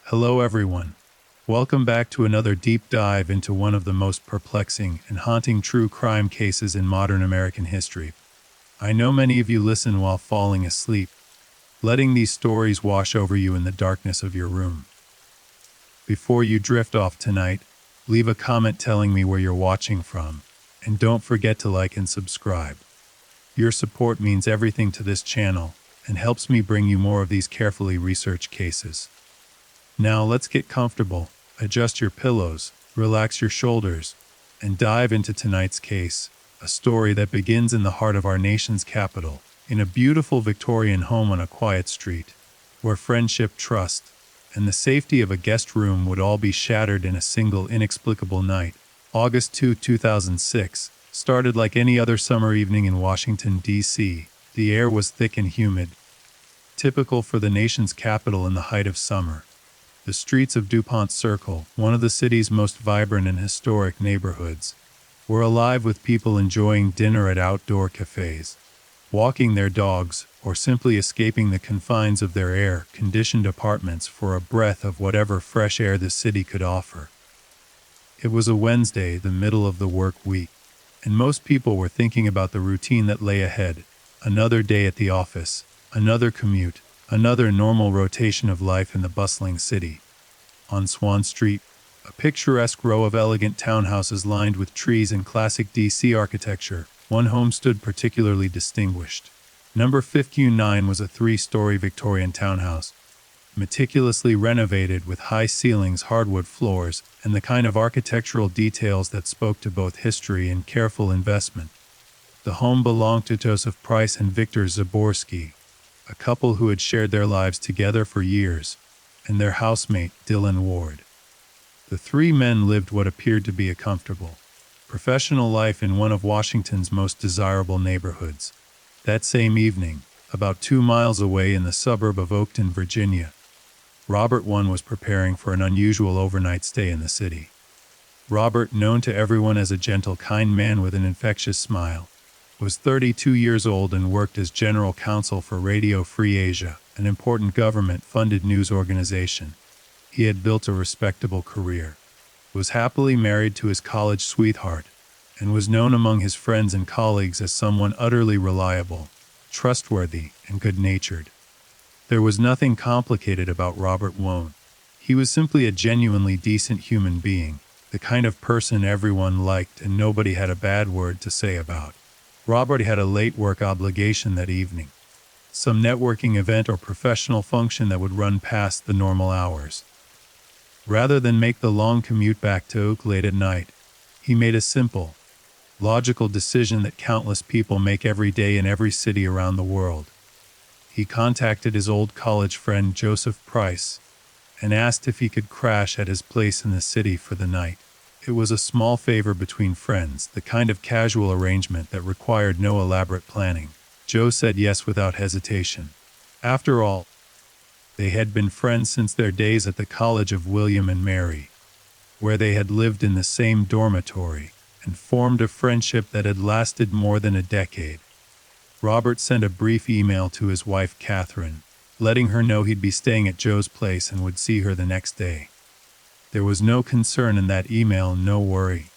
Hello, everyone. Welcome back to another deep dive into one of the most perplexing and haunting true crime cases in modern American history. I know many of you listen while falling asleep, letting these stories wash over you in the darkness of your room. Before you drift off tonight, leave a comment telling me where you're watching from, and don't forget to like and subscribe. Your support means everything to this channel and helps me bring you more of these carefully researched cases. Now let's get comfortable, adjust your pillows, relax your shoulders, and dive into tonight's case, a story that begins in the heart of our nation's capital, in a beautiful Victorian home on a quiet street, where friendship, trust, and the safety of a guest room would all be shattered in a single inexplicable night. August 2, 2006, started like any other summer evening in Washington, D.C. The air was thick and humid, typical for the nation's capital in the height of summer. The streets of DuPont Circle, one of the city's most vibrant and historic neighborhoods, were alive with people enjoying dinner at outdoor cafes, walking their dogs, or simply escaping the confines of their air-conditioned apartments for a breath of whatever fresh air the city could offer. It was a Wednesday, the middle of the work week, and most people were thinking about the routine that lay ahead. Another day at the office, another commute, another normal rotation of life in the bustling city. On Swan Street, a picturesque row of elegant townhouses lined with trees and classic DC architecture, one home stood particularly distinguished. Number 59 was a three-story Victorian townhouse, meticulously renovated with high ceilings, hardwood floors, and the kind of architectural details that spoke to both history and careful investment. The home belonged to Joseph Price and Victor Zaborski, a couple who had shared their lives together for years, and their housemate, Dylan Ward. The three men lived what appeared to be a comfortable, professional life in one of Washington's most desirable neighborhoods. That same evening, about 2 miles away in the suburb of Oakton, Virginia, Robert I was preparing for an unusual overnight stay in the city. Robert, known to everyone as a gentle, kind man with an infectious smile, was 32 years old and worked as general counsel for Radio Free Asia, an important government-funded news organization. He had built a respectable career, was happily married to his college sweetheart, and was known among his friends and colleagues as someone utterly reliable, trustworthy, and good-natured. There was nothing complicated about Robert Wone. He was simply a genuinely decent human being, the kind of person everyone liked and nobody had a bad word to say about. Robert had a late work obligation that evening, some networking event or professional function that would run past the normal hours. Rather than make the long commute back to Oak late at night, he made a simple, logical decision that countless people make every day in every city around the world. He contacted his old college friend Joseph Price and asked if he could crash at his place in the city for the night. It was a small favor between friends, the kind of casual arrangement that required no elaborate planning. Joe said yes without hesitation. After all, they had been friends since their days at the College of William and Mary, where they had lived in the same dormitory and formed a friendship that had lasted more than a decade. Robert sent a brief email to his wife Catherine, letting her know he'd be staying at Joe's place and would see her the next day. There was no concern in that email, no worry,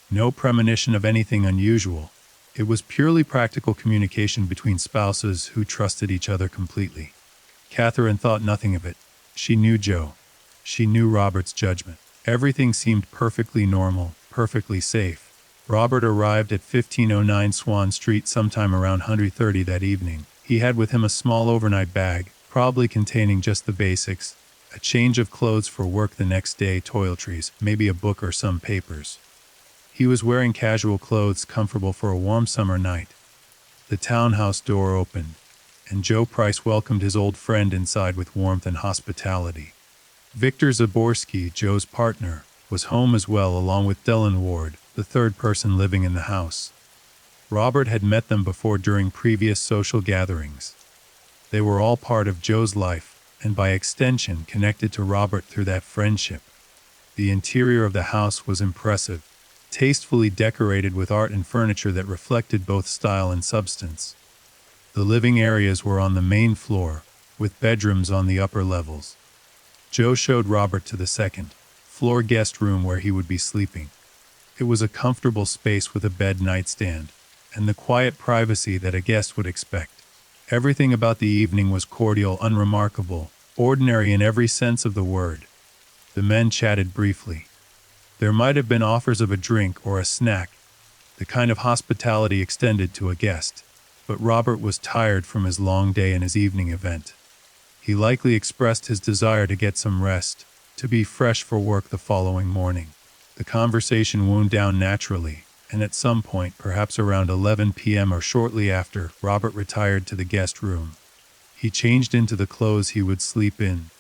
no premonition of anything unusual. It was purely practical communication between spouses who trusted each other completely. Catherine thought nothing of it. She knew Joe. She knew Robert's judgment. Everything seemed perfectly normal, perfectly safe. Robert arrived at 1509 Swan Street sometime around 1:30 that evening. He had with him a small overnight bag, probably containing just the basics, a change of clothes for work the next day, toiletries, maybe a book or some papers. He was wearing casual clothes comfortable for a warm summer night. The townhouse door opened, and Joe Price welcomed his old friend inside with warmth and hospitality. Victor Zaborski, Joe's partner, was home as well, along with Dylan Ward, the third person living in the house. Robert had met them before during previous social gatherings. They were all part of Joe's life, and by extension connected to Robert through that friendship. The interior of the house was impressive, tastefully decorated with art and furniture that reflected both style and substance. The living areas were on the main floor, with bedrooms on the upper levels. Joe showed Robert to the second floor guest room where he would be sleeping. It was a comfortable space with a bed nightstand and the quiet privacy that a guest would expect. Everything about the evening was cordial, unremarkable, ordinary in every sense of the word. The men chatted briefly. There might have been offers of a drink or a snack, the kind of hospitality extended to a guest, but Robert was tired from his long day and his evening event. He likely expressed his desire to get some rest, to be fresh for work the following morning. The conversation wound down naturally, and at some point, perhaps around 11 p.m. or shortly after, Robert retired to the guest room. He changed into the clothes he would sleep in,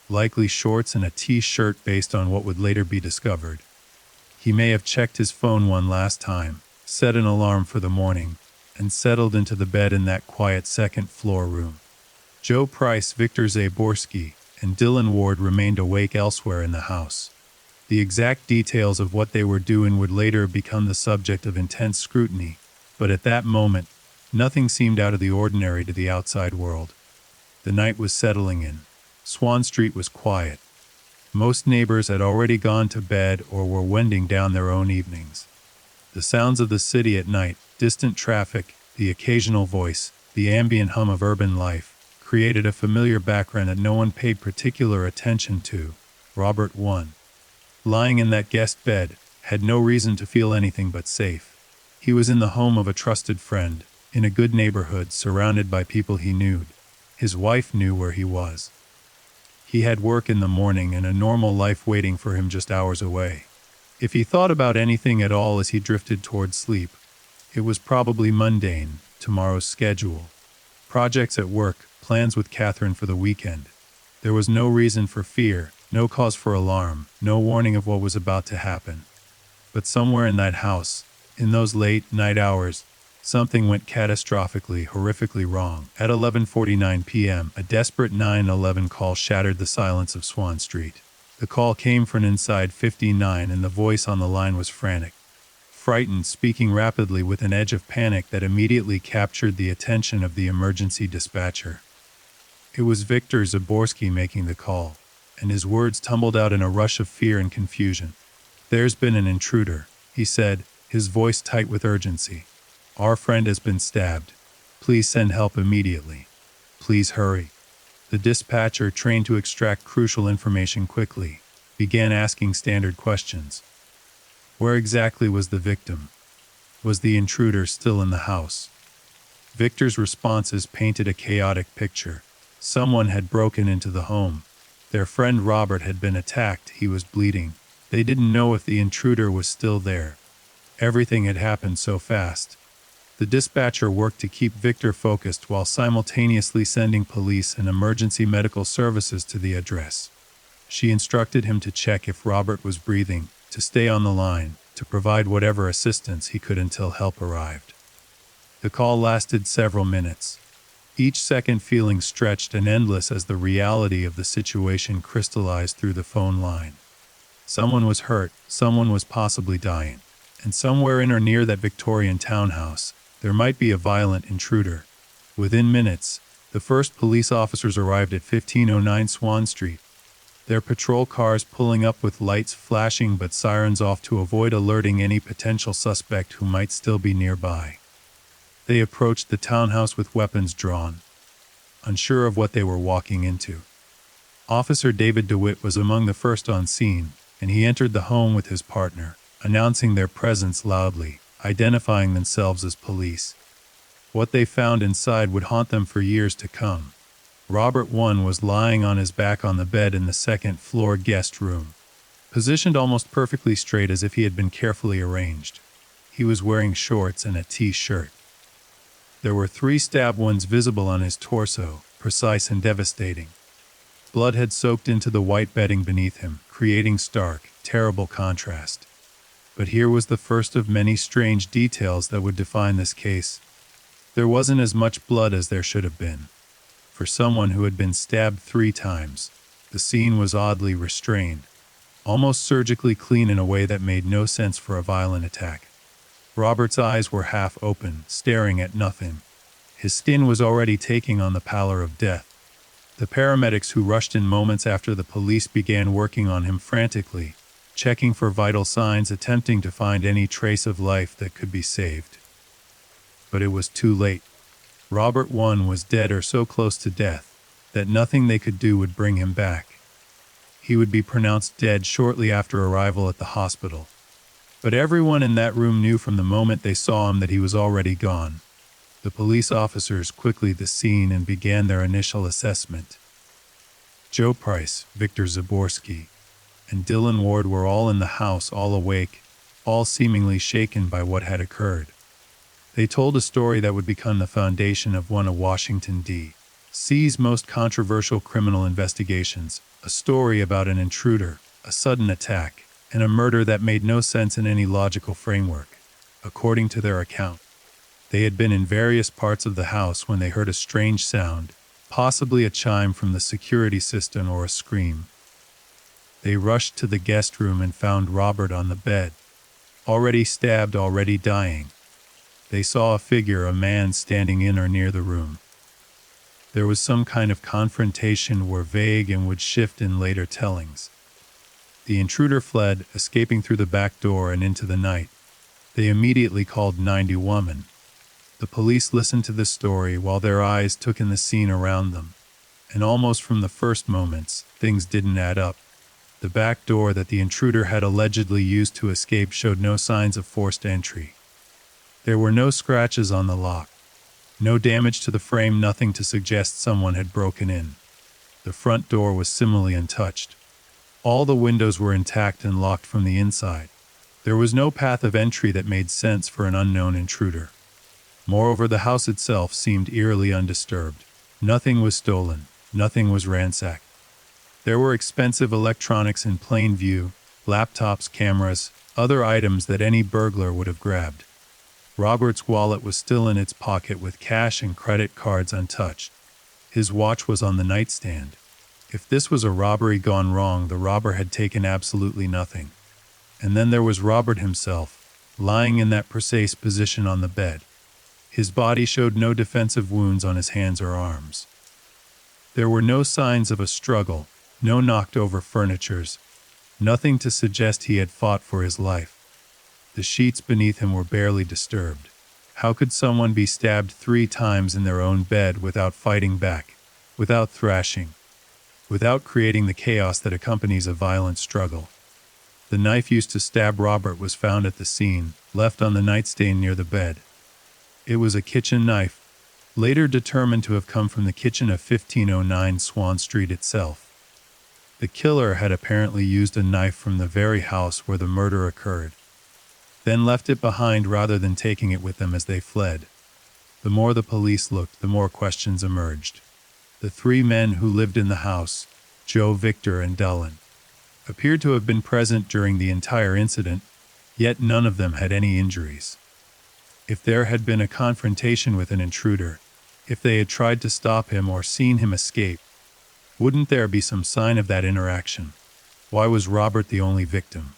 likely shorts and a t-shirt based on what would later be discovered. He may have checked his phone one last time, set an alarm for the morning, and settled into the bed in that quiet second-floor room. Joe Price, Victor Zaborski, and Dylan Ward remained awake elsewhere in the house. The exact details of what they were doing would later become the subject of intense scrutiny, but at that moment, nothing seemed out of the ordinary to the outside world. The night was settling in. Swan Street was quiet. Most neighbors had already gone to bed or were winding down their own evenings. The sounds of the city at night, distant traffic, the occasional voice, the ambient hum of urban life, created a familiar background that no one paid particular attention to. Robert I, lying in that guest bed, had no reason to feel anything but safe. He was in the home of a trusted friend, in a good neighborhood, surrounded by people he knew. His wife knew where he was. He had work in the morning and a normal life waiting for him just hours away. If he thought about anything at all as he drifted toward sleep, it was probably mundane, tomorrow's schedule, projects at work, plans with Catherine for the weekend. There was no reason for fear, no cause for alarm, no warning of what was about to happen. But somewhere in that house, in those late night hours, something went catastrophically, horrifically wrong. At 11:49 p.m., a desperate 911 call shattered the silence of Swan Street. The call came from inside 59 and the voice on the line was frantic, frightened, speaking rapidly with an edge of panic that immediately captured the attention of the emergency dispatcher. It was Victor Zaborski making the call, and his words tumbled out in a rush of fear and confusion. "There's been an intruder," he said, his voice tight with urgency. "Our friend has been stabbed. Please send help immediately. Please hurry." The dispatcher, trained to extract crucial information quickly, began asking standard questions. Where exactly was the victim? Was the intruder still in the house? Victor's responses painted a chaotic picture. Someone had broken into the home. Their friend Robert had been attacked. He was bleeding. They didn't know if the intruder was still there. Everything had happened so fast. The dispatcher worked to keep Victor focused while simultaneously sending police and emergency medical services to the address. She instructed him to check if Robert was breathing, to stay on the line, to provide whatever assistance he could until help arrived. The call lasted several minutes, each second feeling stretched and endless as the reality of the situation crystallized through the phone line. Someone was hurt, someone was possibly dying, and somewhere in or near that Victorian townhouse, there might be a violent intruder. Within minutes, the first police officers arrived at 1509 Swan Street, their patrol cars pulling up with lights flashing but sirens off to avoid alerting any potential suspect who might still be nearby. They approached the townhouse with weapons drawn, unsure of what they were walking into. Officer David DeWitt was among the first on scene, and he entered the home with his partner, announcing their presence loudly, identifying themselves as police. What they found inside would haunt them for years to come. Robert I was lying on his back on the bed in the second-floor guest room, positioned almost perfectly straight as if he had been carefully arranged. He was wearing shorts and a t-shirt. There were 3 stab wounds visible on his torso, precise and devastating. Blood had soaked into the white bedding beneath him, creating stark, terrible contrast. But here was the first of many strange details that would define this case. There wasn't as much blood as there should have been. For someone who had been stabbed 3 times, the scene was oddly restrained, almost surgically clean in a way that made no sense for a violent attack. Robert's eyes were half open, staring at nothing. His skin was already taking on the pallor of death. The paramedics who rushed in moments after the police began working on him frantically, checking for vital signs, attempting to find any trace of life that could be saved. But it was too late. Robert I was dead, or so close to death that nothing they could do would bring him back. He would be pronounced dead shortly after arrival at the hospital. But everyone in that room knew from the moment they saw him that he was already gone. The police officers quickly the scene and began their initial assessment. Joe Price, Victor Zaborski, and Dylan Ward were all in the house, all awake, all seemingly shaken by what had occurred. They told a story that would become the foundation of one of Washington, D.C.'s most controversial criminal investigations, a story about an intruder, a sudden attack, and a murder that made no sense in any logical framework. According to their account, they had been in various parts of the house when they heard a strange sound, possibly a chime from the security system or a scream. They rushed to the guest room and found Robert on the bed, already stabbed, already dying. They saw a figure, a man, standing in or near the room. There was some kind of confrontation, were vague and would shift in later tellings. The intruder fled, escaping through the back door and into the night. They immediately called 911. The police listened to the story while their eyes took in the scene around them. And almost from the first moments, things didn't add up. The back door that the intruder had allegedly used to escape showed no signs of forced entry. There were no scratches on the lock, no damage to the frame, nothing to suggest someone had broken in. The front door was similarly untouched. All the windows were intact and locked from the inside. There was no path of entry that made sense for an unknown intruder. Moreover, the house itself seemed eerily undisturbed. Nothing was stolen, nothing was ransacked. There were expensive electronics in plain view, laptops, cameras, other items that any burglar would have grabbed. Robert's wallet was still in its pocket with cash and credit cards untouched. His watch was on the nightstand. If this was a robbery gone wrong, the robber had taken absolutely nothing. And then there was Robert himself, lying in that precise position on the bed. His body showed no defensive wounds on his hands or arms. There were no signs of a struggle, no knocked over furnitures, nothing to suggest he had fought for his life. The sheets beneath him were barely disturbed. How could someone be stabbed 3 times in their own bed without fighting back, without thrashing, without creating the chaos that accompanies a violent struggle? The knife used to stab Robert was found at the scene, left on the nightstand near the bed. It was a kitchen knife, later determined to have come from the kitchen of 1509 Swan Street itself. The killer had apparently used a knife from the very house where the murder occurred, then left it behind rather than taking it with them as they fled. The more the police looked, the more questions emerged. The 3 men who lived in the house, Joe, Victor, and Dylan, appeared to have been present during the entire incident, yet none of them had any injuries. If there had been a confrontation with an intruder, if they had tried to stop him or seen him escape, wouldn't there be some sign of that interaction? Why was Robert the only victim?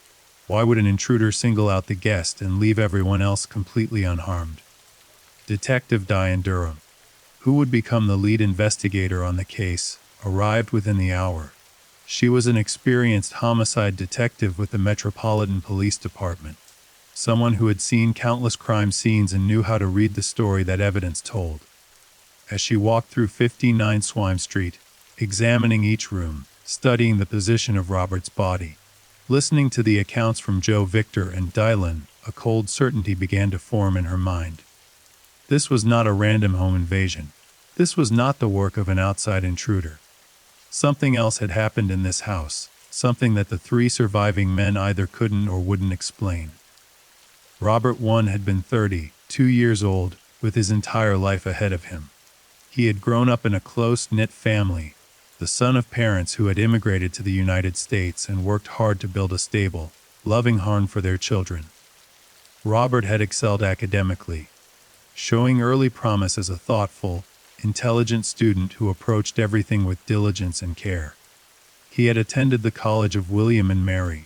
Why would an intruder single out the guest and leave everyone else completely unharmed? Detective Diane Durham, who would become the lead investigator on the case, arrived within the hour. She was an experienced homicide detective with the Metropolitan Police Department, someone who had seen countless crime scenes and knew how to read the story that evidence told. As she walked through 59 Swan Street, examining each room, studying the position of Robert's body, listening to the accounts from Joe, Victor, and Dylan, a cold certainty began to form in her mind. This was not a random home invasion. This was not the work of an outside intruder. Something else had happened in this house, something that the 3 surviving men either couldn't or wouldn't explain. Robert I had been 32 years old, with his entire life ahead of him. He had grown up in a close-knit family, the son of parents who had immigrated to the United States and worked hard to build a stable, loving home for their children. Robert had excelled academically, showing early promise as a thoughtful, intelligent student who approached everything with diligence and care. He had attended the College of William and Mary,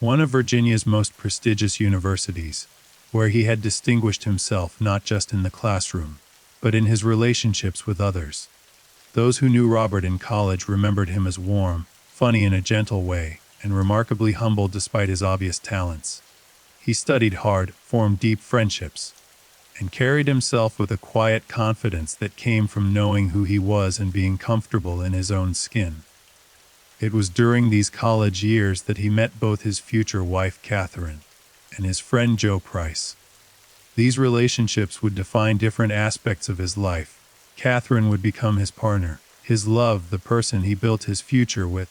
one of Virginia's most prestigious universities, where he had distinguished himself not just in the classroom, but in his relationships with others. Those who knew Robert in college remembered him as warm, funny in a gentle way, and remarkably humble despite his obvious talents. He studied hard, formed deep friendships, and carried himself with a quiet confidence that came from knowing who he was and being comfortable in his own skin. It was during these college years that he met both his future wife, Catherine, and his friend Joe Price. These relationships would define different aspects of his life. Catherine would become his partner, his love, the person he built his future with,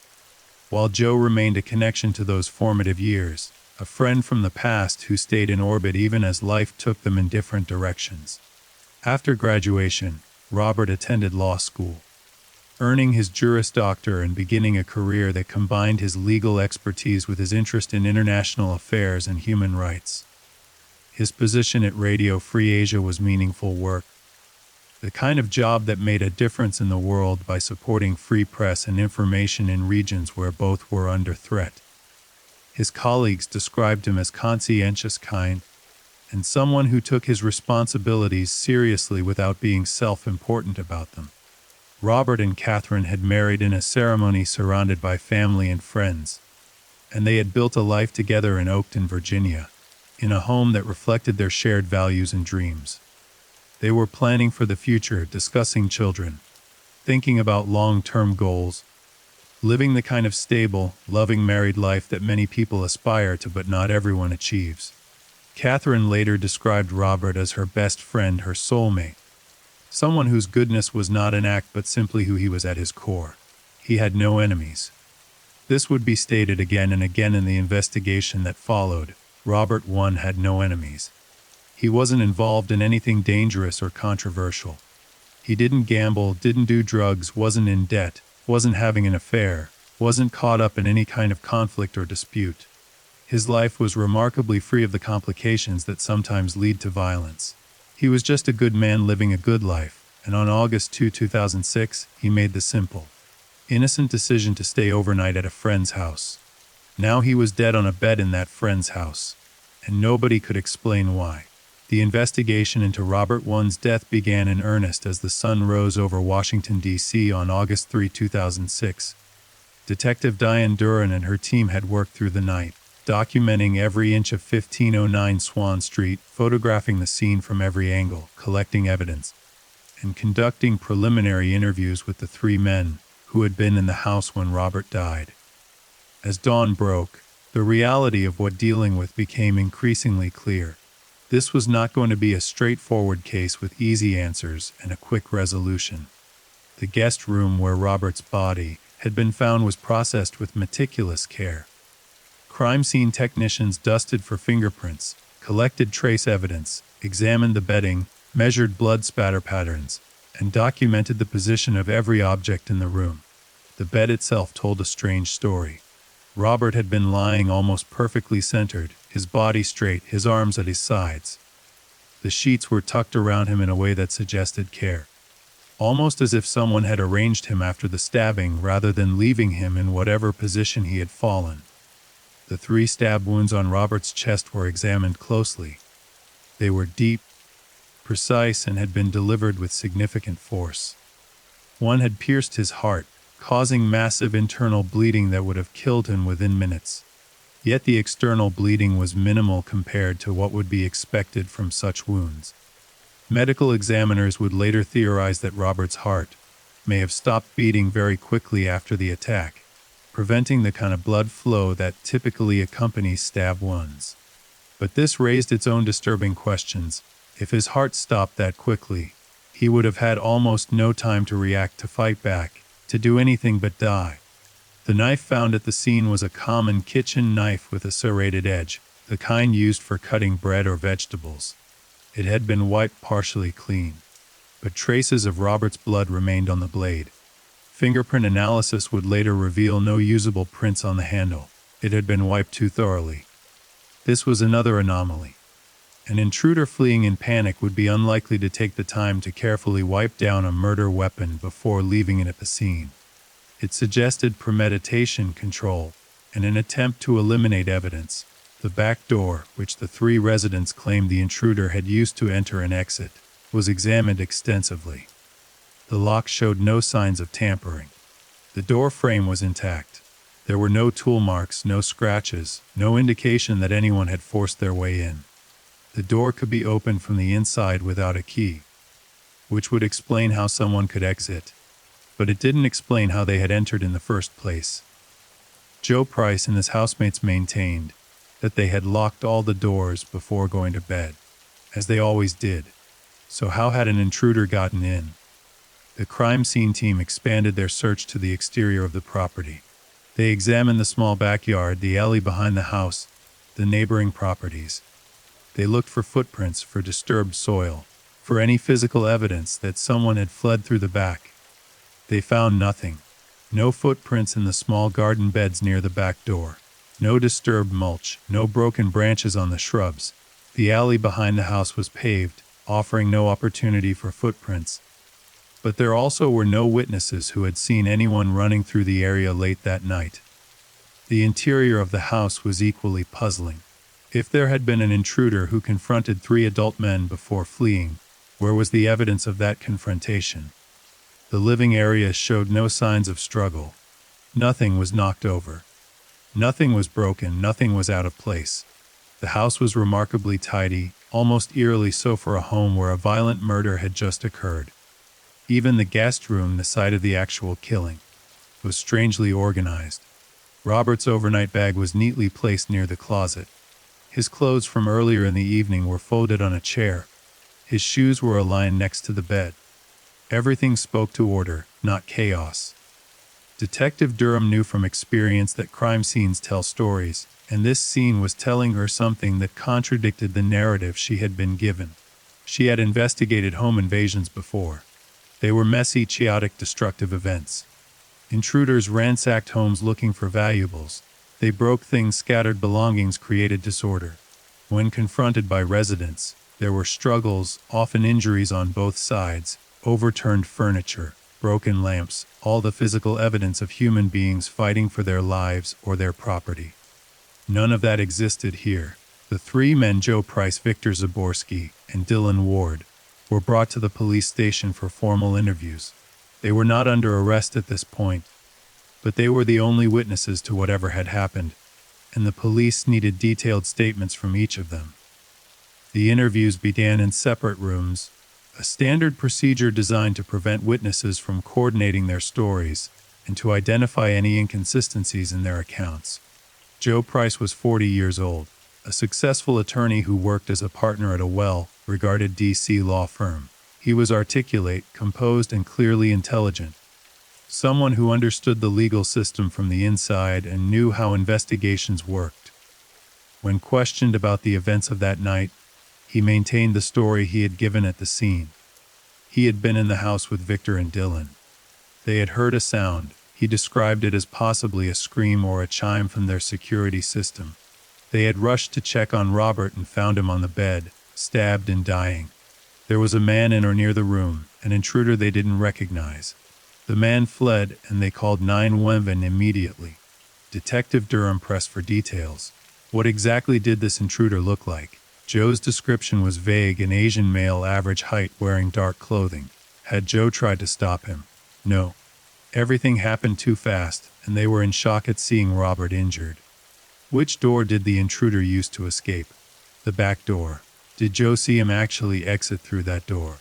while Joe remained a connection to those formative years, a friend from the past who stayed in orbit even as life took them in different directions. After graduation, Robert attended law school, earning his Juris Doctor and beginning a career that combined his legal expertise with his interest in international affairs and human rights. His position at Radio Free Asia was meaningful work, the kind of job that made a difference in the world by supporting free press and information in regions where both were under threat. His colleagues described him as conscientious, kind, and someone who took his responsibilities seriously without being self-important about them. Robert and Catherine had married in a ceremony surrounded by family and friends, and they had built a life together in Oakton, Virginia, in a home that reflected their shared values and dreams. They were planning for the future, discussing children, thinking about long-term goals, living the kind of stable, loving married life that many people aspire to but not everyone achieves. Catherine later described Robert as her best friend, her soulmate, someone whose goodness was not an act but simply who he was at his core. He had no enemies. This would be stated again and again in the investigation that followed. Robert had no enemies. He wasn't involved in anything dangerous or controversial. He didn't gamble, didn't do drugs, wasn't in debt, wasn't having an affair, wasn't caught up in any kind of conflict or dispute. His life was remarkably free of the complications that sometimes lead to violence. He was just a good man living a good life, and on August 2, 2006, he made the simple, innocent decision to stay overnight at a friend's house. Now he was dead on a bed in that friend's house, and nobody could explain why. The investigation into Robert One's death began in earnest as the sun rose over Washington, D.C. on August 3, 2006. Detective Diane Duran and her team had worked through the night, documenting every inch of 1509 Swan Street, photographing the scene from every angle, collecting evidence, and conducting preliminary interviews with the three men who had been in the house when Robert died. As dawn broke, the reality of what dealing with became increasingly clear. This was not going to be a straightforward case with easy answers and a quick resolution. The guest room where Robert's body had been found was processed with meticulous care. Crime scene technicians dusted for fingerprints, collected trace evidence, examined the bedding, measured blood spatter patterns, and documented the position of every object in the room. The bed itself told a strange story. Robert had been lying almost perfectly centered, his body straight, his arms at his sides. The sheets were tucked around him in a way that suggested care, almost as if someone had arranged him after the stabbing rather than leaving him in whatever position he had fallen. The 3 stab wounds on Robert's chest were examined closely. They were deep, precise, and had been delivered with significant force. One had pierced his heart, causing massive internal bleeding that would have killed him within minutes. Yet the external bleeding was minimal compared to what would be expected from such wounds. Medical examiners would later theorize that Robert's heart may have stopped beating very quickly after the attack, preventing the kind of blood flow that typically accompanies stab wounds. But this raised its own disturbing questions. If his heart stopped that quickly, he would have had almost no time to react, to fight back, to do anything but die. The knife found at the scene was a common kitchen knife with a serrated edge, the kind used for cutting bread or vegetables. It had been wiped partially clean, but traces of Robert's blood remained on the blade. Fingerprint analysis would later reveal no usable prints on the handle. It had been wiped too thoroughly. This was another anomaly. An intruder fleeing in panic would be unlikely to take the time to carefully wipe down a murder weapon before leaving it at the scene. It suggested premeditation, control, and an attempt to eliminate evidence. The back door, which the 3 residents claimed the intruder had used to enter and exit, was examined extensively. The lock showed no signs of tampering. The door frame was intact. There were no tool marks, no scratches, no indication that anyone had forced their way in. The door could be opened from the inside without a key, which would explain how someone could exit, but it didn't explain how they had entered in the first place. Joe Price and his housemates maintained that they had locked all the doors before going to bed, as they always did. So how had an intruder gotten in? The crime scene team expanded their search to the exterior of the property. They examined the small backyard, the alley behind the house, the neighboring properties. They looked for footprints, for disturbed soil, for any physical evidence that someone had fled through the back. They found nothing. No footprints in the small garden beds near the back door. No disturbed mulch, no broken branches on the shrubs. The alley behind the house was paved, offering no opportunity for footprints. But there also were no witnesses who had seen anyone running through the area late that night. The interior of the house was equally puzzling. If there had been an intruder who confronted 3 adult men before fleeing, where was the evidence of that confrontation? The living area showed no signs of struggle. Nothing was knocked over. Nothing was broken, nothing was out of place. The house was remarkably tidy, almost eerily so for a home where a violent murder had just occurred. Even the guest room, the site of the actual killing, was strangely organized. Robert's overnight bag was neatly placed near the closet. His clothes from earlier in the evening were folded on a chair. His shoes were aligned next to the bed. Everything spoke to order, not chaos. Detective Durham knew from experience that crime scenes tell stories, and this scene was telling her something that contradicted the narrative she had been given. She had investigated home invasions before. They were messy, chaotic, destructive events. Intruders ransacked homes looking for valuables. They broke things, scattered belongings, created disorder. When confronted by residents, there were struggles, often injuries on both sides, overturned furniture, broken lamps, all the physical evidence of human beings fighting for their lives or their property. None of that existed here. The 3 men, Joe Price, Victor Zaborski, and Dylan Ward, were brought to the police station for formal interviews. They were not under arrest at this point, but they were the only witnesses to whatever had happened, and the police needed detailed statements from each of them. The interviews began in separate rooms, a standard procedure designed to prevent witnesses from coordinating their stories and to identify any inconsistencies in their accounts. Joe Price was 40 years old, a successful attorney who worked as a partner at a well-regarded D.C. law firm. He was articulate, composed, and clearly intelligent. Someone who understood the legal system from the inside and knew how investigations worked. When questioned about the events of that night, he maintained the story he had given at the scene. He had been in the house with Victor and Dylan. They had heard a sound. He described it as possibly a scream or a chime from their security system. They had rushed to check on Robert and found him on the bed, stabbed and dying. There was a man in or near the room, an intruder they didn't recognize. The man fled, and they called 911 immediately. Detective Durham pressed for details. What exactly did this intruder look like? Joe's description was vague: an Asian male, average height, wearing dark clothing. Had Joe tried to stop him? No. Everything happened too fast, and they were in shock at seeing Robert injured. Which door did the intruder use to escape? The back door. Did Joe see him actually exit through that door?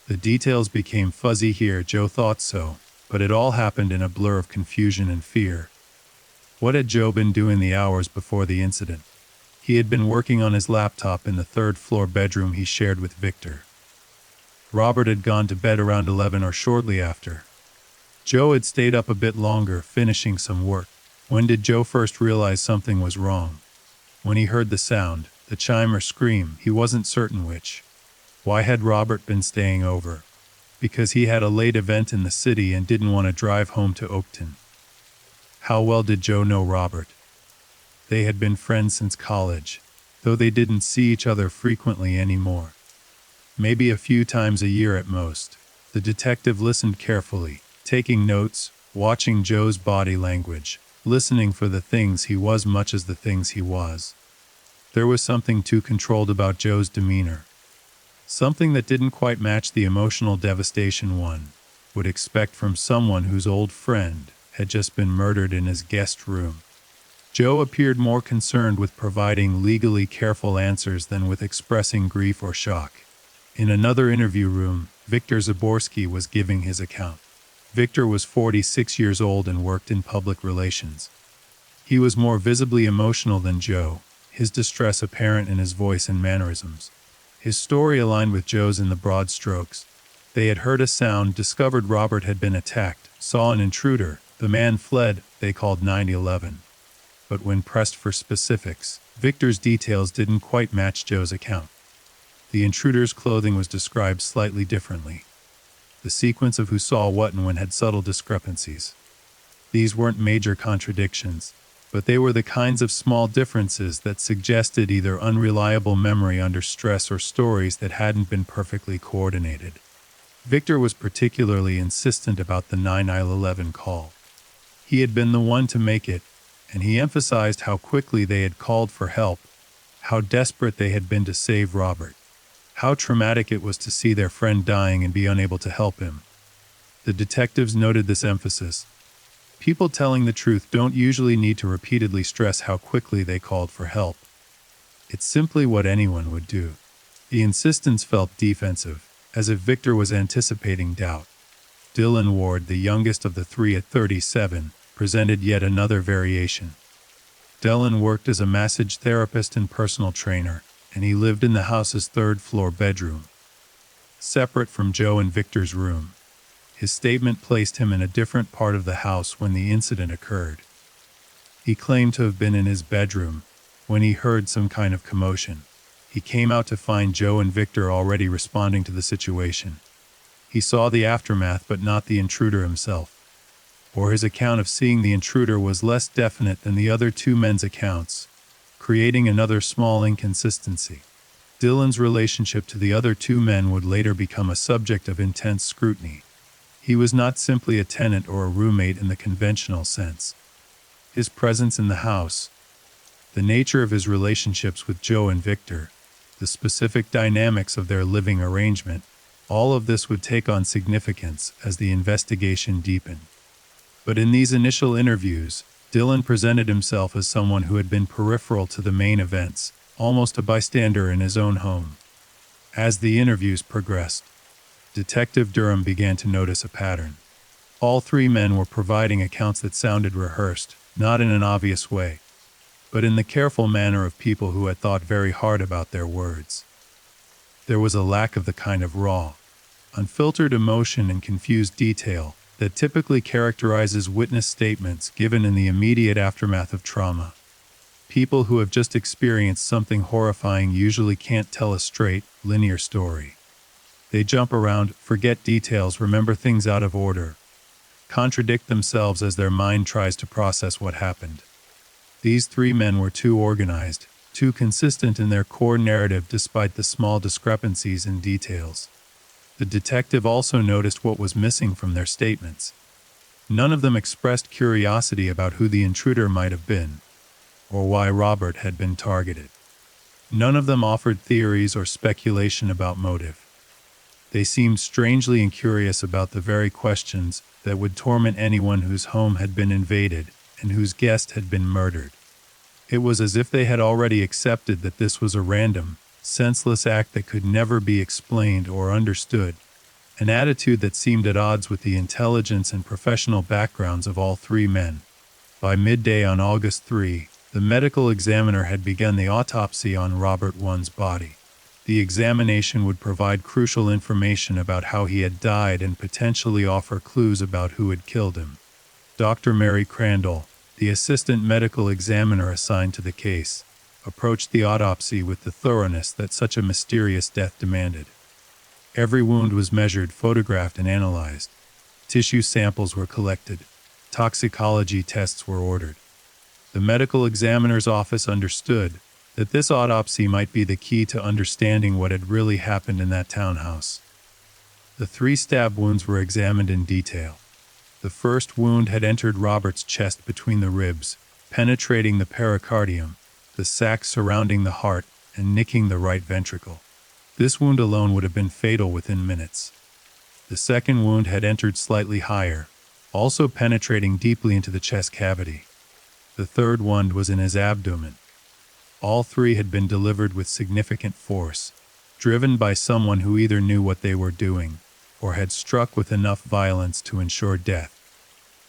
The details became fuzzy here. Joe thought so, but it all happened in a blur of confusion and fear. What had Joe been doing the hours before the incident? He had been working on his laptop in the third-floor bedroom he shared with Victor. Robert had gone to bed around 11 or shortly after. Joe had stayed up a bit longer, finishing some work. When did Joe first realize something was wrong? When he heard the sound, the chime or scream, he wasn't certain which. Why had Robert been staying over? Because he had a late event in the city and didn't want to drive home to Oakton. How well did Joe know Robert? They had been friends since college, though they didn't see each other frequently anymore. Maybe a few times a year at most. The detective listened carefully, taking notes, watching Joe's body language, listening for the things he was much as the things he was. There was something too controlled about Joe's demeanor. Something that didn't quite match the emotional devastation one. would expect from someone whose old friend had just been murdered in his guest room. Joe appeared more concerned with providing legally careful answers than with expressing grief or shock. In another interview room, Victor Zaborski was giving his account. Victor was 46 years old and worked in public relations. He was more visibly emotional than Joe, his distress apparent in his voice and mannerisms. His story aligned with Joe's in the broad strokes. They had heard a sound, discovered Robert had been attacked, saw an intruder, the man fled, they called 911. But when pressed for specifics, Victor's details didn't quite match Joe's account. The intruder's clothing was described slightly differently. The sequence of who saw what and when had subtle discrepancies. These weren't major contradictions, but they were the kinds of small differences that suggested either unreliable memory under stress or stories that hadn't been perfectly coordinated. Victor was particularly insistent about the 911 call. He had been the one to make it, and he emphasized how quickly they had called for help, how desperate they had been to save Robert, how traumatic it was to see their friend dying and be unable to help him. The detectives noted this emphasis. People telling the truth don't usually need to repeatedly stress how quickly they called for help. It's simply what anyone would do. The insistence felt defensive, as if Victor was anticipating doubt. Dylan Ward, the youngest of the three at 37, presented yet another variation. Dylan worked as a massage therapist and personal trainer, and he lived in the house's third-floor bedroom, separate from Joe and Victor's room. His statement placed him in a different part of the house when the incident occurred. He claimed to have been in his bedroom when he heard some kind of commotion. He came out to find Joe and Victor already responding to the situation. He saw the aftermath but not the intruder himself. Or his account of seeing the intruder was less definite than the other two men's accounts, creating another small inconsistency. Dylan's relationship to the other two men would later become a subject of intense scrutiny. He was not simply a tenant or a roommate in the conventional sense. His presence in the house, the nature of his relationships with Joe and Victor, the specific dynamics of their living arrangement, all of this would take on significance as the investigation deepened. But in these initial interviews, Dylan presented himself as someone who had been peripheral to the main events, almost a bystander in his own home. As the interviews progressed, Detective Durham began to notice a pattern. All three men were providing accounts that sounded rehearsed, not in an obvious way, but in the careful manner of people who had thought very hard about their words. There was a lack of the kind of raw, unfiltered emotion and confused detail that typically characterizes witness statements given in the immediate aftermath of trauma. People who have just experienced something horrifying usually can't tell a straight, linear story. They jump around, forget details, remember things out of order, contradict themselves as their mind tries to process what happened. These three men were too organized, too consistent in their core narrative despite the small discrepancies in details. The detective also noticed what was missing from their statements. None of them expressed curiosity about who the intruder might have been, or why Robert had been targeted. None of them offered theories or speculation about motive. They seemed strangely incurious about the very questions that would torment anyone whose home had been invaded and whose guest had been murdered. It was as if they had already accepted that this was a random, senseless act that could never be explained or understood, an attitude that seemed at odds with the intelligence and professional backgrounds of all three men. By midday on August 3, the medical examiner had begun the autopsy on Robert One's body. The examination would provide crucial information about how he had died and potentially offer clues about who had killed him. Dr. Mary Crandall, the assistant medical examiner assigned to the case, approached the autopsy with the thoroughness that such a mysterious death demanded. Every wound was measured, photographed, and analyzed. Tissue samples were collected. Toxicology tests were ordered. The medical examiner's office understood that this autopsy might be the key to understanding what had really happened in that townhouse. The 3 stab wounds were examined in detail. The first wound had entered Robert's chest between the ribs, penetrating the pericardium, the sac surrounding the heart, and nicking the right ventricle. This wound alone would have been fatal within minutes. The second wound had entered slightly higher, also penetrating deeply into the chest cavity. The third wound was in his abdomen. All three had been delivered with significant force, driven by someone who either knew what they were doing or had struck with enough violence to ensure death.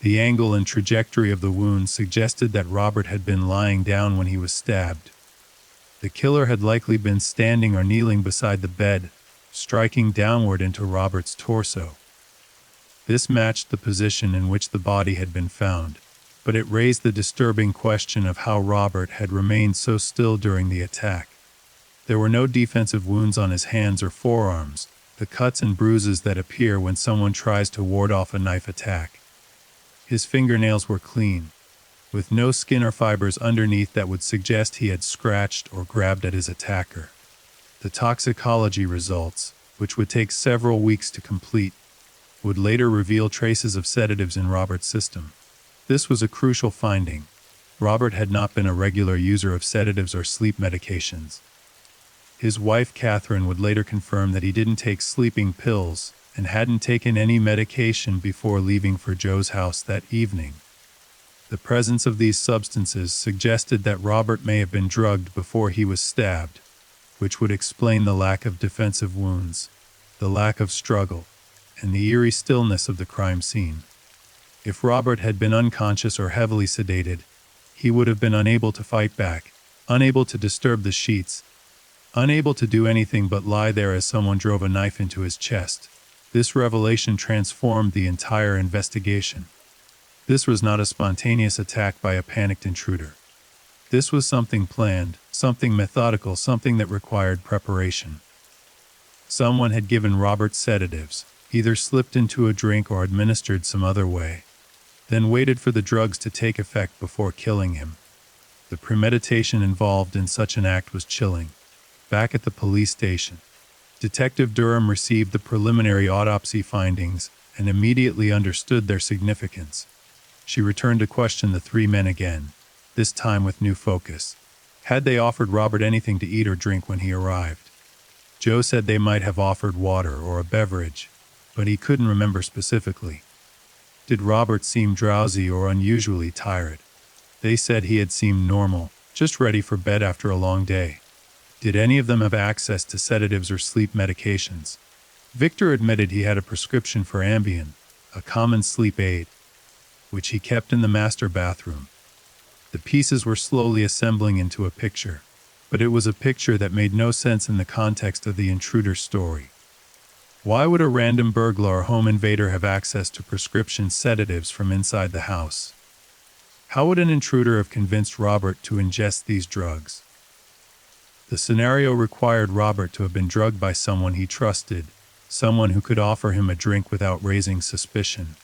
The angle and trajectory of the wounds suggested that Robert had been lying down when he was stabbed. The killer had likely been standing or kneeling beside the bed, striking downward into Robert's torso. This matched the position in which the body had been found, but it raised the disturbing question of how Robert had remained so still during the attack. There were no defensive wounds on his hands or forearms, the cuts and bruises that appear when someone tries to ward off a knife attack. His fingernails were clean, with no skin or fibers underneath that would suggest he had scratched or grabbed at his attacker. The toxicology results, which would take several weeks to complete, would later reveal traces of sedatives in Robert's system. This was a crucial finding. Robert had not been a regular user of sedatives or sleep medications. His wife, Catherine, would later confirm that he didn't take sleeping pills and hadn't taken any medication before leaving for Joe's house that evening. The presence of these substances suggested that Robert may have been drugged before he was stabbed, which would explain the lack of defensive wounds, the lack of struggle, and the eerie stillness of the crime scene. If Robert had been unconscious or heavily sedated, he would have been unable to fight back, unable to disturb the sheets, unable to do anything but lie there as someone drove a knife into his chest. This revelation transformed the entire investigation. This was not a spontaneous attack by a panicked intruder. This was something planned, something methodical, something that required preparation. Someone had given Robert sedatives, either slipped into a drink or administered some other way, then waited for the drugs to take effect before killing him. The premeditation involved in such an act was chilling. Back at the police station, Detective Durham received the preliminary autopsy findings and immediately understood their significance. She returned to question the three men again, this time with new focus. Had they offered Robert anything to eat or drink when he arrived? Joe said they might have offered water or a beverage, but he couldn't remember specifically. Did Robert seem drowsy or unusually tired? They said he had seemed normal, just ready for bed after a long day. Did any of them have access to sedatives or sleep medications? Victor admitted he had a prescription for Ambien, a common sleep aid, which he kept in the master bathroom. The pieces were slowly assembling into a picture, but it was a picture that made no sense in the context of the intruder's story. Why would a random burglar or home invader have access to prescription sedatives from inside the house? How would an intruder have convinced Robert to ingest these drugs? The scenario required Robert to have been drugged by someone he trusted, someone who could offer him a drink without raising suspicion,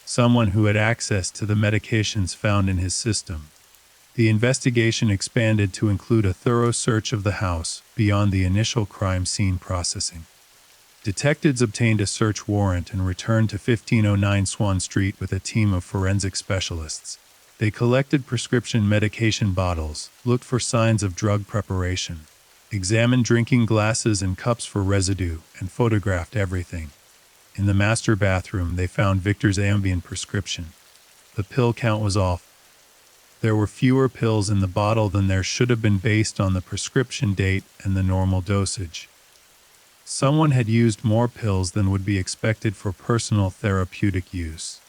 someone who had access to the medications found in his system. The investigation expanded to include a thorough search of the house beyond the initial crime scene processing. Detectives obtained a search warrant and returned to 1509 Swan Street with a team of forensic specialists. They collected prescription medication bottles, looked for signs of drug preparation, examined drinking glasses and cups for residue, and photographed everything. In the master bathroom, they found Victor's Ambien prescription. The pill count was off. There were fewer pills in the bottle than there should have been based on the prescription date and the normal dosage. Someone had used more pills than would be expected for personal therapeutic use.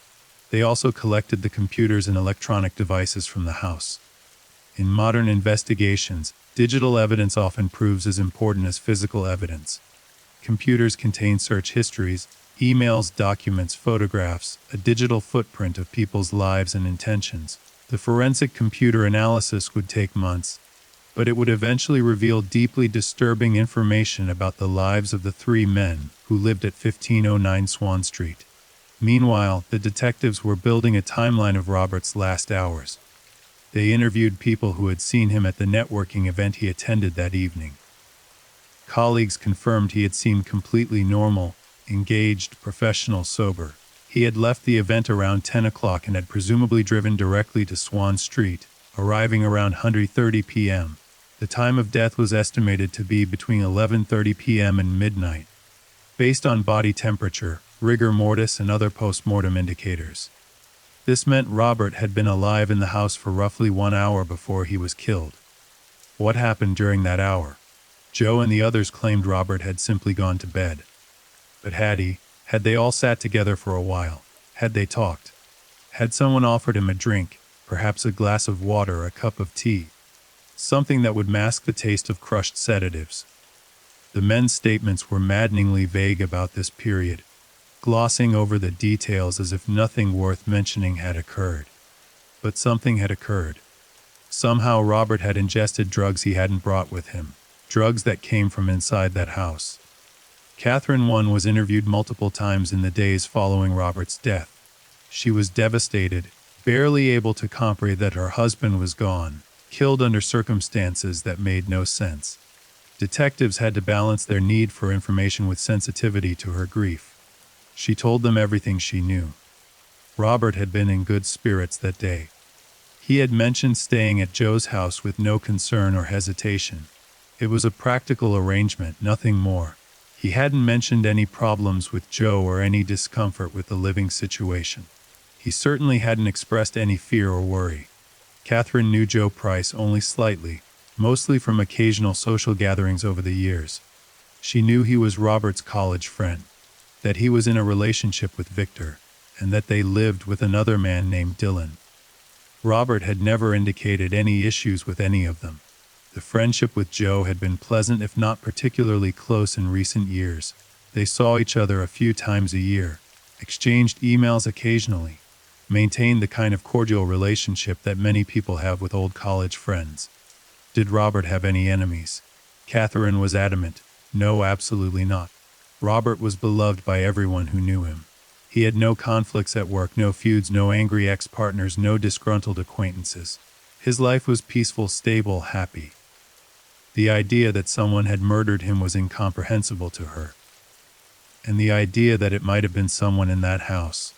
They also collected the computers and electronic devices from the house. In modern investigations, digital evidence often proves as important as physical evidence. Computers contain search histories, emails, documents, photographs, a digital footprint of people's lives and intentions. The forensic computer analysis would take months, but it would eventually reveal deeply disturbing information about the lives of the three men who lived at 1509 Swan Street. Meanwhile, the detectives were building a timeline of Robert's last hours. They interviewed people who had seen him at the networking event he attended that evening. Colleagues confirmed he had seemed completely normal, engaged, professional, sober. He had left the event around 10 o'clock and had presumably driven directly to Swan Street, arriving around 1:30 p.m. The time of death was estimated to be between 11:30 p.m. and midnight. Based on body temperature, rigor mortis, and other post-mortem indicators. This meant Robert had been alive in the house for roughly 1 hour before he was killed. What happened during that hour? Joe and the others claimed Robert had simply gone to bed. But had he? Had they all sat together for a while? Had they talked? Had someone offered him a drink, perhaps a glass of water, a cup of tea? Something that would mask the taste of crushed sedatives. The men's statements were maddeningly vague about this period, glossing over the details as if nothing worth mentioning had occurred. But something had occurred. Somehow Robert had ingested drugs he hadn't brought with him, drugs that came from inside that house. Catherine I was interviewed multiple times in the days following Robert's death. She was devastated, barely able to comprehend that her husband was gone, killed under circumstances that made no sense. Detectives had to balance their need for information with sensitivity to her grief. She told them everything she knew. Robert had been in good spirits that day. He had mentioned staying at Joe's house with no concern or hesitation. It was a practical arrangement, nothing more. He hadn't mentioned any problems with Joe or any discomfort with the living situation. He certainly hadn't expressed any fear or worry. Catherine knew Joe Price only slightly, mostly from occasional social gatherings over the years. She knew he was Robert's college friend, that he was in a relationship with Victor, and that they lived with another man named Dylan. Robert had never indicated any issues with any of them. The friendship with Joe had been pleasant, if not particularly close, in recent years. They saw each other a few times a year, exchanged emails occasionally, maintained the kind of cordial relationship that many people have with old college friends. Did Robert have any enemies? Catherine was adamant. No, absolutely not. Robert was beloved by everyone who knew him. He had no conflicts at work, no feuds, no angry ex-partners, no disgruntled acquaintances. His life was peaceful, stable, happy. The idea that someone had murdered him was incomprehensible to her. And the idea that it might have been someone in that house,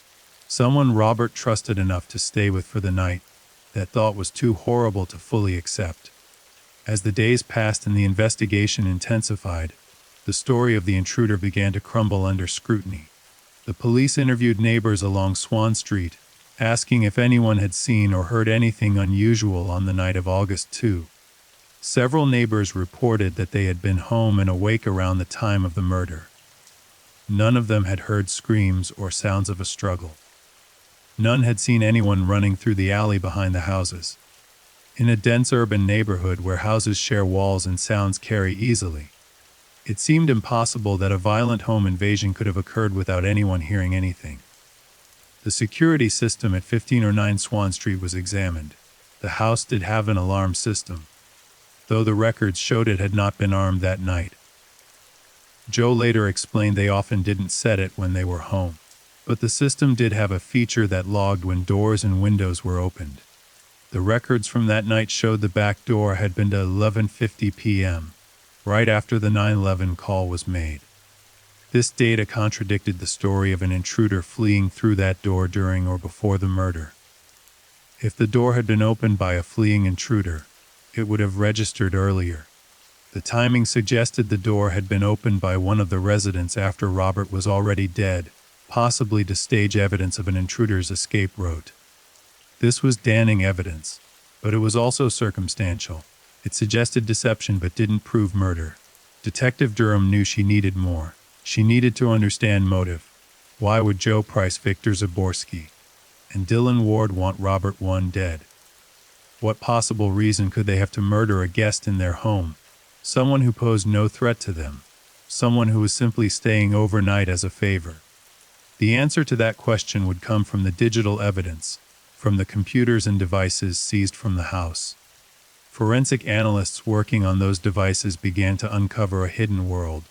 someone Robert trusted enough to stay with for the night, that thought was too horrible to fully accept. As the days passed and the investigation intensified, the story of the intruder began to crumble under scrutiny. The police interviewed neighbors along Swan Street, asking if anyone had seen or heard anything unusual on the night of August 2. Several neighbors reported that they had been home and awake around the time of the murder. None of them had heard screams or sounds of a struggle. None had seen anyone running through the alley behind the houses. In a dense urban neighborhood where houses share walls and sounds carry easily, it seemed impossible that a violent home invasion could have occurred without anyone hearing anything. The security system at 1509 Swan Street was examined. The house did have an alarm system, though the records showed it had not been armed that night. Joe later explained they often didn't set it when they were home, but the system did have a feature that logged when doors and windows were opened. The records from that night showed the back door had been to 11:50 p.m., right after the 911 call was made. This data contradicted the story of an intruder fleeing through that door during or before the murder. If the door had been opened by a fleeing intruder, it would have registered earlier. The timing suggested the door had been opened by one of the residents after Robert was already dead, possibly to stage evidence of an intruder's escape route. This was damning evidence, but it was also circumstantial. It suggested deception but didn't prove murder. Detective Durham knew she needed more. She needed to understand motive. Why would Joe Price, Victor Zaborski, and Dylan Ward want Robert I dead? What possible reason could they have to murder a guest in their home? Someone who posed no threat to them. Someone who was simply staying overnight as a favor. The answer to that question would come from the digital evidence, from the computers and devices seized from the house. Forensic analysts working on those devices began to uncover a hidden world,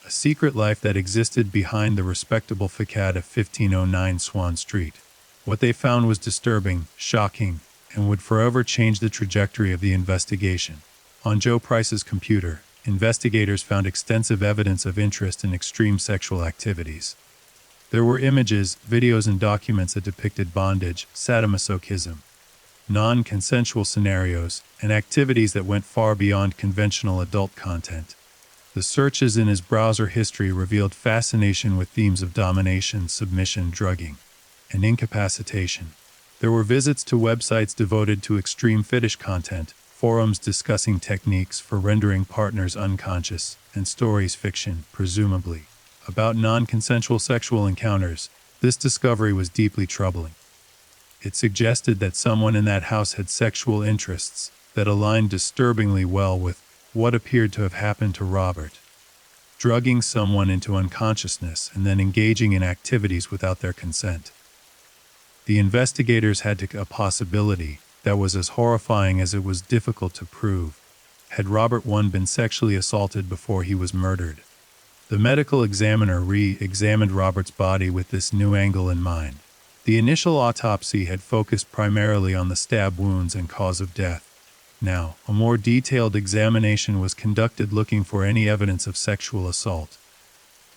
a secret life that existed behind the respectable facade of 1509 Swan Street. What they found was disturbing, shocking, and would forever change the trajectory of the investigation. On Joe Price's computer, investigators found extensive evidence of interest in extreme sexual activities. There were images, videos, and documents that depicted bondage, sadomasochism, non-consensual scenarios, and activities that went far beyond conventional adult content. The searches in his browser history revealed fascination with themes of domination, submission, drugging, and incapacitation. There were visits to websites devoted to extreme fetish content, forums discussing techniques for rendering partners unconscious, and stories fiction, presumably, about non-consensual sexual encounters. This discovery was deeply troubling. It suggested that someone in that house had sexual interests that aligned disturbingly well with what appeared to have happened to Robert. Drugging someone into unconsciousness and then engaging in activities without their consent. The investigators had a possibility that was as horrifying as it was difficult to prove. Had Robert I been sexually assaulted before he was murdered? The medical examiner re-examined Robert's body with this new angle in mind. The initial autopsy had focused primarily on the stab wounds and cause of death. Now, a more detailed examination was conducted looking for any evidence of sexual assault.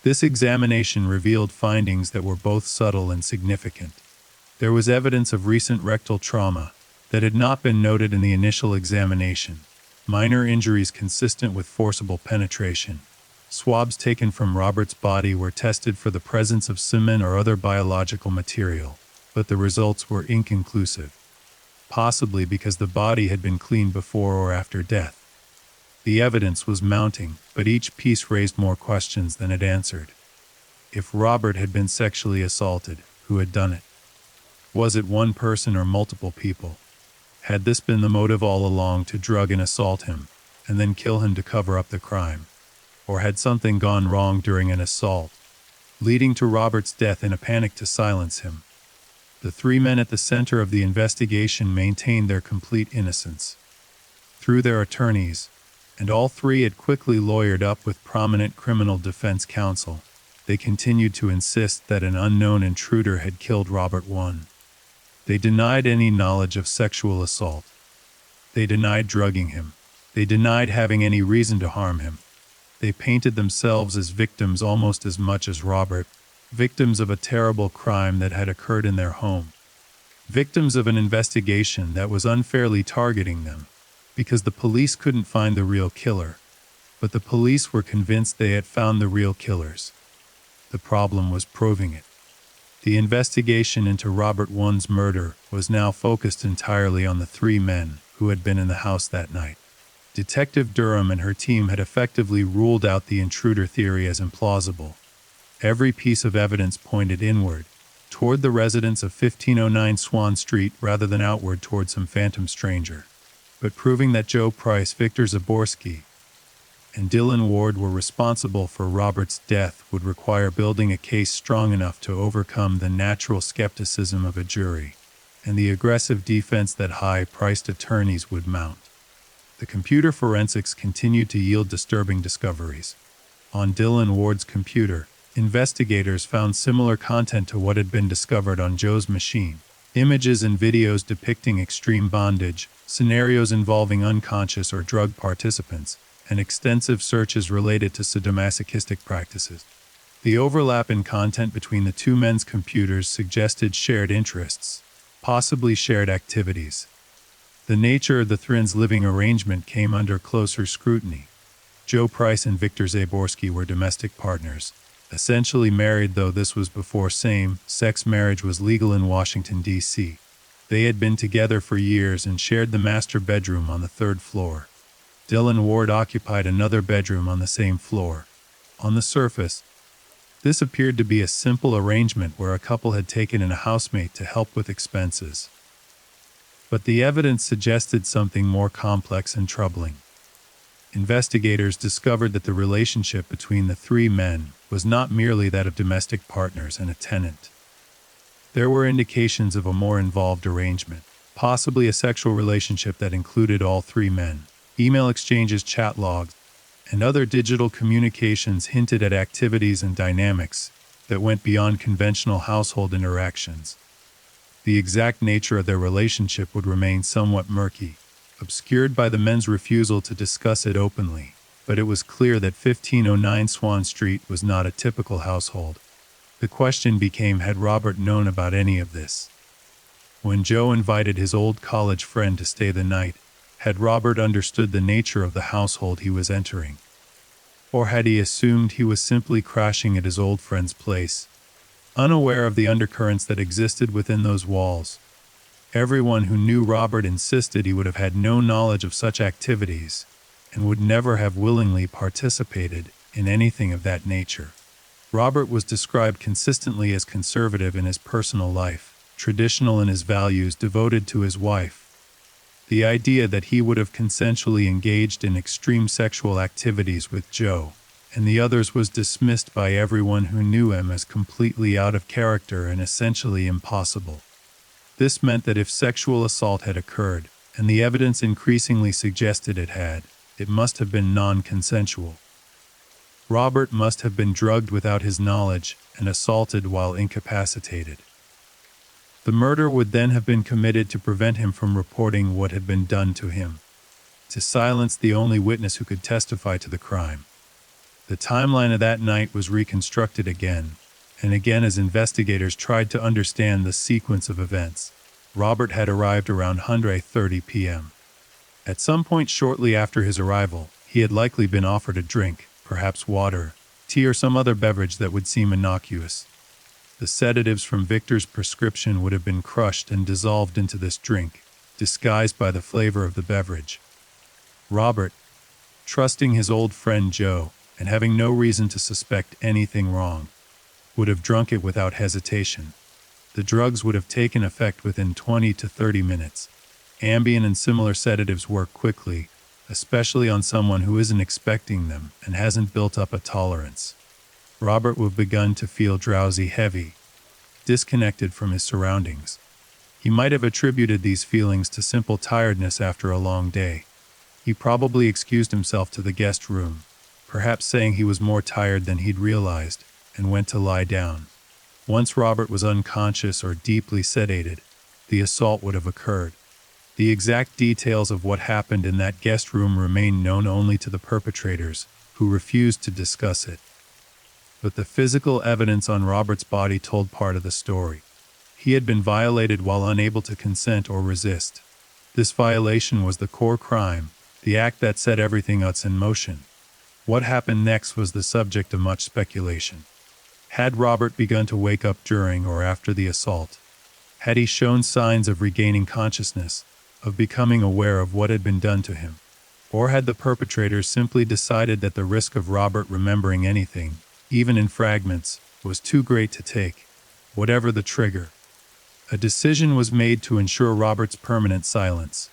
This examination revealed findings that were both subtle and significant. There was evidence of recent rectal trauma that had not been noted in the initial examination, minor injuries consistent with forcible penetration. Swabs taken from Robert's body were tested for the presence of semen or other biological material, but the results were inconclusive, possibly because the body had been cleaned before or after death. The evidence was mounting, but each piece raised more questions than it answered. If Robert had been sexually assaulted, who had done it? Was it one person or multiple people? Had this been the motive all along, to drug and assault him, and then kill him to cover up the crime? Or had something gone wrong during an assault, leading to Robert's death in a panic to silence him? The three men at the center of the investigation maintained their complete innocence. Through their attorneys, and all three had quickly lawyered up with prominent criminal defense counsel, they continued to insist that an unknown intruder had killed Robert I. They denied any knowledge of sexual assault. They denied drugging him. They denied having any reason to harm him. They painted themselves as victims almost as much as Robert, victims of a terrible crime that had occurred in their home, victims of an investigation that was unfairly targeting them, because the police couldn't find the real killer, but the police were convinced they had found the real killers. The problem was proving it. The investigation into Robert I's murder was now focused entirely on the three men who had been in the house that night. Detective Durham and her team had effectively ruled out the intruder theory as implausible. Every piece of evidence pointed inward, toward the residents of 1509 Swan Street rather than outward toward some phantom stranger. But proving that Joe Price, Victor Zaborski, and Dylan Ward were responsible for Robert's death would require building a case strong enough to overcome the natural skepticism of a jury, and the aggressive defense that high-priced attorneys would mount. The computer forensics continued to yield disturbing discoveries. On Dylan Ward's computer, investigators found similar content to what had been discovered on Joe's machine. Images and videos depicting extreme bondage, scenarios involving unconscious or drug participants, and extensive searches related to sadomasochistic practices. The overlap in content between the two men's computers suggested shared interests, possibly shared activities. The nature of the three's living arrangement came under closer scrutiny. Joe Price and Victor Zaborski were domestic partners, essentially married, though this was before same-sex marriage was legal in Washington, D.C. They had been together for years and shared the master bedroom on the third floor. Dylan Ward occupied another bedroom on the same floor. On the surface, this appeared to be a simple arrangement where a couple had taken in a housemate to help with expenses. But the evidence suggested something more complex and troubling. Investigators discovered that the relationship between the three men was not merely that of domestic partners and a tenant. There were indications of a more involved arrangement, possibly a sexual relationship that included all three men. Email exchanges, chat logs, and other digital communications hinted at activities and dynamics that went beyond conventional household interactions. The exact nature of their relationship would remain somewhat murky, obscured by the men's refusal to discuss it openly, but it was clear that 1509 Swan Street was not a typical household. The question became, had Robert known about any of this? When Joe invited his old college friend to stay the night, had Robert understood the nature of the household he was entering? Or had he assumed he was simply crashing at his old friend's place, unaware of the undercurrents that existed within those walls? Everyone who knew Robert insisted he would have had no knowledge of such activities and would never have willingly participated in anything of that nature. Robert was described consistently as conservative in his personal life, traditional in his values, devoted to his wife. The idea that he would have consensually engaged in extreme sexual activities with Joe and the others was dismissed by everyone who knew him as completely out of character and essentially impossible. This meant that if sexual assault had occurred, and the evidence increasingly suggested it had, it must have been non-consensual. Robert must have been drugged without his knowledge and assaulted while incapacitated. The murder would then have been committed to prevent him from reporting what had been done to him, to silence the only witness who could testify to the crime. The timeline of that night was reconstructed again and again as investigators tried to understand the sequence of events. Robert had arrived around 1:30 p.m. At some point shortly after his arrival, he had likely been offered a drink, perhaps water, tea, or some other beverage that would seem innocuous. The sedatives from Victor's prescription would have been crushed and dissolved into this drink, disguised by the flavor of the beverage. Robert, trusting his old friend Joe, and having no reason to suspect anything wrong, would have drunk it without hesitation. The drugs would have taken effect within 20 to 30 minutes. Ambien and similar sedatives work quickly, especially on someone who isn't expecting them and hasn't built up a tolerance. Robert would have begun to feel drowsy, heavy, disconnected from his surroundings. He might have attributed these feelings to simple tiredness after a long day. He probably excused himself to the guest room, perhaps saying he was more tired than he'd realized, and went to lie down. Once Robert was unconscious or deeply sedated, the assault would have occurred. The exact details of what happened in that guest room remain known only to the perpetrators, who refused to discuss it. But the physical evidence on Robert's body told part of the story. He had been violated while unable to consent or resist. This violation was the core crime, the act that set everything else in motion. What happened next was the subject of much speculation. Had Robert begun to wake up during or after the assault? Had he shown signs of regaining consciousness, of becoming aware of what had been done to him? Or had the perpetrators simply decided that the risk of Robert remembering anything, even in fragments, was too great to take? Whatever the trigger, a decision was made to ensure Robert's permanent silence.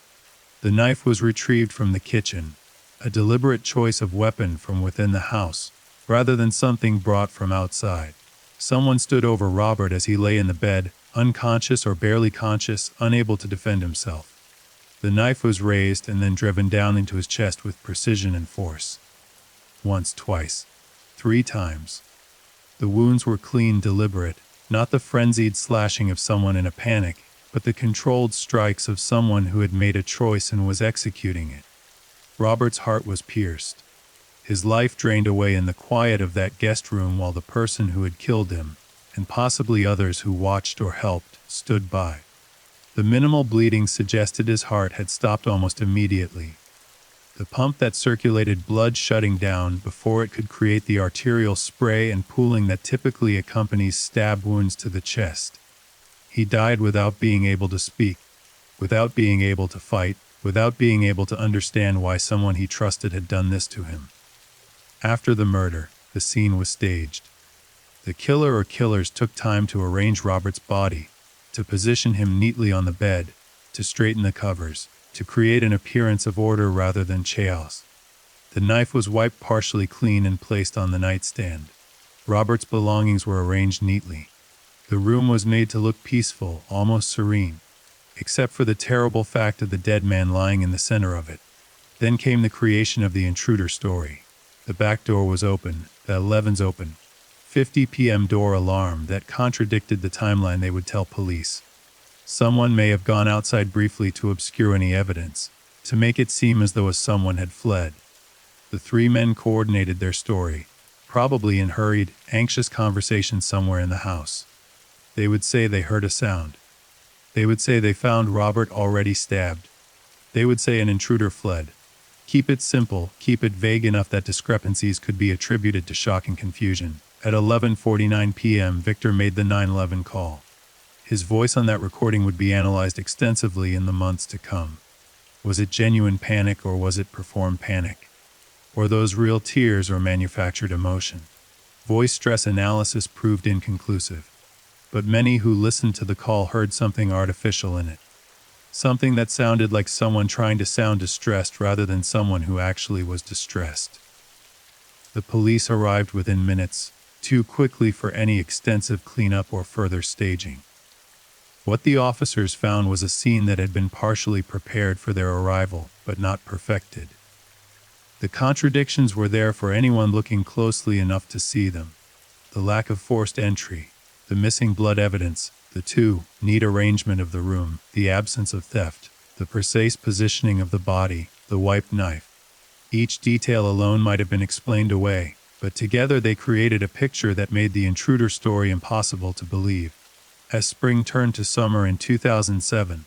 The knife was retrieved from the kitchen, a deliberate choice of weapon from within the house, rather than something brought from outside. Someone stood over Robert as he lay in the bed, unconscious or barely conscious, unable to defend himself. The knife was raised and then driven down into his chest with precision and force. Once, twice, 3 times. The wounds were clean, deliberate, not the frenzied slashing of someone in a panic, but the controlled strikes of someone who had made a choice and was executing it. Robert's heart was pierced. His life drained away in the quiet of that guest room while the person who had killed him, and possibly others who watched or helped, stood by. The minimal bleeding suggested his heart had stopped almost immediately, the pump that circulated blood shutting down before it could create the arterial spray and pooling that typically accompanies stab wounds to the chest. He died without being able to speak, without being able to fight, without being able to understand why someone he trusted had done this to him. After the murder, the scene was staged. The killer or killers took time to arrange Robert's body, to position him neatly on the bed, to straighten the covers, to create an appearance of order rather than chaos. The knife was wiped partially clean and placed on the nightstand. Robert's belongings were arranged neatly. The room was made to look peaceful, almost serene, except for the terrible fact of the dead man lying in the center of it. Then came the creation of the intruder story. The back door was open, the 11's open. 50 p.m. door alarm that contradicted the timeline they would tell police. Someone may have gone outside briefly to obscure any evidence, to make it seem as though someone had fled. The 3 men coordinated their story, probably in hurried, anxious conversation somewhere in the house. They would say they heard a sound. They would say they found Robert already stabbed. They would say an intruder fled. Keep it simple, keep it vague enough that discrepancies could be attributed to shock and confusion. At 11:49 p.m., Victor made the 911 call. His voice on that recording would be analyzed extensively in the months to come. Was it genuine panic or was it performed panic? Or those real tears or manufactured emotion? Voice stress analysis proved inconclusive, but many who listened to the call heard something artificial in it. Something that sounded like someone trying to sound distressed rather than someone who actually was distressed. The police arrived within minutes, too quickly for any extensive cleanup or further staging. What the officers found was a scene that had been partially prepared for their arrival, but not perfected. The contradictions were there for anyone looking closely enough to see them. The lack of forced entry, the missing blood evidence, the too neat arrangement of the room, the absence of theft, the precise positioning of the body, the wiped knife. Each detail alone might have been explained away, but together they created a picture that made the intruder story impossible to believe. As spring turned to summer in 2007,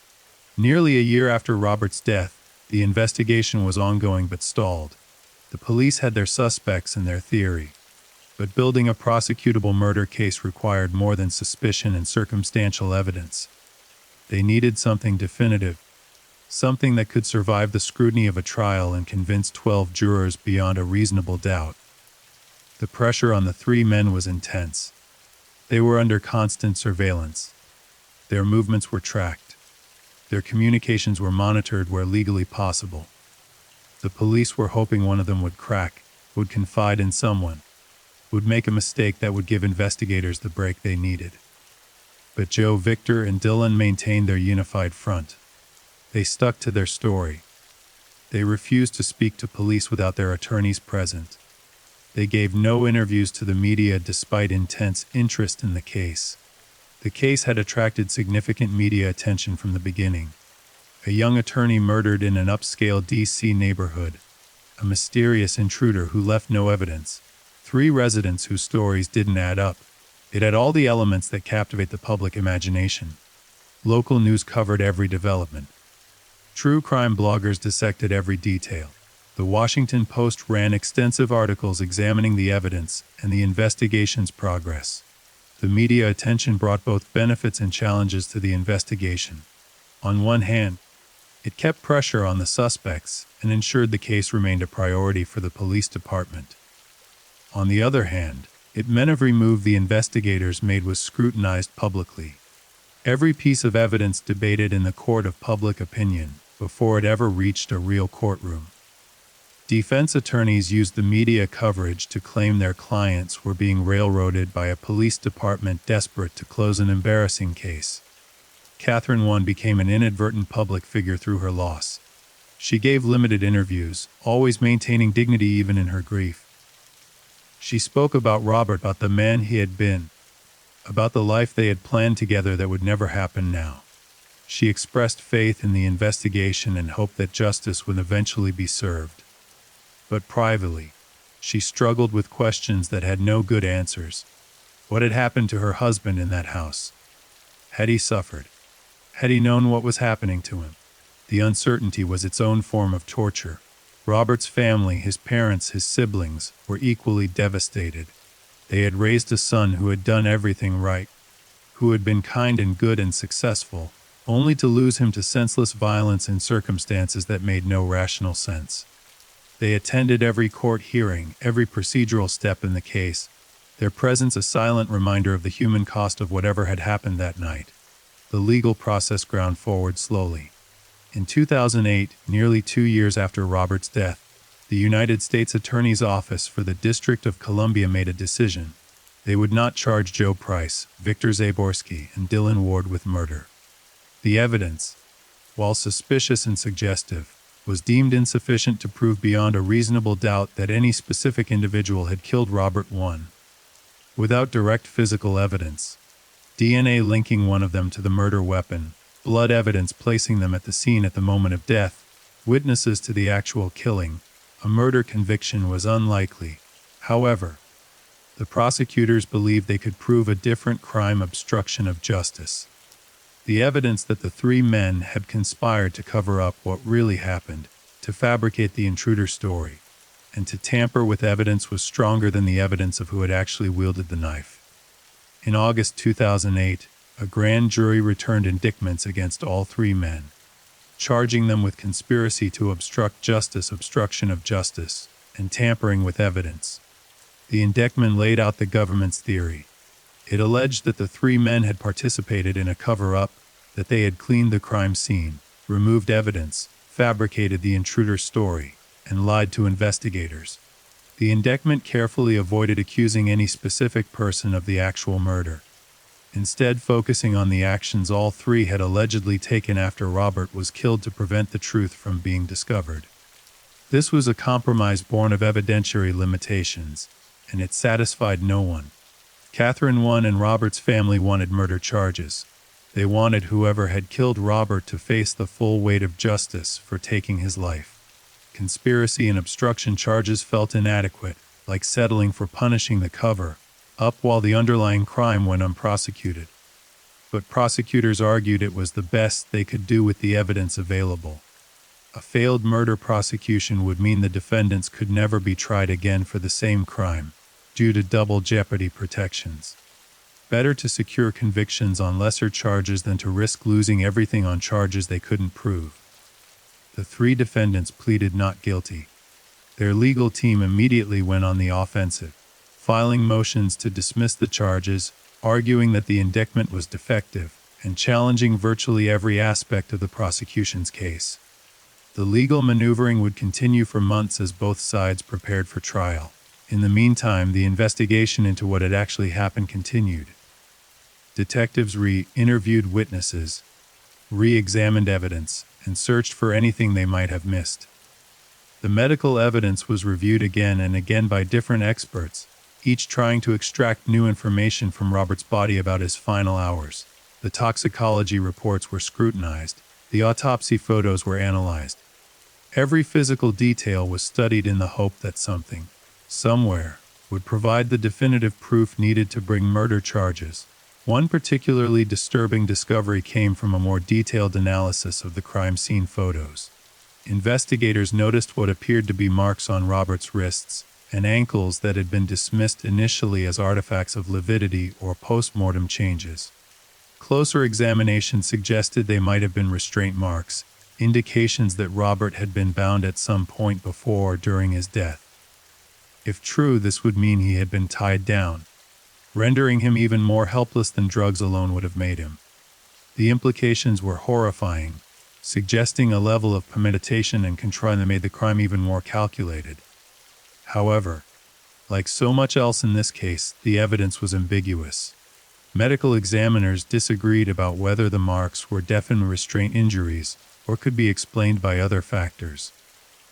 nearly a year after Robert's death, the investigation was ongoing but stalled. The police had their suspects and their theory, but building a prosecutable murder case required more than suspicion and circumstantial evidence. They needed something definitive, something that could survive the scrutiny of a trial and convince 12 jurors beyond a reasonable doubt. The pressure on the three men was intense. They were under constant surveillance. Their movements were tracked. Their communications were monitored where legally possible. The police were hoping one of them would crack, would confide in someone, would make a mistake that would give investigators the break they needed. But Joe, Victor, and Dylan maintained their unified front. They stuck to their story. They refused to speak to police without their attorneys present. They gave no interviews to the media despite intense interest in the case. The case had attracted significant media attention from the beginning. A young attorney murdered in an upscale D.C. neighborhood. A mysterious intruder who left no evidence. 3 residents whose stories didn't add up. It had all the elements that captivate the public imagination. Local news covered every development. True crime bloggers dissected every detail. The Washington Post ran extensive articles examining the evidence and the investigation's progress. The media attention brought both benefits and challenges to the investigation. On one hand, it kept pressure on the suspects and ensured the case remained a priority for the police department. On the other hand, it meant every move the investigators made was scrutinized publicly. Every piece of evidence debated in the court of public opinion before it ever reached a real courtroom. Defense attorneys used the media coverage to claim their clients were being railroaded by a police department desperate to close an embarrassing case. Catherine One became an inadvertent public figure through her loss. She gave limited interviews, always maintaining dignity even in her grief. She spoke about Robert, about the man he had been, about the life they had planned together that would never happen now. She expressed faith in the investigation and hoped that justice would eventually be served. But privately, she struggled with questions that had no good answers. What had happened to her husband in that house? Had he suffered? Had he known what was happening to him? The uncertainty was its own form of torture. Robert's family, his parents, his siblings, were equally devastated. They had raised a son who had done everything right, who had been kind and good and successful, only to lose him to senseless violence in circumstances that made no rational sense. They attended every court hearing, every procedural step in the case, their presence a silent reminder of the human cost of whatever had happened that night. The legal process ground forward slowly. In 2008, nearly 2 years after Robert's death, the United States Attorney's Office for the District of Columbia made a decision. They would not charge Joe Price, Victor Zaborski, and Dylan Ward with murder. The evidence, while suspicious and suggestive, was deemed insufficient to prove beyond a reasonable doubt that any specific individual had killed Robert One. Without direct physical evidence, DNA linking one of them to the murder weapon, blood evidence placing them at the scene at the moment of death, witnesses to the actual killing, a murder conviction was unlikely. However, the prosecutors believed they could prove a different crime: obstruction of justice. The evidence that the 3 men had conspired to cover up what really happened, to fabricate the intruder's story, and to tamper with evidence was stronger than the evidence of who had actually wielded the knife. In August 2008, a grand jury returned indictments against all three men, charging them with conspiracy to obstruct justice, obstruction of justice, and tampering with evidence. The indictment laid out the government's theory. It alleged that the three men had participated in a cover-up, that they had cleaned the crime scene, removed evidence, fabricated the intruder's story, and lied to investigators. The indictment carefully avoided accusing any specific person of the actual murder, instead focusing on the actions all three had allegedly taken after Robert was killed to prevent the truth from being discovered. This was a compromise born of evidentiary limitations, and it satisfied no one. Catherine won and Robert's family wanted murder charges. They wanted whoever had killed Robert to face the full weight of justice for taking his life. Conspiracy and obstruction charges felt inadequate, like settling for punishing the cover-up while the underlying crime went unprosecuted. But prosecutors argued it was the best they could do with the evidence available. A failed murder prosecution would mean the defendants could never be tried again for the same crime, due to double jeopardy protections. Better to secure convictions on lesser charges than to risk losing everything on charges they couldn't prove. The three defendants pleaded not guilty. Their legal team immediately went on the offensive, filing motions to dismiss the charges, arguing that the indictment was defective, and challenging virtually every aspect of the prosecution's case. The legal maneuvering would continue for months as both sides prepared for trial. In the meantime, the investigation into what had actually happened continued. Detectives interviewed witnesses, re-examined evidence, and searched for anything they might have missed. The medical evidence was reviewed again and again by different experts, each trying to extract new information from Robert's body about his final hours. The toxicology reports were scrutinized. The autopsy photos were analyzed. Every physical detail was studied in the hope that something, somewhere, would provide the definitive proof needed to bring murder charges. One particularly disturbing discovery came from a more detailed analysis of the crime scene photos. Investigators noticed what appeared to be marks on Robert's wrists and ankles that had been dismissed initially as artifacts of lividity or post-mortem changes. Closer examination suggested they might have been restraint marks, indications that Robert had been bound at some point before or during his death. If true, this would mean he had been tied down, rendering him even more helpless than drugs alone would have made him. The implications were horrifying, suggesting a level of premeditation and control that made the crime even more calculated. However, like so much else in this case, the evidence was ambiguous. Medical examiners disagreed about whether the marks were definite restraint injuries or could be explained by other factors.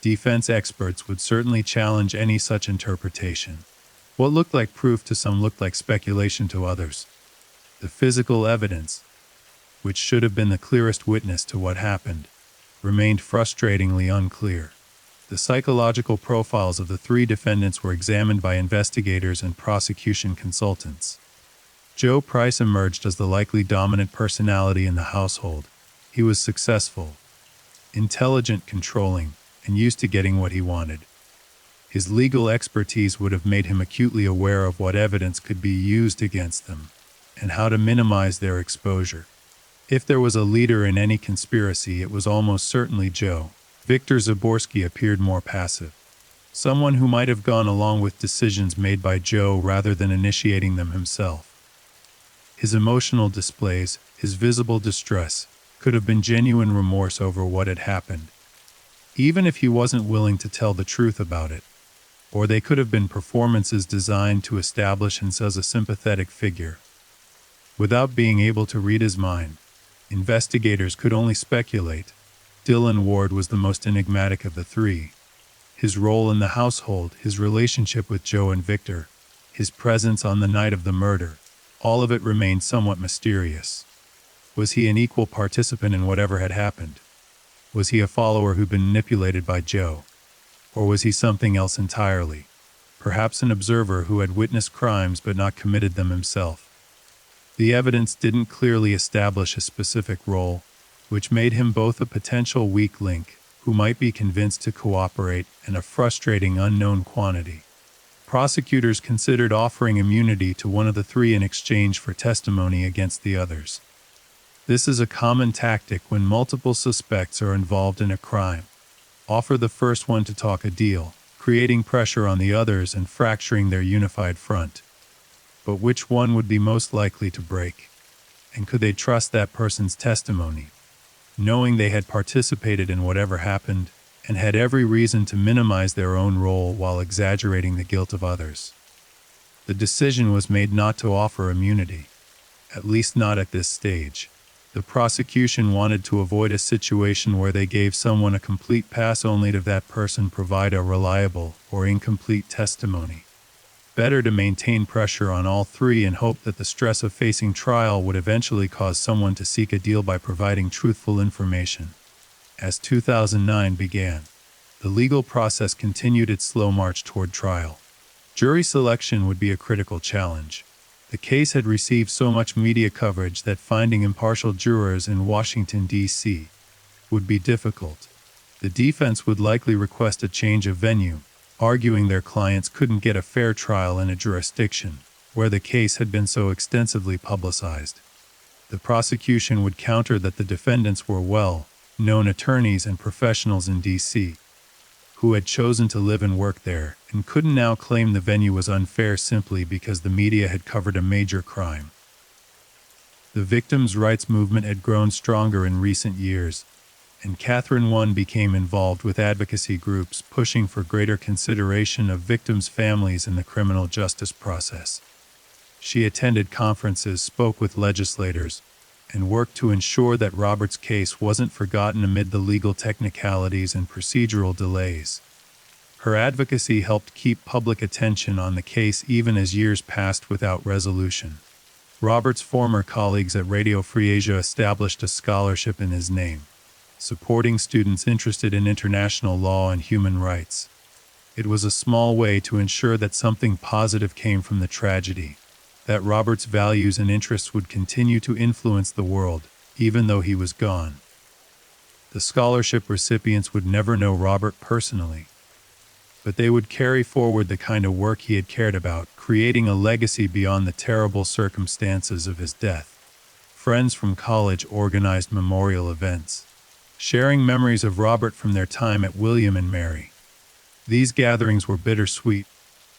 Defense experts would certainly challenge any such interpretation. What looked like proof to some looked like speculation to others. The physical evidence, which should have been the clearest witness to what happened, remained frustratingly unclear. The psychological profiles of the three defendants were examined by investigators and prosecution consultants. Joe Price emerged as the likely dominant personality in the household. He was successful, intelligent, controlling, and used to getting what he wanted. His legal expertise would have made him acutely aware of what evidence could be used against them, and how to minimize their exposure. If there was a leader in any conspiracy, it was almost certainly Joe. Victor Zaborski appeared more passive. Someone who might have gone along with decisions made by Joe rather than initiating them himself. His emotional displays, his visible distress, could have been genuine remorse over what had happened, even if he wasn't willing to tell the truth about it. Or they could have been performances designed to establish him as a sympathetic figure. Without being able to read his mind, investigators could only speculate. Dylan Ward was the most enigmatic of the three. His role in the household, his relationship with Joe and Victor, his presence on the night of the murder, all of it remained somewhat mysterious. Was he an equal participant in whatever had happened? Was he a follower who'd been manipulated by Joe? Or was he something else entirely? Perhaps an observer who had witnessed crimes but not committed them himself. The evidence didn't clearly establish a specific role, which made him both a potential weak link, who might be convinced to cooperate, and a frustrating unknown quantity. Prosecutors considered offering immunity to one of the three in exchange for testimony against the others. This is a common tactic when multiple suspects are involved in a crime. Offer the first one to talk a deal, creating pressure on the others and fracturing their unified front. But which one would be most likely to break? And could they trust that person's testimony, knowing they had participated in whatever happened and had every reason to minimize their own role while exaggerating the guilt of others? The decision was made not to offer immunity, at least not at this stage. The prosecution wanted to avoid a situation where they gave someone a complete pass only to have that person provide a reliable or incomplete testimony. Better to maintain pressure on all three and hope that the stress of facing trial would eventually cause someone to seek a deal by providing truthful information. As 2009 began, the legal process continued its slow march toward trial. Jury selection would be a critical challenge. The case had received so much media coverage that finding impartial jurors in Washington, D.C. would be difficult. The defense would likely request a change of venue, arguing their clients couldn't get a fair trial in a jurisdiction where the case had been so extensively publicized. The prosecution would counter that the defendants were well-known attorneys and professionals in D.C. who had chosen to live and work there and couldn't now claim the venue was unfair simply because the media had covered a major crime. The victims' rights movement had grown stronger in recent years, and Catherine One became involved with advocacy groups pushing for greater consideration of victims' families in the criminal justice process. She attended conferences, spoke with legislators, and worked to ensure that Robert's case wasn't forgotten amid the legal technicalities and procedural delays. Her advocacy helped keep public attention on the case even as years passed without resolution. Robert's former colleagues at Radio Free Asia established a scholarship in his name, supporting students interested in international law and human rights. It was a small way to ensure that something positive came from the tragedy, that Robert's values and interests would continue to influence the world, even though he was gone. The scholarship recipients would never know Robert personally, but they would carry forward the kind of work he had cared about, creating a legacy beyond the terrible circumstances of his death. Friends from college organized memorial events, sharing memories of Robert from their time at William and Mary. These gatherings were bittersweet,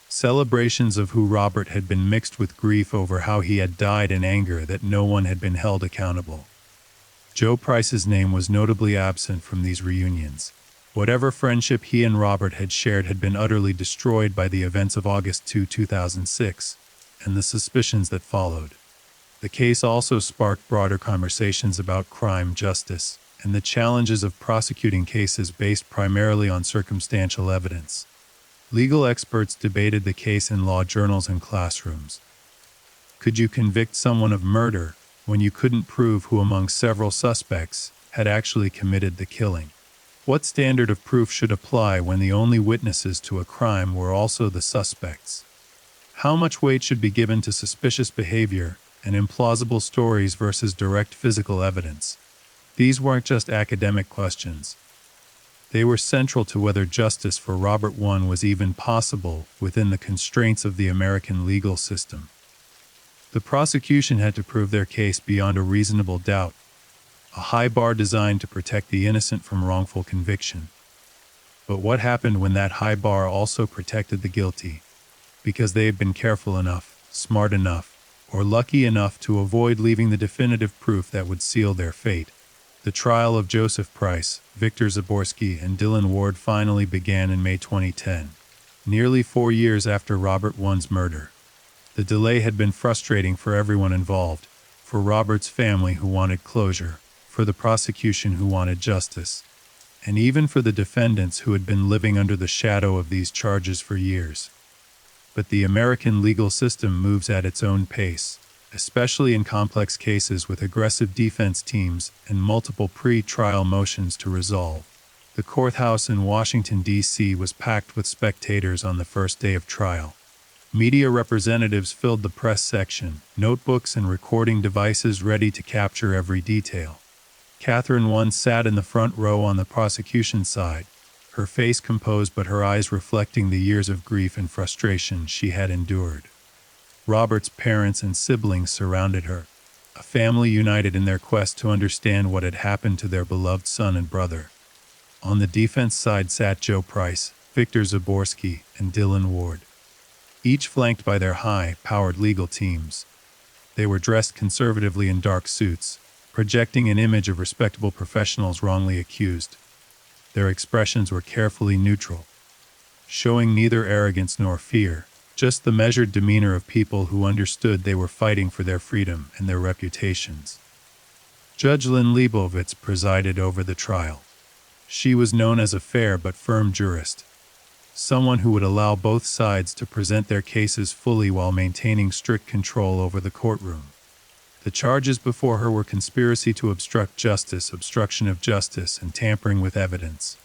celebrations of who Robert had been mixed with grief over how he had died and anger that no one had been held accountable. Joe Price's name was notably absent from these reunions. Whatever friendship he and Robert had shared had been utterly destroyed by the events of August 2, 2006, and the suspicions that followed. The case also sparked broader conversations about crime, justice, and the challenges of prosecuting cases based primarily on circumstantial evidence. Legal experts debated the case in law journals and classrooms. Could you convict someone of murder when you couldn't prove who among several suspects had actually committed the killing? What standard of proof should apply when the only witnesses to a crime were also the suspects? How much weight should be given to suspicious behavior and implausible stories versus direct physical evidence? These weren't just academic questions. They were central to whether justice for Robert I was even possible within the constraints of the American legal system. The prosecution had to prove their case beyond a reasonable doubt, a high bar designed to protect the innocent from wrongful conviction. But what happened when that high bar also protected the guilty? Because they had been careful enough, smart enough, or lucky enough to avoid leaving the definitive proof that would seal their fate. The trial of Joseph Price, Victor Zaborsky, and Dylan Ward finally began in May 2010, nearly 4 years after Robert I's murder. The delay had been frustrating for everyone involved, for Robert's family who wanted closure, for the prosecution who wanted justice, and even for the defendants who had been living under the shadow of these charges for years. But the American legal system moves at its own pace, especially in complex cases with aggressive defense teams and multiple pre-trial motions to resolve. The courthouse in Washington, D.C. was packed with spectators on the first day of trial. Media representatives filled the press section, notebooks and recording devices ready to capture every detail. Catherine once sat in the front row on the prosecution side, her face composed but her eyes reflecting the years of grief and frustration she had endured. Robert's parents and siblings surrounded her, a family united in their quest to understand what had happened to their beloved son and brother. On the defense side sat Joe Price, Victor Zaborski, and Dylan Ward, each flanked by their high-powered legal teams. They were dressed conservatively in dark suits, projecting an image of respectable professionals wrongly accused. Their expressions were carefully neutral, showing neither arrogance nor fear, just the measured demeanor of people who understood they were fighting for their freedom and their reputations. Judge Lynn Leibovitz presided over the trial. She was known as a fair but firm jurist, someone who would allow both sides to present their cases fully while maintaining strict control over the courtroom. The charges before her were conspiracy to obstruct justice, obstruction of justice, and tampering with evidence.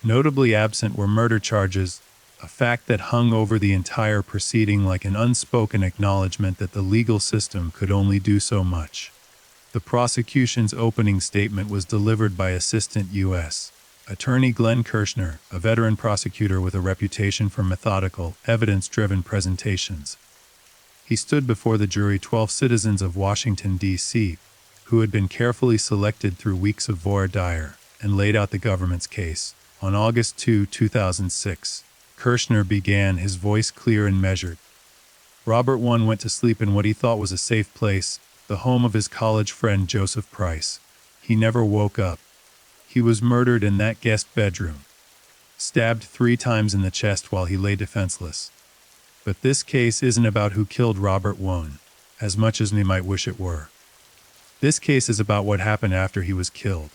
Notably absent were murder charges, a fact that hung over the entire proceeding like an unspoken acknowledgement that the legal system could only do so much. The prosecution's opening statement was delivered by Assistant U.S. Attorney Glenn Kirshner, a veteran prosecutor with a reputation for methodical, evidence-driven presentations. He stood before the jury 12 citizens of Washington, D.C., who had been carefully selected through weeks of voir dire, and laid out the government's case. On August 2, 2006, Kirshner began, his voice clear and measured. Robert I went to sleep in what he thought was a safe place, the home of his college friend Joseph Price. He never woke up. He was murdered in that guest bedroom, stabbed 3 times in the chest while he lay defenseless. But this case isn't about who killed Robert I, as much as we might wish it were. This case is about what happened after he was killed.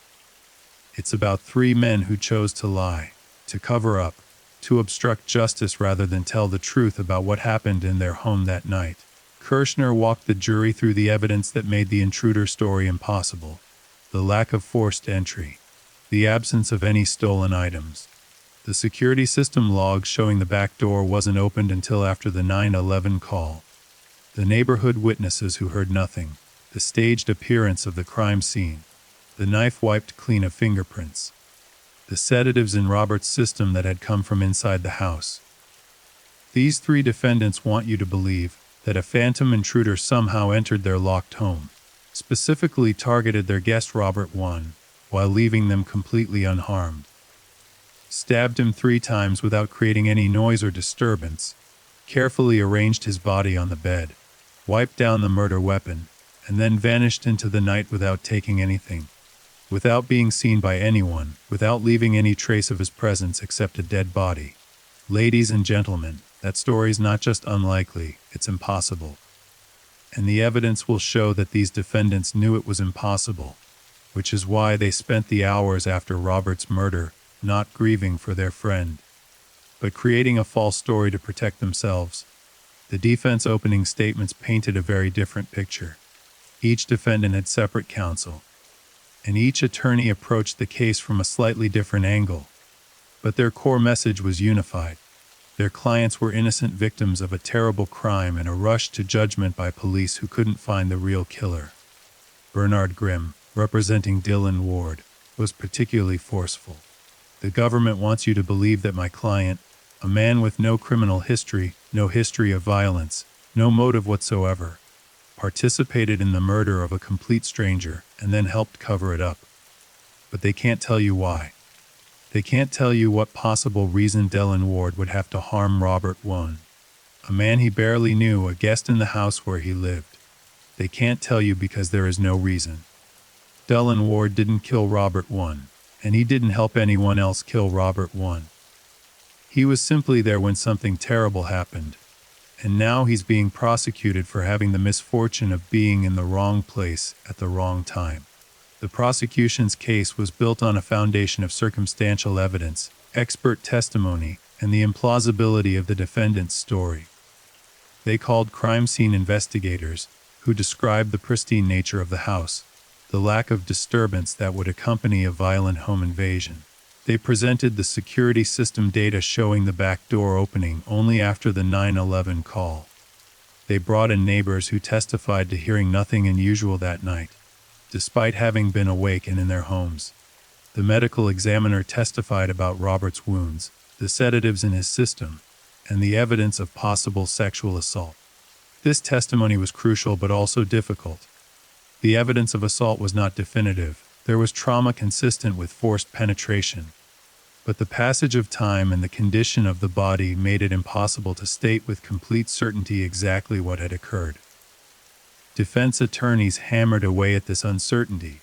It's about 3 men who chose to lie, to cover up, to obstruct justice rather than tell the truth about what happened in their home that night. Kirshner walked the jury through the evidence that made the intruder story impossible: the lack of forced entry, the absence of any stolen items, the security system logs showing the back door wasn't opened until after the 9/11 call, the neighborhood witnesses who heard nothing, the staged appearance of the crime scene, the knife wiped clean of fingerprints, the sedatives in Robert's system that had come from inside the house. These 3 defendants want you to believe that a phantom intruder somehow entered their locked home, specifically targeted their guest Robert I, while leaving them completely unharmed, stabbed him 3 times without creating any noise or disturbance, carefully arranged his body on the bed, wiped down the murder weapon, and then vanished into the night without taking anything, without being seen by anyone, without leaving any trace of his presence except a dead body. Ladies and gentlemen, that story's not just unlikely, it's impossible. And the evidence will show that these defendants knew it was impossible, which is why they spent the hours after Robert's murder not grieving for their friend, but creating a false story to protect themselves. The defense opening statements painted a very different picture. Each defendant had separate counsel, and each attorney approached the case from a slightly different angle, but their core message was unified. Their clients were innocent victims of a terrible crime and a rush to judgment by police who couldn't find the real killer. Bernard Grimm, representing Dylan Ward, was particularly forceful. The government wants you to believe that my client, a man with no criminal history, no history of violence, no motive whatsoever, participated in the murder of a complete stranger and then helped cover it up. But they can't tell you why. They can't tell you what possible reason Dylan Ward would have to harm Robert I, a man he barely knew, a guest in the house where he lived. They can't tell you because there is no reason. Dylan Ward didn't kill Robert I, and he didn't help anyone else kill Robert I. He was simply there when something terrible happened, and now he's being prosecuted for having the misfortune of being in the wrong place at the wrong time. The prosecution's case was built on a foundation of circumstantial evidence, expert testimony, and the implausibility of the defendant's story. They called crime scene investigators, who described the pristine nature of the house, the lack of disturbance that would accompany a violent home invasion. They presented the security system data showing the back door opening only after the 9/11 call. They brought in neighbors who testified to hearing nothing unusual that night. despite having been awake and in their homes. The medical examiner testified about Robert's wounds, the sedatives in his system, and the evidence of possible sexual assault. This testimony was crucial but also difficult. The evidence of assault was not definitive. There was trauma consistent with forced penetration, but the passage of time and the condition of the body made it impossible to state with complete certainty exactly what had occurred. Defense attorneys hammered away at this uncertainty,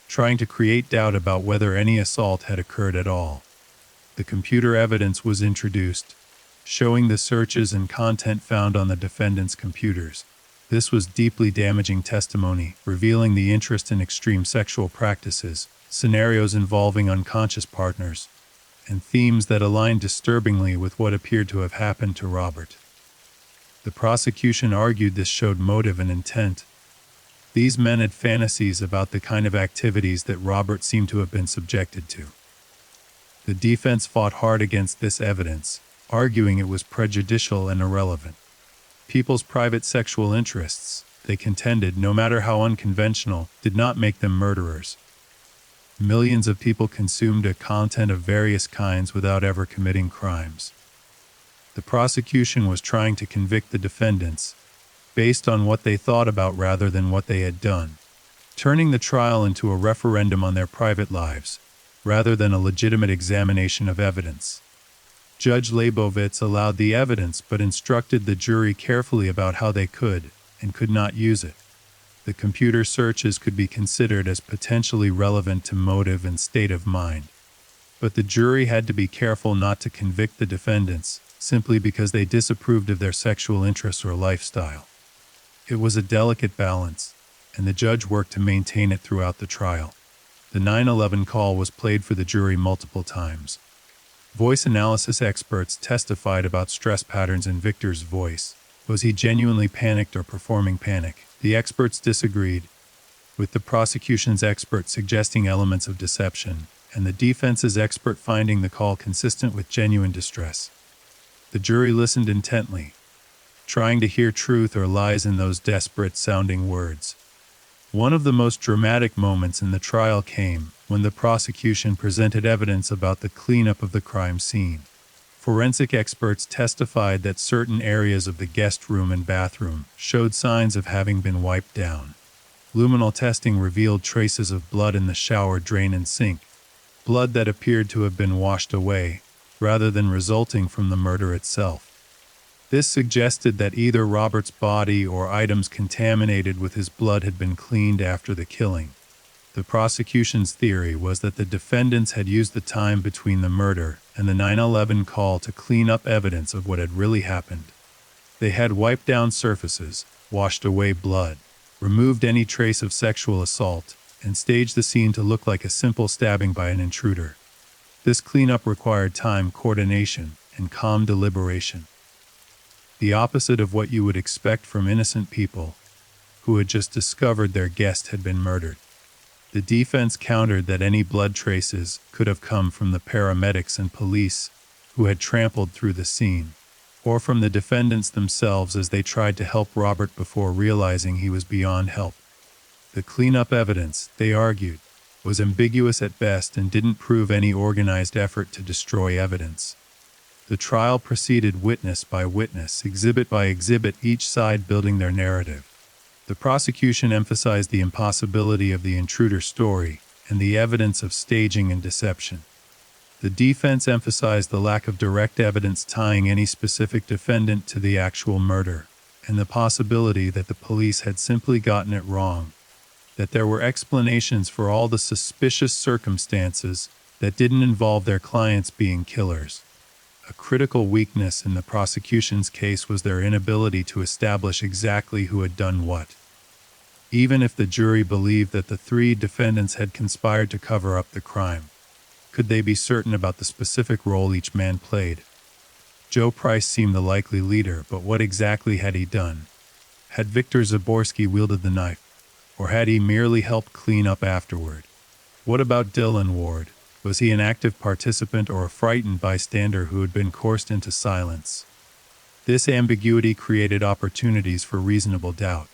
trying to create doubt about whether any assault had occurred at all. The computer evidence was introduced, showing the searches and content found on the defendant's computers. This was deeply damaging testimony, revealing the interest in extreme sexual practices, scenarios involving unconscious partners, and themes that aligned disturbingly with what appeared to have happened to Robert. The prosecution argued this showed motive and intent. These men had fantasies about the kind of activities that Robert seemed to have been subjected to. The defense fought hard against this evidence, arguing it was prejudicial and irrelevant. People's private sexual interests, they contended, no matter how unconventional, did not make them murderers. Millions of people consumed content of various kinds without ever committing crimes. The prosecution was trying to convict the defendants based on what they thought about rather than what they had done, turning the trial into a referendum on their private lives, rather than a legitimate examination of evidence. Judge Leibovitz allowed the evidence but instructed the jury carefully about how they could and could not use it. The computer searches could be considered as potentially relevant to motive and state of mind, but the jury had to be careful not to convict the defendants simply because they disapproved of their sexual interests or lifestyle. It was a delicate balance, and the judge worked to maintain it throughout the trial. The 9/11 call was played for the jury multiple times. Voice analysis experts testified about stress patterns in Victor's voice. Was he genuinely panicked or performing panic? The experts disagreed, with the prosecution's expert suggesting elements of deception, and the defense's expert finding the call consistent with genuine distress. The jury listened intently, trying to hear truth or lies in those desperate-sounding words. One of the most dramatic moments in the trial came when the prosecution presented evidence about the cleanup of the crime scene. Forensic experts testified that certain areas of the guest room and bathroom showed signs of having been wiped down. Luminal testing revealed traces of blood in the shower drain and sink, blood that appeared to have been washed away, rather than resulting from the murder itself. This suggested that either Robert's body or items contaminated with his blood had been cleaned after the killing. The prosecution's theory was that the defendants had used the time between the murder and the 9/11 call to clean up evidence of what had really happened. They had wiped down surfaces, washed away blood, removed any trace of sexual assault, and staged the scene to look like a simple stabbing by an intruder. This cleanup required time, coordination, and calm deliberation. The opposite of what you would expect from innocent people who had just discovered their guest had been murdered. The defense countered that any blood traces could have come from the paramedics and police who had trampled through the scene, or from the defendants themselves as they tried to help Robert before realizing he was beyond help. The cleanup evidence, they argued, was ambiguous at best and didn't prove any organized effort to destroy evidence. The trial proceeded witness by witness, exhibit by exhibit, each side building their narrative. The prosecution emphasized the impossibility of the intruder story and the evidence of staging and deception. The defense emphasized the lack of direct evidence tying any specific defendant to the actual murder, and the possibility that the police had simply gotten it wrong, that there were explanations for all the suspicious circumstances that didn't involve their clients being killers. A critical weakness in the prosecution's case was their inability to establish exactly who had done what. Even if the jury believed that the three defendants had conspired to cover up the crime, could they be certain about the specific role each man played? Joe Price seemed the likely leader, but what exactly had he done? Had Victor Zaborski wielded the knife, or had he merely helped clean up afterward? What about Dylan Ward? Was he an active participant or a frightened bystander who had been coerced into silence? This ambiguity created opportunities for reasonable doubt.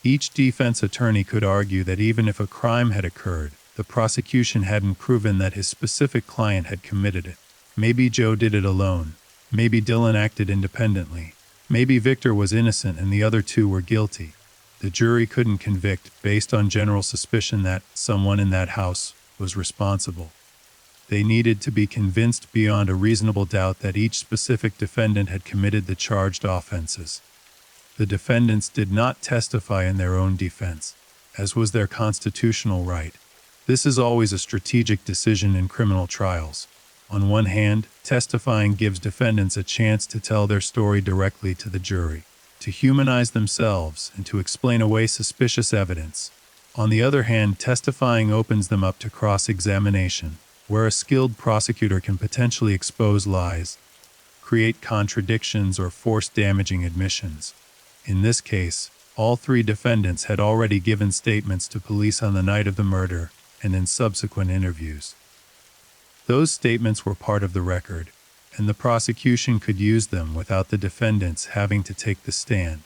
Each defense attorney could argue that even if a crime had occurred, the prosecution hadn't proven that his specific client had committed it. Maybe Joe did it alone. Maybe Dylan acted independently. Maybe Victor was innocent and the other two were guilty. The jury couldn't convict based on general suspicion that someone in that house was responsible. They needed to be convinced beyond a reasonable doubt that each specific defendant had committed the charged offenses. The defendants did not testify in their own defense, as was their constitutional right. This is always a strategic decision in criminal trials. On one hand, testifying gives defendants a chance to tell their story directly to the jury, to humanize themselves, and to explain away suspicious evidence. On the other hand, testifying opens them up to cross-examination, where a skilled prosecutor can potentially expose lies, create contradictions, or force damaging admissions. In this case, all three defendants had already given statements to police on the night of the murder and in subsequent interviews. Those statements were part of the record, and the prosecution could use them without the defendants having to take the stand.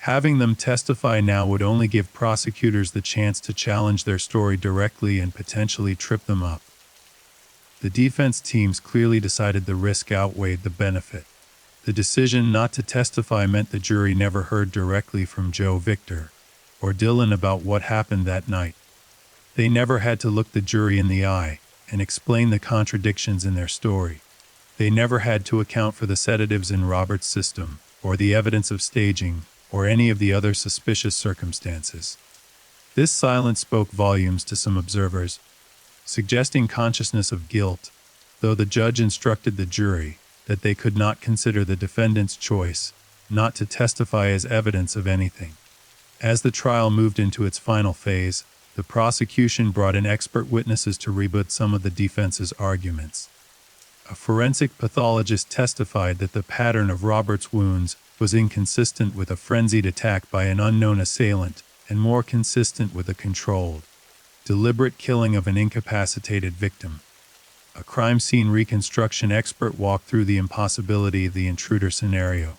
Having them testify now would only give prosecutors the chance to challenge their story directly and potentially trip them up. The defense teams clearly decided the risk outweighed the benefit. The decision not to testify meant the jury never heard directly from Joe, Victor, or Dylan about what happened that night. They never had to look the jury in the eye and explain the contradictions in their story. They never had to account for the sedatives in Robert's system, or the evidence of staging, or any of the other suspicious circumstances. This silence spoke volumes to some observers, suggesting consciousness of guilt, though the judge instructed the jury that they could not consider the defendant's choice not to testify as evidence of anything. As the trial moved into its final phase, the prosecution brought in expert witnesses to rebut some of the defense's arguments. A forensic pathologist testified that the pattern of Robert's wounds was inconsistent with a frenzied attack by an unknown assailant and more consistent with a controlled, deliberate killing of an incapacitated victim. A crime scene reconstruction expert walked through the impossibility of the intruder scenario,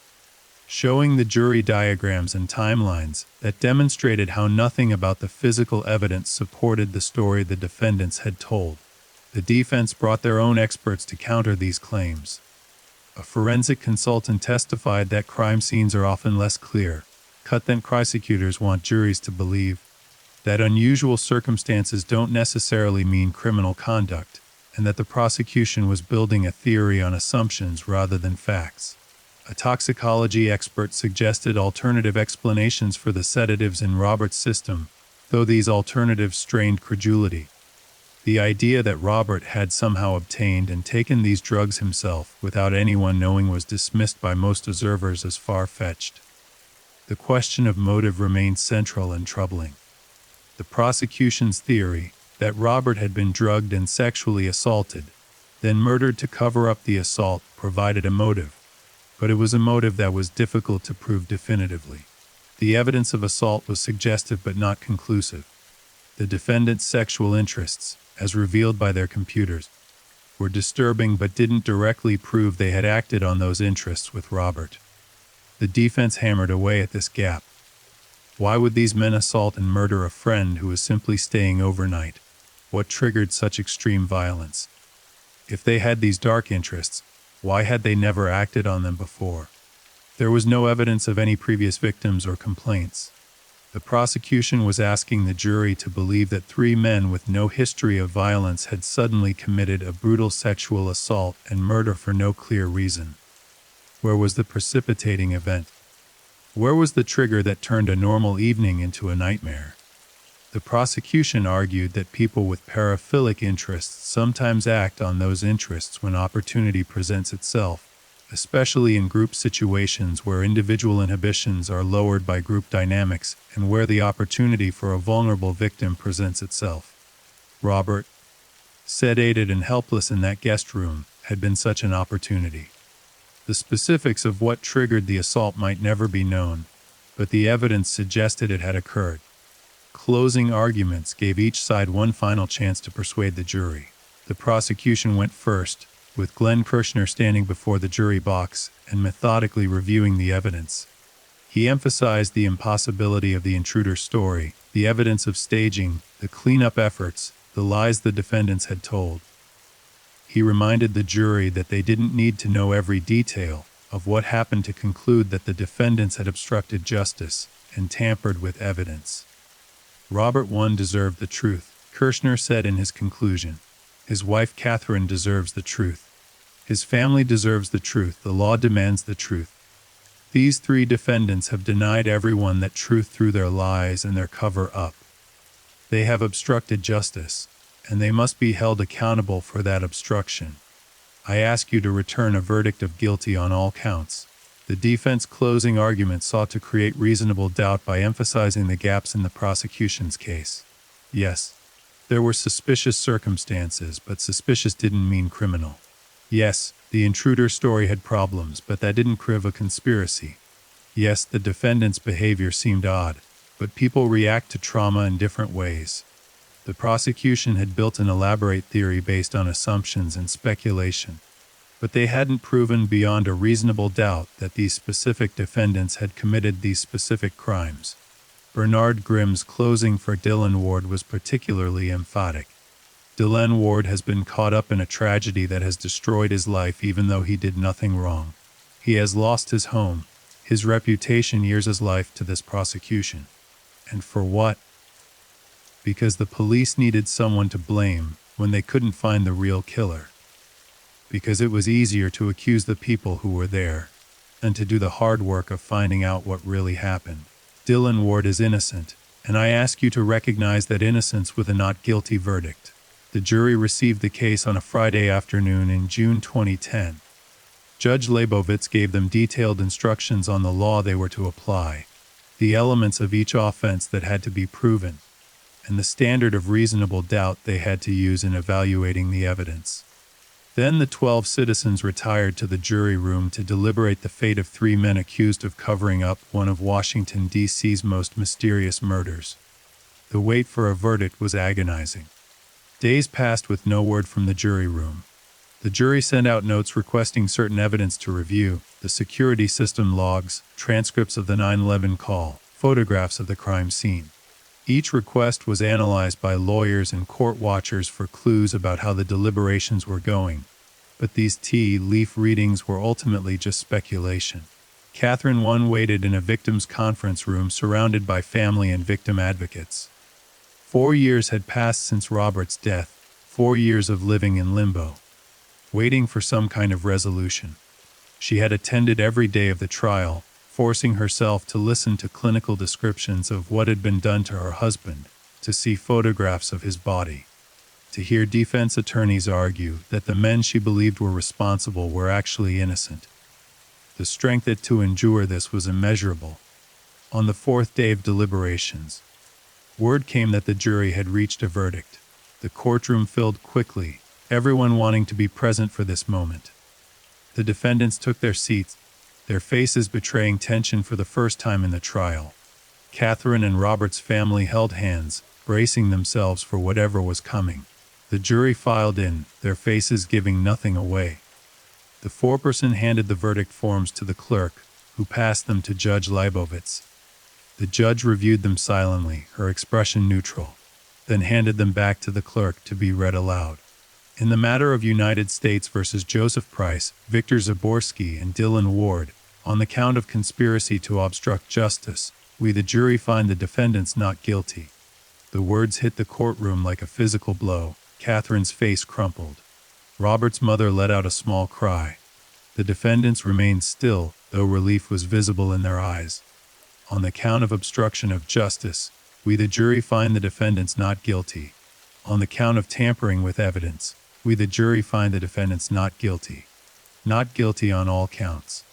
showing the jury diagrams and timelines that demonstrated how nothing about the physical evidence supported the story the defendants had told. The defense brought their own experts to counter these claims. A forensic consultant testified that crime scenes are often less clear-cut than prosecutors want juries to believe, that unusual circumstances don't necessarily mean criminal conduct, and that the prosecution was building a theory on assumptions rather than facts. A toxicology expert suggested alternative explanations for the sedatives in Robert's system, though these alternatives strained credulity. The idea that Robert had somehow obtained and taken these drugs himself without anyone knowing was dismissed by most observers as far-fetched. The question of motive remained central and troubling. The prosecution's theory that Robert had been drugged and sexually assaulted, then murdered to cover up the assault, provided a motive. But it was a motive that was difficult to prove definitively. The evidence of assault was suggestive but not conclusive. The defendants' sexual interests, as revealed by their computers, were disturbing but didn't directly prove they had acted on those interests with Robert. The defense hammered away at this gap. Why would these men assault and murder a friend who was simply staying overnight? What triggered such extreme violence? If they had these dark interests, why had they never acted on them before? There was no evidence of any previous victims or complaints. The prosecution was asking the jury to believe that three men with no history of violence had suddenly committed a brutal sexual assault and murder for no clear reason. Where was the precipitating event? Where was the trigger that turned a normal evening into a nightmare? The prosecution argued that people with paraphilic interests sometimes act on those interests when opportunity presents itself, especially in group situations where individual inhibitions are lowered by group dynamics and where the opportunity for a vulnerable victim presents itself. Robert, sedated and helpless in that guest room, had been such an opportunity. The specifics of what triggered the assault might never be known, but the evidence suggested it had occurred. Closing arguments gave each side one final chance to persuade the jury. The prosecution went first, with Glenn Kirshner standing before the jury box and methodically reviewing the evidence. He emphasized the impossibility of the intruder's story, the evidence of staging, the cleanup efforts, the lies the defendants had told. He reminded the jury that they didn't need to know every detail of what happened to conclude that the defendants had obstructed justice and tampered with evidence. Robert I deserved the truth, Kirshner said in his conclusion. His wife Catherine deserves the truth. His family deserves the truth. The law demands the truth. These three defendants have denied everyone that truth through their lies and their cover-up. They have obstructed justice, and they must be held accountable for that obstruction. I ask you to return a verdict of guilty on all counts. The defense closing argument sought to create reasonable doubt by emphasizing the gaps in the prosecution's case. Yes, there were suspicious circumstances, but suspicious didn't mean criminal. Yes, the intruder's story had problems, but that didn't prove a conspiracy. Yes, the defendant's behavior seemed odd, but people react to trauma in different ways. The prosecution had built an elaborate theory based on assumptions and speculation, but they hadn't proven beyond a reasonable doubt that these specific defendants had committed these specific crimes. Bernard Grimm's closing for Dylan Ward was particularly emphatic. Dylan Ward has been caught up in a tragedy that has destroyed his life even though he did nothing wrong. He has lost his home, his reputation, years of his life to this prosecution. And for what? Because the police needed someone to blame when they couldn't find the real killer. Because it was easier to accuse the people who were there than to do the hard work of finding out what really happened. Dylan Ward is innocent, and I ask you to recognize that innocence with a not guilty verdict. The jury received the case on a Friday afternoon in June 2010. Judge Leibovitz gave them detailed instructions on the law they were to apply, the elements of each offense that had to be proven, and the standard of reasonable doubt they had to use in evaluating the evidence. Then the 12 citizens retired to the jury room to deliberate the fate of 3 men accused of covering up one of Washington, D.C.'s most mysterious murders. The wait for a verdict was agonizing. Days passed with no word from the jury room. The jury sent out notes requesting certain evidence to review: the security system logs, transcripts of the 9/11 call, photographs of the crime scene. Each request was analyzed by lawyers and court watchers for clues about how the deliberations were going, but these tea leaf readings were ultimately just speculation. Catherine I waited in a victims' conference room surrounded by family and victim advocates. 4 years had passed since Robert's death, 4 years of living in limbo, waiting for some kind of resolution. She had attended every day of the trial, forcing herself to listen to clinical descriptions of what had been done to her husband, to see photographs of his body, to hear defense attorneys argue that the men she believed were responsible were actually innocent. The strength to endure this was immeasurable. On the 4th day of deliberations, word came that the jury had reached a verdict. The courtroom filled quickly, everyone wanting to be present for this moment. The defendants took their seats, their faces betraying tension for the first time in the trial. Catherine and Robert's family held hands, bracing themselves for whatever was coming. The jury filed in, their faces giving nothing away. The foreperson handed the verdict forms to the clerk, who passed them to Judge Leibovitz. The judge reviewed them silently, her expression neutral, then handed them back to the clerk to be read aloud. In the matter of United States versus Joseph Price, Victor Zaborsky, and Dylan Ward, on the count of conspiracy to obstruct justice, we the jury find the defendants not guilty. The words hit the courtroom like a physical blow. Catherine's face crumpled. Robert's mother let out a small cry. The defendants remained still, though relief was visible in their eyes. On the count of obstruction of justice, we the jury find the defendants not guilty. On the count of tampering with evidence, we the jury find the defendants not guilty. Not guilty on all counts.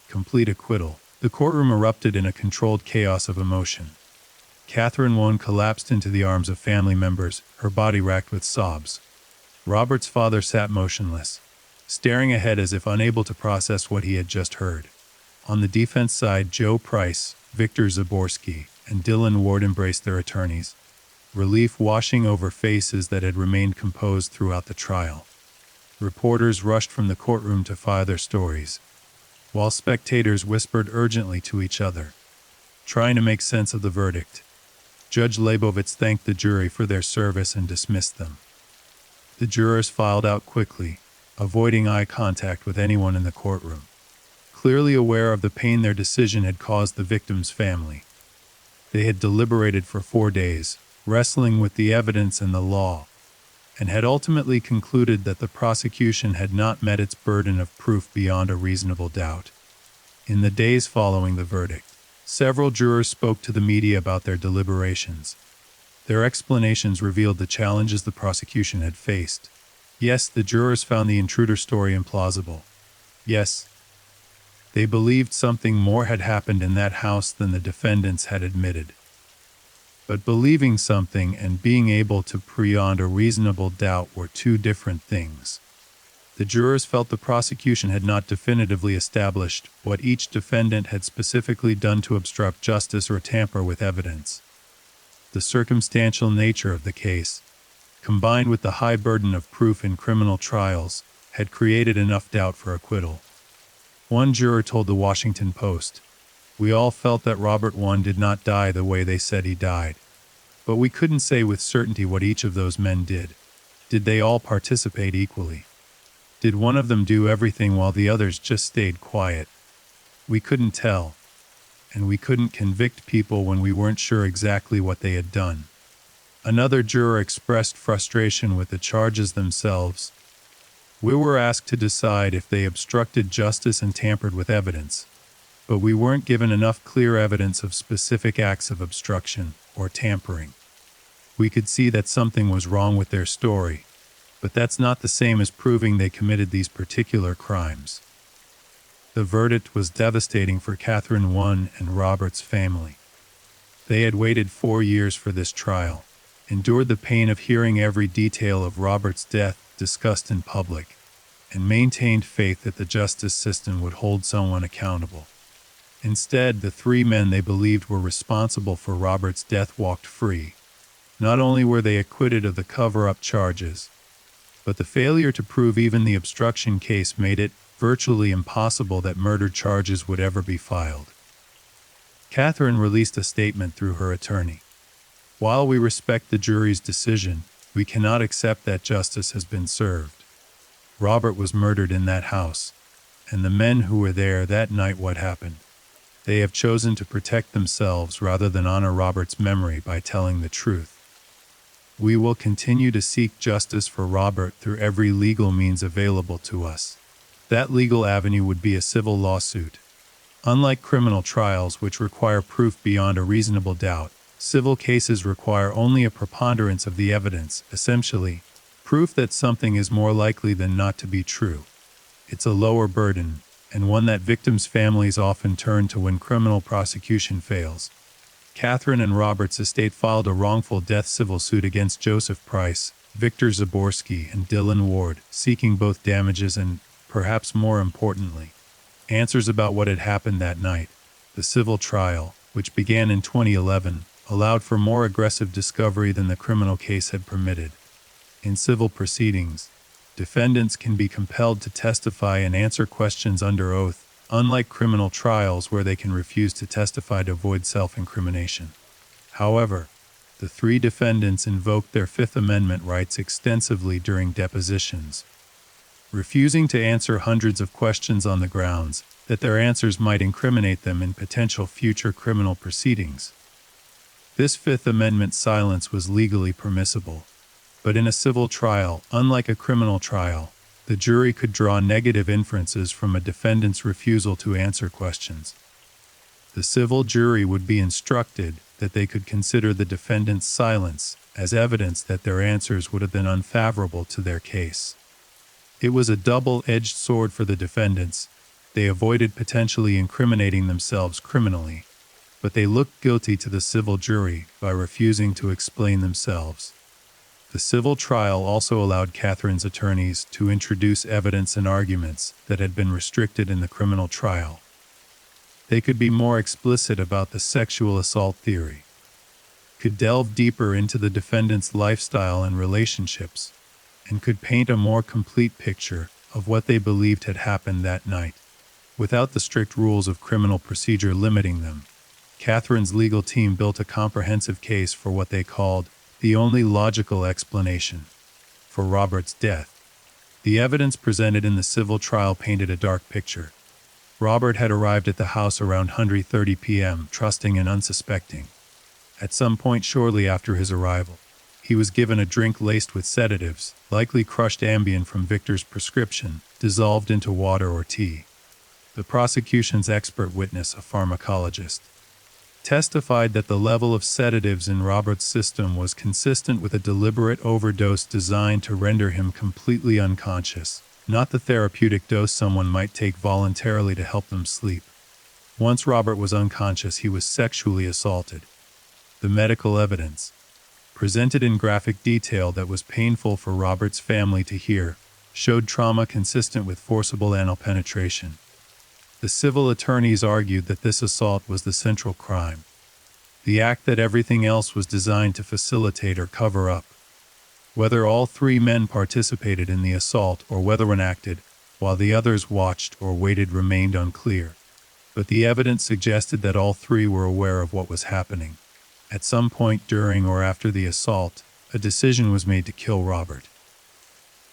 Complete acquittal. The courtroom erupted in a controlled chaos of emotion. Catherine I collapsed into the arms of family members, her body racked with sobs. Robert's father sat motionless, staring ahead as if unable to process what he had just heard. On the defense side, Joe Price, Victor Zaborsky, and Dylan Ward embraced their attorneys, relief washing over faces that had remained composed throughout the trial. Reporters rushed from the courtroom to fire their stories, while spectators whispered urgently to each other. Trying to make sense of the verdict, Judge Leibovitz thanked the jury for their service and dismissed them. The jurors filed out quickly, avoiding eye contact with anyone in the courtroom, clearly aware of the pain their decision had caused the victim's family. They had deliberated for 4 days, wrestling with the evidence and the law, and had ultimately concluded that the prosecution had not met its burden of proof beyond a reasonable doubt. In the days following the verdict, several jurors spoke to the media about their deliberations. Their explanations revealed the challenges the prosecution had faced. Yes, the jurors found the intruder story implausible. Yes, they believed something more had happened in that house than the defendants had admitted. But believing something and being able to prove beyond a reasonable doubt were two different things. The jurors felt the prosecution had not definitively established what each defendant had specifically done to obstruct justice or tamper with evidence. The circumstantial nature of the case, combined with the high burden of proof in criminal trials, had created enough doubt for acquittal. One juror told the Washington Post, "We all felt that Robert I did not die the way they said he died. But we couldn't say with certainty what each of those men did. Did they all participate equally? Did one of them do everything while the others just stayed quiet? We couldn't tell. And we couldn't convict people when we weren't sure exactly what they had done." Another juror expressed frustration with the charges themselves. "We were asked to decide if they obstructed justice and tampered with evidence, but we weren't given enough clear evidence of specific acts of obstruction or tampering. We could see that something was wrong with their story, but that's not the same as proving they committed these particular crimes." The verdict was devastating for Catherine I and Robert's family. They had waited 4 years for this trial, endured the pain of hearing every detail of Robert's death discussed in public, and maintained faith that the justice system would hold someone accountable. Instead, the 3 men they believed were responsible for Robert's death walked free. Not only were they acquitted of the cover-up charges, but the failure to prove even the obstruction case made it virtually impossible that murder charges would ever be filed. Catherine released a statement through her attorney. "While we respect the jury's decision, we cannot accept that justice has been served. Robert was murdered in that house, and the men who were there that night, what happened? They have chosen to protect themselves rather than honor Robert's memory by telling the truth. We will continue to seek justice for Robert through every legal means available to us. That legal avenue would be a civil lawsuit. Unlike criminal trials, which require proof beyond a reasonable doubt, civil cases require only a preponderance of the evidence, essentially, proof that something is more likely than not to be true. It's a lower burden, and one that victims' families often turn to when criminal prosecution fails." Catherine and Robert's estate filed a wrongful death civil suit against Joseph Price, Victor Zaborski, and Dylan Ward, seeking both damages and, perhaps more importantly, answers about what had happened that night. The civil trial, which began in 2011, allowed for more aggressive discovery than the criminal case had permitted. In civil proceedings, defendants can be compelled to testify and answer questions under oath, unlike criminal trials where they can refuse to testify to avoid self-incrimination. However, the 3 defendants invoked their Fifth Amendment rights extensively during depositions, refusing to answer hundreds of questions on the grounds that their answers might incriminate them in potential future criminal proceedings. This Fifth Amendment silence was legally permissible, but in a civil trial, unlike a criminal trial, the jury could draw negative inferences from a defendant's refusal to answer questions. The civil jury would be instructed that they could consider the defendant's silence as evidence that their answers would have been unfavorable to their case. It was a double-edged sword for the defendants. They avoided potentially incriminating themselves criminally, but they looked guilty to the civil jury by refusing to explain themselves. The civil trial also allowed Catherine's attorneys to introduce evidence and arguments that had been restricted in the criminal trial. They could be more explicit about the sexual assault theory, could delve deeper into the defendant's lifestyle and relationships, and could paint a more complete picture of what they believed had happened that night, without the strict rules of criminal procedure limiting them. Catherine's legal team built a comprehensive case for what they called the only logical explanation for Robert's death. The evidence presented in the civil trial painted a dark picture. Robert had arrived at the house around 1:30 p.m., trusting and unsuspecting. At some point shortly after his arrival, he was given a drink laced with sedatives, likely crushed Ambien from Victor's prescription, dissolved into water or tea. The prosecution's expert witness, a pharmacologist, testified that the level of sedatives in Robert's system was consistent with a deliberate overdose designed to render him completely unconscious, not the therapeutic dose someone might take voluntarily to help them sleep. Once Robert was unconscious, he was sexually assaulted. The medical evidence, presented in graphic detail that was painful for Robert's family to hear, showed trauma consistent with forcible anal penetration. The civil attorneys argued that this assault was the central crime, the act that everything else was designed to facilitate or cover up. Whether all three men participated in the assault or whether one acted, while the others watched or waited, remained unclear. But the evidence suggested that all three were aware of what was happening. At some point during or after the assault, a decision was made to kill Robert.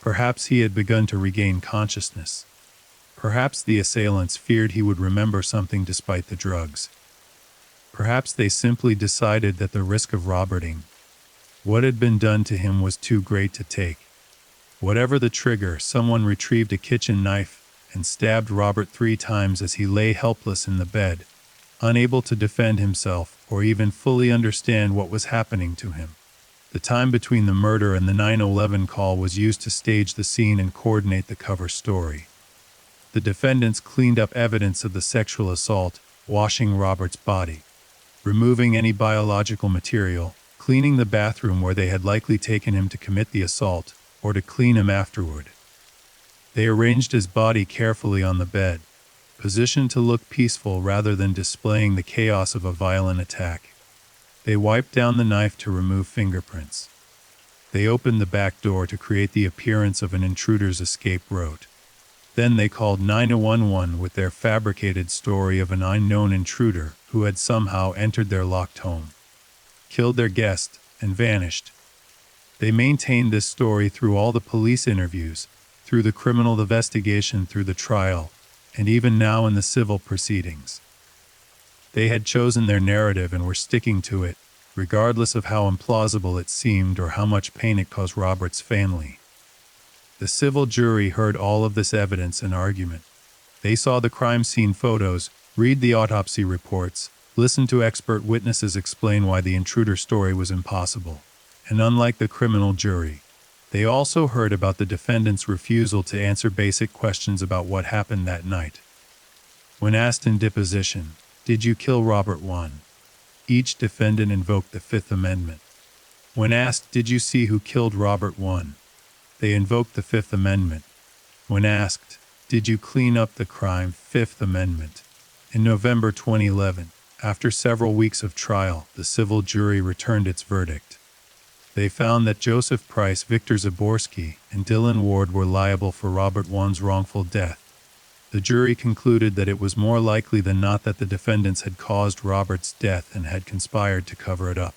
Perhaps he had begun to regain consciousness. Perhaps the assailants feared he would remember something despite the drugs. Perhaps they simply decided that the risk of Roberting what had been done to him was too great to take. Whatever the trigger, someone retrieved a kitchen knife and stabbed Robert 3 times as he lay helpless in the bed, unable to defend himself or even fully understand what was happening to him. The time between the murder and the 911 call was used to stage the scene and coordinate the cover story. The defendants cleaned up evidence of the sexual assault, washing Robert's body, removing any biological material, cleaning the bathroom where they had likely taken him to commit the assault, or to clean him afterward. They arranged his body carefully on the bed, positioned to look peaceful rather than displaying the chaos of a violent attack. They wiped down the knife to remove fingerprints. They opened the back door to create the appearance of an intruder's escape route. Then they called 911 with their fabricated story of an unknown intruder who had somehow entered their locked home, killed their guest, and vanished. They maintained this story through all the police interviews, through the criminal investigation, through the trial, and even now in the civil proceedings. They had chosen their narrative and were sticking to it, regardless of how implausible it seemed or how much pain it caused Robert's family. The civil jury heard all of this evidence and argument. They saw the crime scene photos, read the autopsy reports, listen to expert witnesses explain why the intruder story was impossible. And unlike the criminal jury, they also heard about the defendant's refusal to answer basic questions about what happened that night. When asked in deposition, "Did you kill Robert 1?" each defendant invoked the Fifth Amendment. When asked, "Did you see who killed Robert 1?" they invoked the Fifth Amendment. When asked, "Did you clean up the crime?" Fifth Amendment. In November 2011, after several weeks of trial, the civil jury returned its verdict. They found that Joseph Price, Victor Zaborski, and Dylan Ward were liable for Robert 1's wrongful death. The jury concluded that it was more likely than not that the defendants had caused Robert's death and had conspired to cover it up.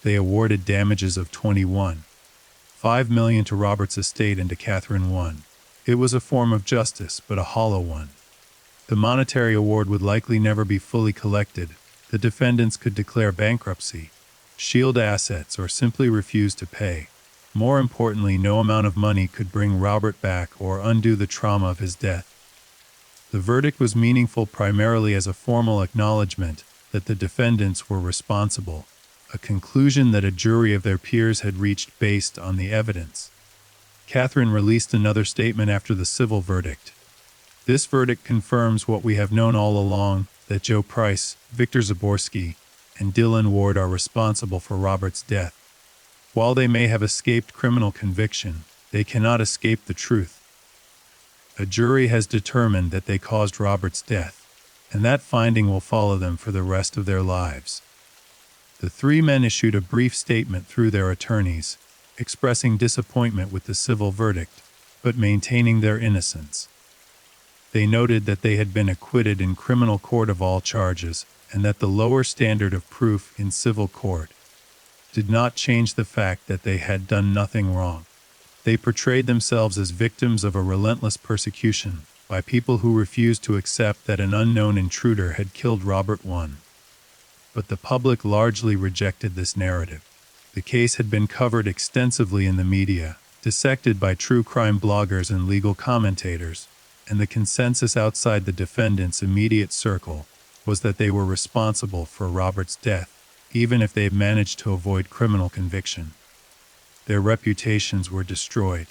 They awarded damages of $21.5 million to Robert's estate and to Catherine 1. It was a form of justice, but a hollow one. The monetary award would likely never be fully collected. The defendants could declare bankruptcy, shield assets, or simply refuse to pay. More importantly, no amount of money could bring Robert back or undo the trauma of his death. The verdict was meaningful primarily as a formal acknowledgement that the defendants were responsible, a conclusion that a jury of their peers had reached based on the evidence. Catherine released another statement after the civil verdict. This verdict confirms what we have known all along, that Joe Price, Victor Zaborski, and Dylan Ward are responsible for Robert's death. While they may have escaped criminal conviction, they cannot escape the truth. A jury has determined that they caused Robert's death, and that finding will follow them for the rest of their lives. The three men issued a brief statement through their attorneys, expressing disappointment with the civil verdict, but maintaining their innocence. They noted that they had been acquitted in criminal court of all charges, and that the lower standard of proof in civil court did not change the fact that they had done nothing wrong. They portrayed themselves as victims of a relentless persecution by people who refused to accept that an unknown intruder had killed Robert I. But the public largely rejected this narrative. The case had been covered extensively in the media, dissected by true crime bloggers and legal commentators, and the consensus outside the defendants' immediate circle was that they were responsible for Robert's death, even if they had managed to avoid criminal conviction. Their reputations were destroyed.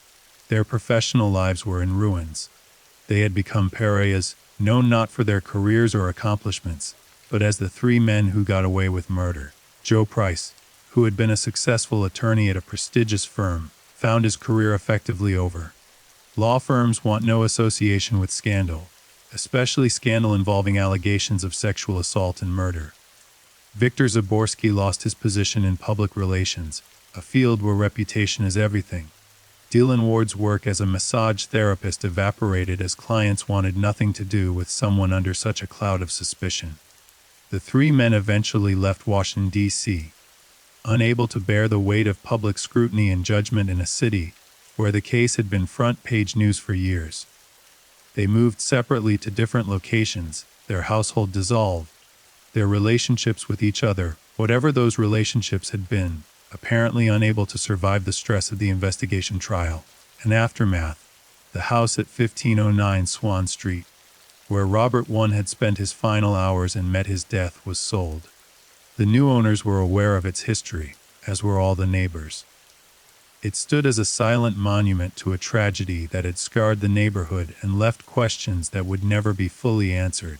Their professional lives were in ruins. They had become pariahs, known not for their careers or accomplishments, but as the three men who got away with murder. Joe Price, who had been a successful attorney at a prestigious firm, found his career effectively over. Law firms want no association with scandal, especially scandal involving allegations of sexual assault and murder. Victor Zaborski lost his position in public relations, a field where reputation is everything. Dylan Ward's work as a massage therapist evaporated as clients wanted nothing to do with someone under such a cloud of suspicion. The three men eventually left Washington, D.C., unable to bear the weight of public scrutiny and judgment in a city where the case had been front-page news for years. They moved separately to different locations, their household dissolved, their relationships with each other, whatever those relationships had been, apparently unable to survive the stress of the investigation trial and aftermath. The house at 1509 Swan Street, where Robert I had spent his final hours and met his death, was sold. The new owners were aware of its history, as were all the neighbors. It stood as a silent monument to a tragedy that had scarred the neighborhood and left questions that would never be fully answered.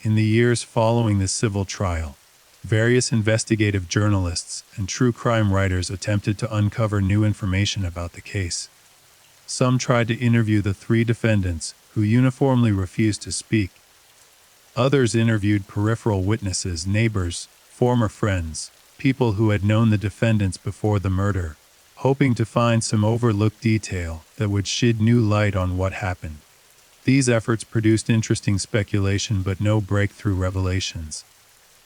In the years following the civil trial, various investigative journalists and true crime writers attempted to uncover new information about the case. Some tried to interview the three defendants, who uniformly refused to speak. Others interviewed peripheral witnesses, neighbors, former friends, people who had known the defendants before the murder, hoping to find some overlooked detail that would shed new light on what happened. These efforts produced interesting speculation but no breakthrough revelations.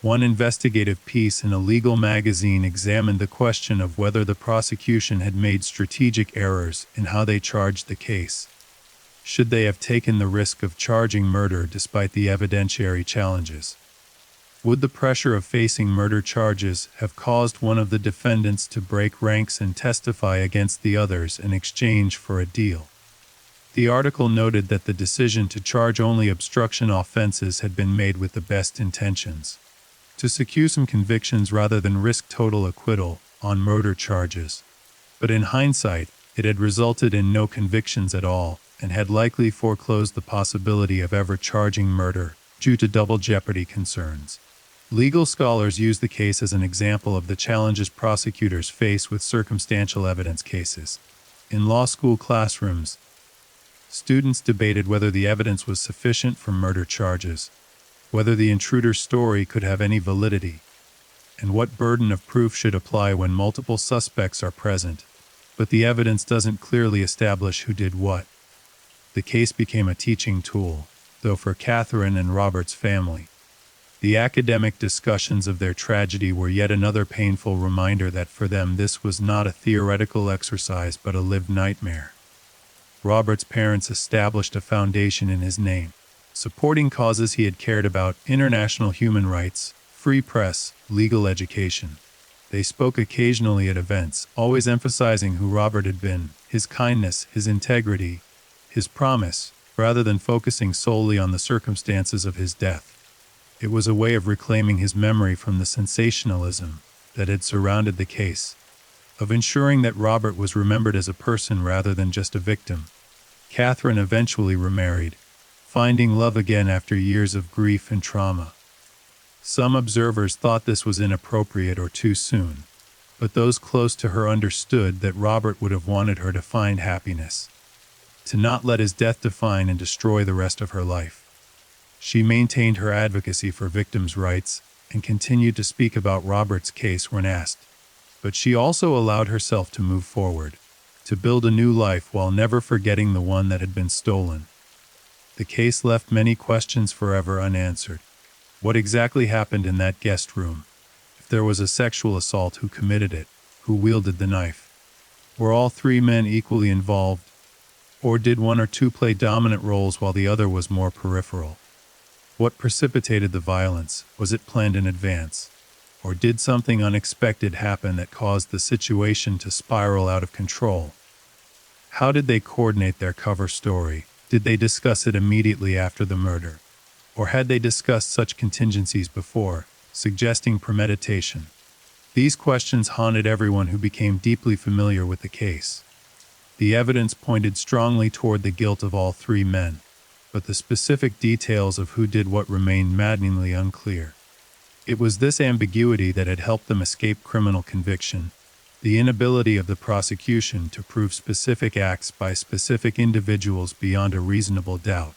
One investigative piece in a legal magazine examined the question of whether the prosecution had made strategic errors in how they charged the case. Should they have taken the risk of charging murder despite the evidentiary challenges? Would the pressure of facing murder charges have caused one of the defendants to break ranks and testify against the others in exchange for a deal? The article noted that the decision to charge only obstruction offenses had been made with the best intentions, to secure some convictions rather than risk total acquittal on murder charges. But in hindsight, it had resulted in no convictions at all, and had likely foreclosed the possibility of ever charging murder due to double jeopardy concerns. Legal scholars use the case as an example of the challenges prosecutors face with circumstantial evidence cases. In law school classrooms, students debated whether the evidence was sufficient for murder charges, whether the intruder's story could have any validity, and what burden of proof should apply when multiple suspects are present, but the evidence doesn't clearly establish who did what. The case became a teaching tool, though for Catherine and Robert's family. The academic discussions of their tragedy were yet another painful reminder that for them this was not a theoretical exercise but a lived nightmare. Robert's parents established a foundation in his name, supporting causes he had cared about: international human rights, free press, legal education. They spoke occasionally at events, always emphasizing who Robert had been, his kindness, his integrity, his promise, rather than focusing solely on the circumstances of his death. It was a way of reclaiming his memory from the sensationalism that had surrounded the case, of ensuring that Robert was remembered as a person rather than just a victim. Catherine eventually remarried, finding love again after years of grief and trauma. Some observers thought this was inappropriate or too soon, but those close to her understood that Robert would have wanted her to find happiness, to not let his death define and destroy the rest of her life. She maintained her advocacy for victims' rights and continued to speak about Robert's case when asked, but she also allowed herself to move forward, to build a new life while never forgetting the one that had been stolen. The case left many questions forever unanswered. What exactly happened in that guest room? If there was a sexual assault, who committed it? Who wielded the knife? Were all three men equally involved? Or did one or two play dominant roles while the other was more peripheral? What precipitated the violence? Was it planned in advance? Or did something unexpected happen that caused the situation to spiral out of control? How did they coordinate their cover story? Did they discuss it immediately after the murder? Or had they discussed such contingencies before, suggesting premeditation? These questions haunted everyone who became deeply familiar with the case. The evidence pointed strongly toward the guilt of all three men, but the specific details of who did what remained maddeningly unclear. It was this ambiguity that had helped them escape criminal conviction, the inability of the prosecution to prove specific acts by specific individuals beyond a reasonable doubt.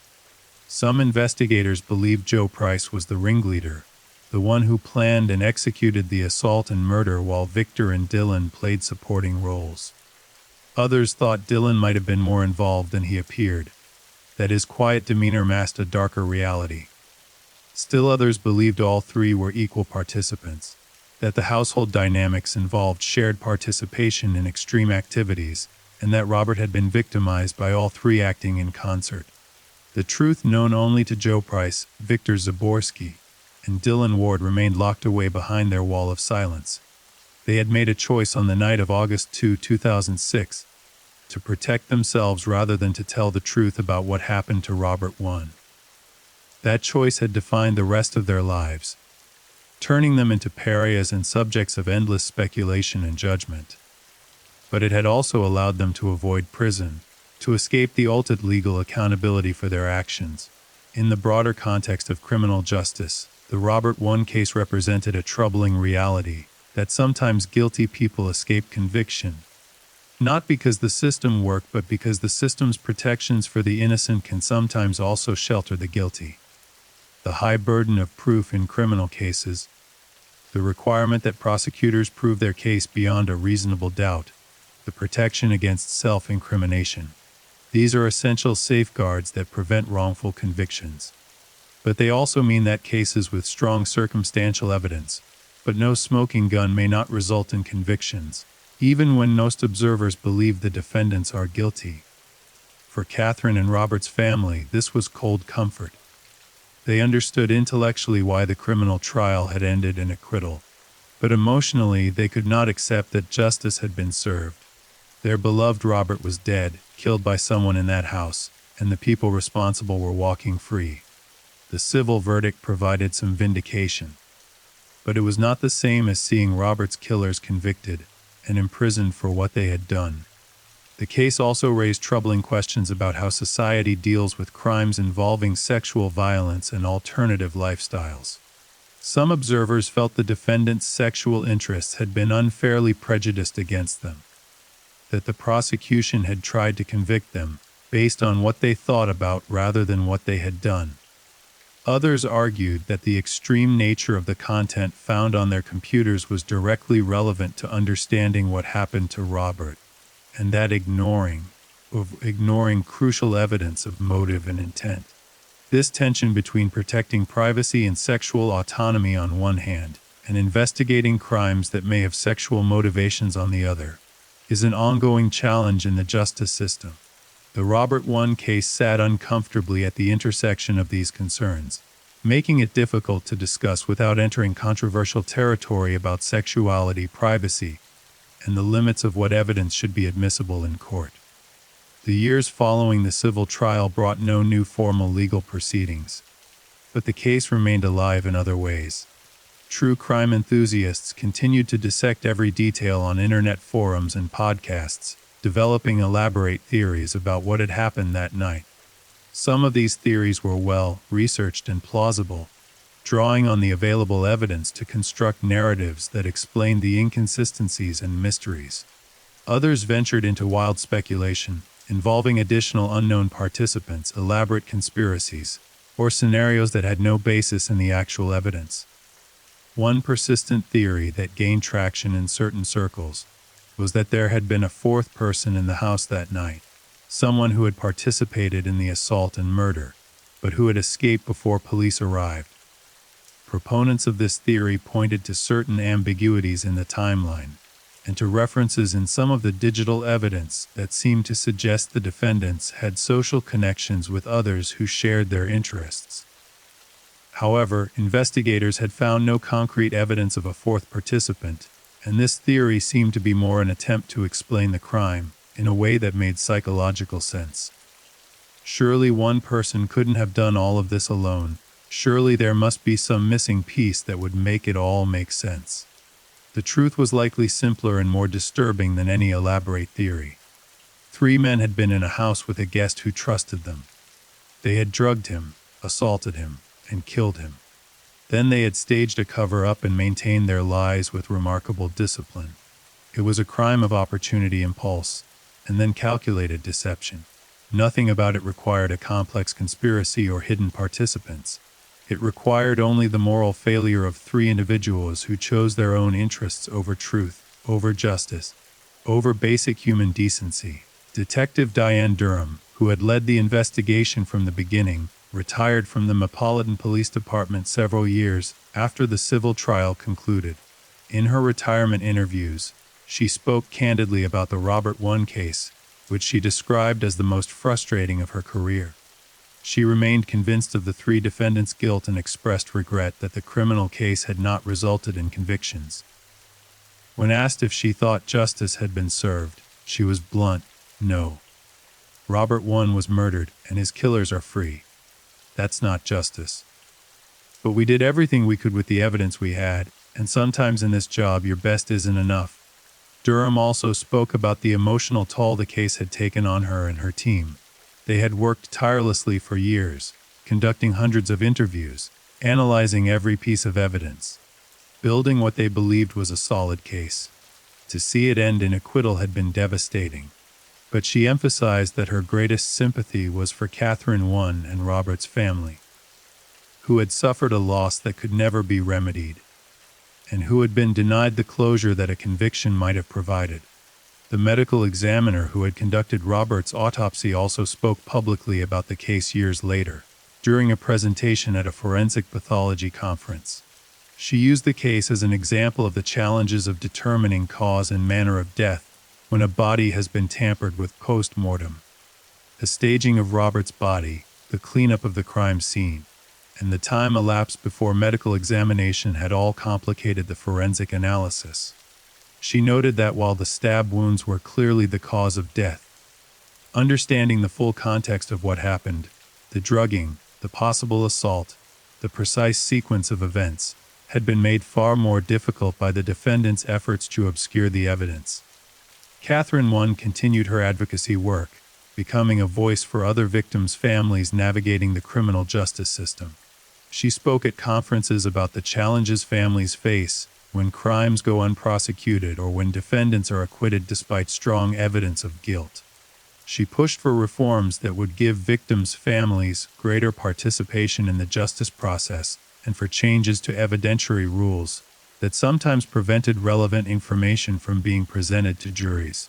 Some investigators believed Joe Price was the ringleader, the one who planned and executed the assault and murder, while Victor and Dylan played supporting roles. Others thought Dylan might have been more involved than he appeared, that his quiet demeanor masked a darker reality. Still others believed all three were equal participants, that the household dynamics involved shared participation in extreme activities, and that Robert had been victimized by all three acting in concert. The truth, known only to Joe Price, Victor Zaborski, and Dylan Ward, remained locked away behind their wall of silence. They had made a choice on the night of August 2, 2006, to protect themselves rather than to tell the truth about what happened to Robert I. That choice had defined the rest of their lives, turning them into pariahs and subjects of endless speculation and judgment. But it had also allowed them to avoid prison, to escape the ultimate legal accountability for their actions. In the broader context of criminal justice, the Robert I case represented a troubling reality, that sometimes guilty people escape conviction, not because the system worked, but because the system's protections for the innocent can sometimes also shelter the guilty. The high burden of proof in criminal cases, the requirement that prosecutors prove their case beyond a reasonable doubt, the protection against self-incrimination. These are essential safeguards that prevent wrongful convictions. But they also mean that cases with strong circumstantial evidence, but no smoking gun, may not result in convictions, even when most observers believe the defendants are guilty. For Catherine and Robert's family, this was cold comfort. They understood intellectually why the criminal trial had ended in acquittal, but emotionally they could not accept that justice had been served. Their beloved Robert was dead, killed by someone in that house, and the people responsible were walking free. The civil verdict provided some vindication, but it was not the same as seeing Robert's killers convicted and imprisoned for what they had done. The case also raised troubling questions about how society deals with crimes involving sexual violence and alternative lifestyles. Some observers felt the defendants' sexual interests had been unfairly prejudiced against them, that the prosecution had tried to convict them based on what they thought about rather than what they had done. Others argued that the extreme nature of the content found on their computers was directly relevant to understanding what happened to Robert, and that ignoring crucial evidence of motive and intent. This tension between protecting privacy and sexual autonomy on one hand, and investigating crimes that may have sexual motivations on the other, is an ongoing challenge in the justice system. The Robert I case sat uncomfortably at the intersection of these concerns, making it difficult to discuss without entering controversial territory about sexuality, privacy, and the limits of what evidence should be admissible in court. The years following the civil trial brought no new formal legal proceedings, but the case remained alive in other ways. True crime enthusiasts continued to dissect every detail on internet forums and podcasts, developing elaborate theories about what had happened that night. Some of these theories were well researched and plausible, drawing on the available evidence to construct narratives that explained the inconsistencies and mysteries. Others ventured into wild speculation, involving additional unknown participants, elaborate conspiracies, or scenarios that had no basis in the actual evidence. One persistent theory that gained traction in certain circles was that there had been a fourth person in the house that night, someone who had participated in the assault and murder, but who had escaped before police arrived. Proponents of this theory pointed to certain ambiguities in the timeline, and to references in some of the digital evidence that seemed to suggest the defendants had social connections with others who shared their interests. However, investigators had found no concrete evidence of a fourth participant, and this theory seemed to be more an attempt to explain the crime in a way that made psychological sense. Surely one person couldn't have done all of this alone. Surely there must be some missing piece that would make it all make sense. The truth was likely simpler and more disturbing than any elaborate theory. 3 men had been in a house with a guest who trusted them. They had drugged him, assaulted him, and killed him. Then they had staged a cover-up and maintained their lies with remarkable discipline. It was a crime of opportunity impulse, and then calculated deception. Nothing about it required a complex conspiracy or hidden participants. It required only the moral failure of 3 individuals who chose their own interests over truth, over justice, over basic human decency. Detective Diane Durham, who had led the investigation from the beginning, retired from the Metropolitan Police Department several years after the civil trial concluded. In her retirement interviews, she spoke candidly about the Robert I case, which she described as the most frustrating of her career. She remained convinced of the 3 defendants' guilt and expressed regret that the criminal case had not resulted in convictions. When asked if she thought justice had been served, she was blunt: no. Robert I was murdered, and his killers are free. That's not justice. But we did everything we could with the evidence we had, and sometimes in this job your best isn't enough. Durham also spoke about the emotional toll the case had taken on her and her team. They had worked tirelessly for years, conducting hundreds of interviews, analyzing every piece of evidence, building what they believed was a solid case. To see it end in acquittal had been devastating. But she emphasized that her greatest sympathy was for Catherine I and Robert's family, who had suffered a loss that could never be remedied, and who had been denied the closure that a conviction might have provided. The medical examiner who had conducted Robert's autopsy also spoke publicly about the case years later, during a presentation at a forensic pathology conference. She used the case as an example of the challenges of determining cause and manner of death when a body has been tampered with post-mortem. The staging of Robert's body, the cleanup of the crime scene, and the time elapsed before medical examination had all complicated the forensic analysis. She noted that while the stab wounds were clearly the cause of death, understanding the full context of what happened, the drugging, the possible assault, the precise sequence of events, had been made far more difficult by the defendant's efforts to obscure the evidence. Catherine I continued her advocacy work, becoming a voice for other victims' families navigating the criminal justice system. She spoke at conferences about the challenges families face when crimes go unprosecuted or when defendants are acquitted despite strong evidence of guilt. She pushed for reforms that would give victims' families greater participation in the justice process and for changes to evidentiary rules that sometimes prevented relevant information from being presented to juries.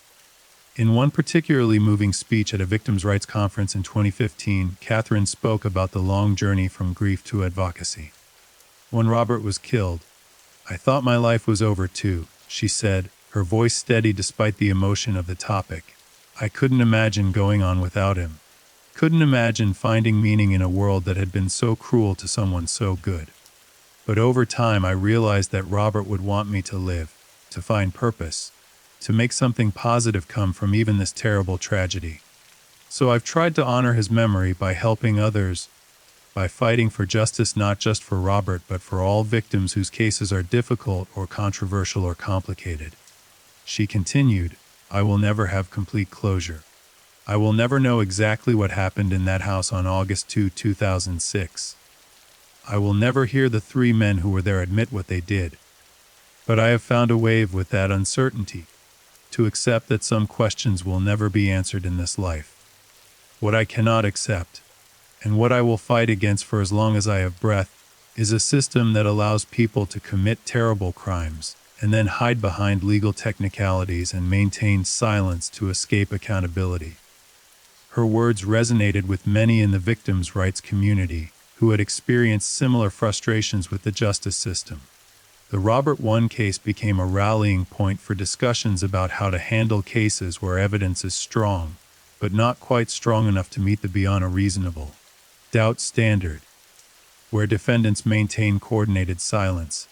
In one particularly moving speech at a victims' rights conference in 2015, Catherine spoke about the long journey from grief to advocacy. When Robert was killed, "I thought my life was over too," she said, her voice steady despite the emotion of the topic. "I couldn't imagine going on without him. Couldn't imagine finding meaning in a world that had been so cruel to someone so good. But over time I realized that Robert would want me to live, to find purpose, to make something positive come from even this terrible tragedy. So I've tried to honor his memory by helping others, by fighting for justice not just for Robert but for all victims whose cases are difficult or controversial or complicated." She continued, "I will never have complete closure. I will never know exactly what happened in that house on August 2, 2006. I will never hear the 3 men who were there admit what they did. But I have found a way with that uncertainty, to accept that some questions will never be answered in this life. What I cannot accept, and what I will fight against for as long as I have breath, is a system that allows people to commit terrible crimes and then hide behind legal technicalities and maintain silence to escape accountability." Her words resonated with many in the victims' rights community, who had experienced similar frustrations with the justice system. The Robert I case became a rallying point for discussions about how to handle cases where evidence is strong, but not quite strong enough to meet the beyond a reasonable doubt standard, where defendants maintain coordinated silence,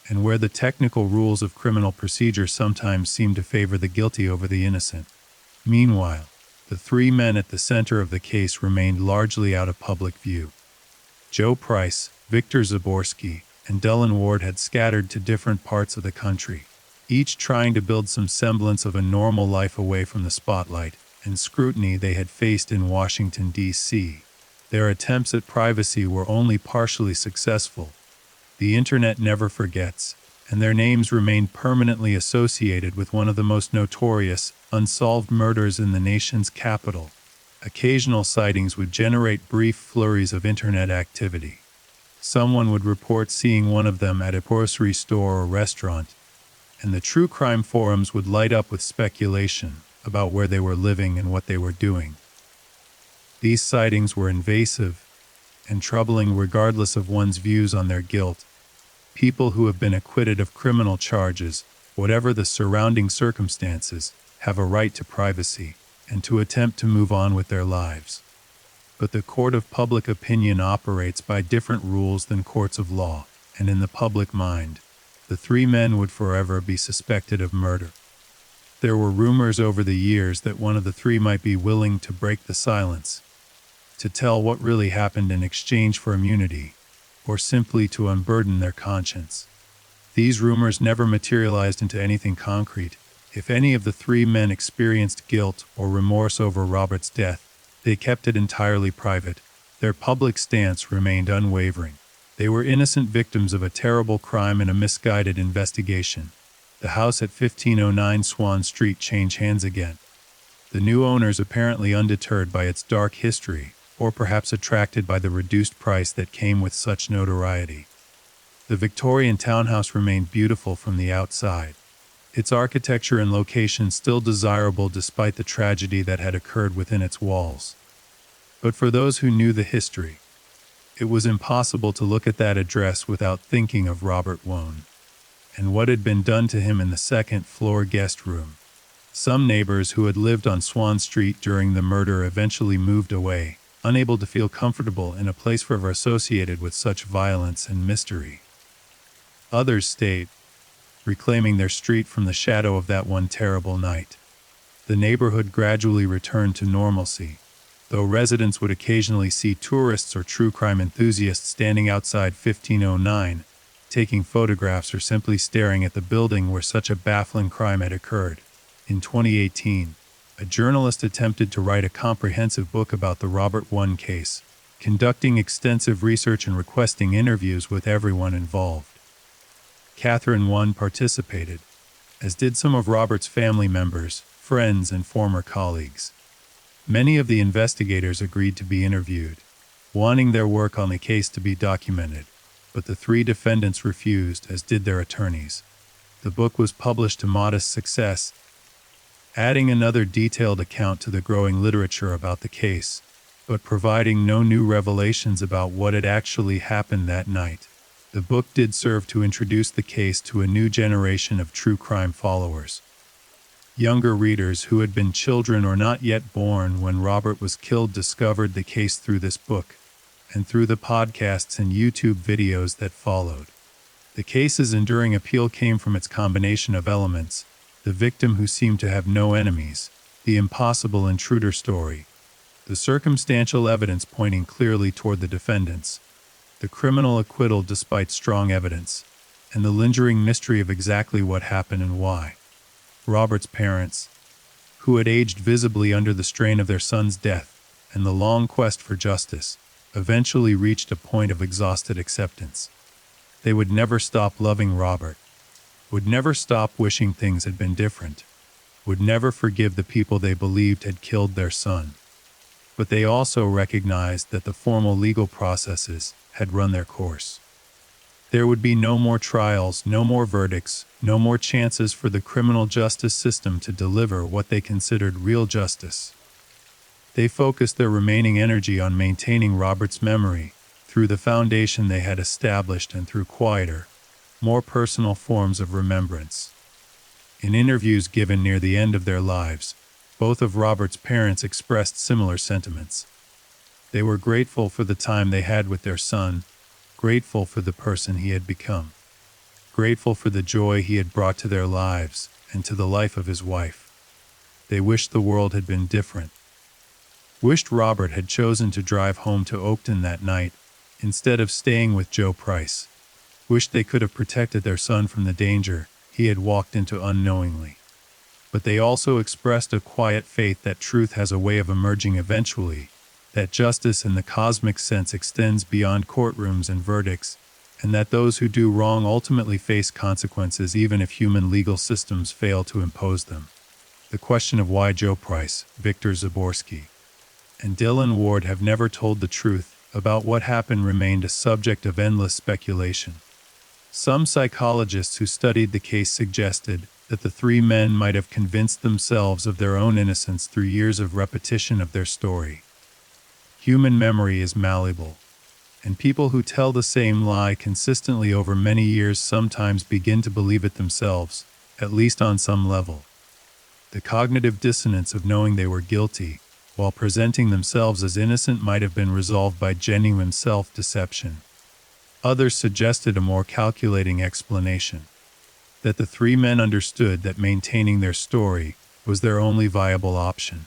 and where the technical rules of criminal procedure sometimes seem to favor the guilty over the innocent. Meanwhile, the three men at the center of the case remained largely out of public view. Joe Price, Victor Zaborsky, and Dylan Ward had scattered to different parts of the country, each trying to build some semblance of a normal life away from the spotlight and scrutiny they had faced in Washington, D.C. Their attempts at privacy were only partially successful. The internet never forgets, and their names remained permanently associated with one of the most notorious, unsolved murders in the nation's capital. Occasional sightings would generate brief flurries of internet activity. Someone would report seeing one of them at a grocery store or restaurant, and the true crime forums would light up with speculation about where they were living and what they were doing. These sightings were invasive and troubling regardless of one's views on their guilt. People who have been acquitted of criminal charges, whatever the surrounding circumstances, have a right to privacy and to attempt to move on with their lives. But the court of public opinion operates by different rules than courts of law, and in the public mind, the three men would forever be suspected of murder. There were rumors over the years that one of the three might be willing to break the silence, to tell what really happened in exchange for immunity, or simply to unburden their conscience. These rumors never materialized into anything concrete. If any of the three men experienced guilt or remorse over Robert's death, they kept it entirely private. Their public stance remained unwavering. They were innocent victims of a terrible crime and a misguided investigation. The house at 1509 Swan Street changed hands again. The new owners, apparently undeterred by its dark history, or perhaps attracted by the reduced price that came with such notoriety. The Victorian townhouse remained beautiful from the outside, its architecture and location still desirable despite the tragedy that had occurred within its walls. But for those who knew the history, it was impossible to look at that address without thinking of Robert Wone and what had been done to him in the second-floor guest room. Some neighbors who had lived on Swan Street during the murder eventually moved away, unable to feel comfortable in a place forever associated with such violence and mystery. Others stayed, reclaiming their street from the shadow of that one terrible night. The neighborhood gradually returned to normalcy, though residents would occasionally see tourists or true crime enthusiasts standing outside 1509, taking photographs or simply staring at the building where such a baffling crime had occurred. In 2018, a journalist attempted to write a comprehensive book about the Robert I case, conducting extensive research and requesting interviews with everyone involved. Catherine I participated, as did some of Robert's family members, friends, and former colleagues. Many of the investigators agreed to be interviewed, wanting their work on the case to be documented, but the three defendants refused, as did their attorneys. The book was published to modest success, adding another detailed account to the growing literature about the case, but providing no new revelations about what had actually happened that night. The book did serve to introduce the case to a new generation of true crime followers. Younger readers who had been children or not yet born when Robert was killed discovered the case through this book, and through the podcasts and YouTube videos that followed. The case's enduring appeal came from its combination of elements: the victim who seemed to have no enemies, the impossible intruder story, the circumstantial evidence pointing clearly toward the defendants, the criminal acquittal despite strong evidence, and the lingering mystery of exactly what happened and why. Robert's parents, who had aged visibly under the strain of their son's death and the long quest for justice, eventually reached a point of exhausted acceptance. They would never stop loving Robert, would never stop wishing things had been different, would never forgive the people they believed had killed their son. But they also recognized that the formal legal processes had run their course. There would be no more trials, no more verdicts, no more chances for the criminal justice system to deliver what they considered real justice. They focused their remaining energy on maintaining Robert's memory, through the foundation they had established and through quieter, more personal forms of remembrance. In interviews given near the end of their lives, both of Robert's parents expressed similar sentiments. They were grateful for the time they had with their son, grateful for the person he had become, grateful for the joy he had brought to their lives and to the life of his wife. They wished the world had been different. Wished Robert had chosen to drive home to Oakton that night instead of staying with Joe Price. Wished they could have protected their son from the danger he had walked into unknowingly. But they also expressed a quiet faith that truth has a way of emerging eventually, that justice in the cosmic sense extends beyond courtrooms and verdicts, and that those who do wrong ultimately face consequences even if human legal systems fail to impose them. The question of why Joe Price, Victor Zaborsky, and Dylan Ward have never told the truth about what happened remained a subject of endless speculation. Some psychologists who studied the case suggested that the three men might have convinced themselves of their own innocence through years of repetition of their story. Human memory is malleable, and people who tell the same lie consistently over many years sometimes begin to believe it themselves, at least on some level. The cognitive dissonance of knowing they were guilty, while presenting themselves as innocent, might have been resolved by genuine self-deception. Others suggested a more calculating explanation, that the three men understood that maintaining their story was their only viable option.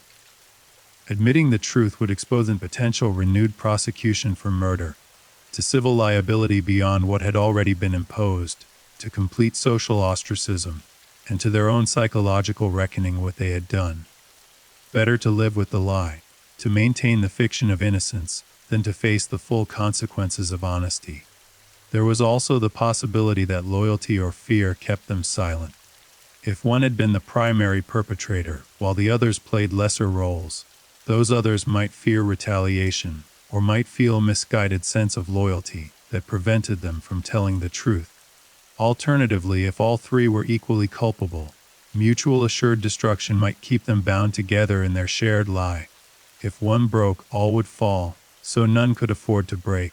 Admitting the truth would expose a potential renewed prosecution for murder, to civil liability beyond what had already been imposed, to complete social ostracism, and to their own psychological reckoning with what they had done. Better to live with the lie, to maintain the fiction of innocence, than to face the full consequences of honesty. There was also the possibility that loyalty or fear kept them silent. If one had been the primary perpetrator, while the others played lesser roles, those others might fear retaliation, or might feel a misguided sense of loyalty that prevented them from telling the truth. Alternatively, if all three were equally culpable, mutual assured destruction might keep them bound together in their shared lie. If one broke, all would fall, so none could afford to break.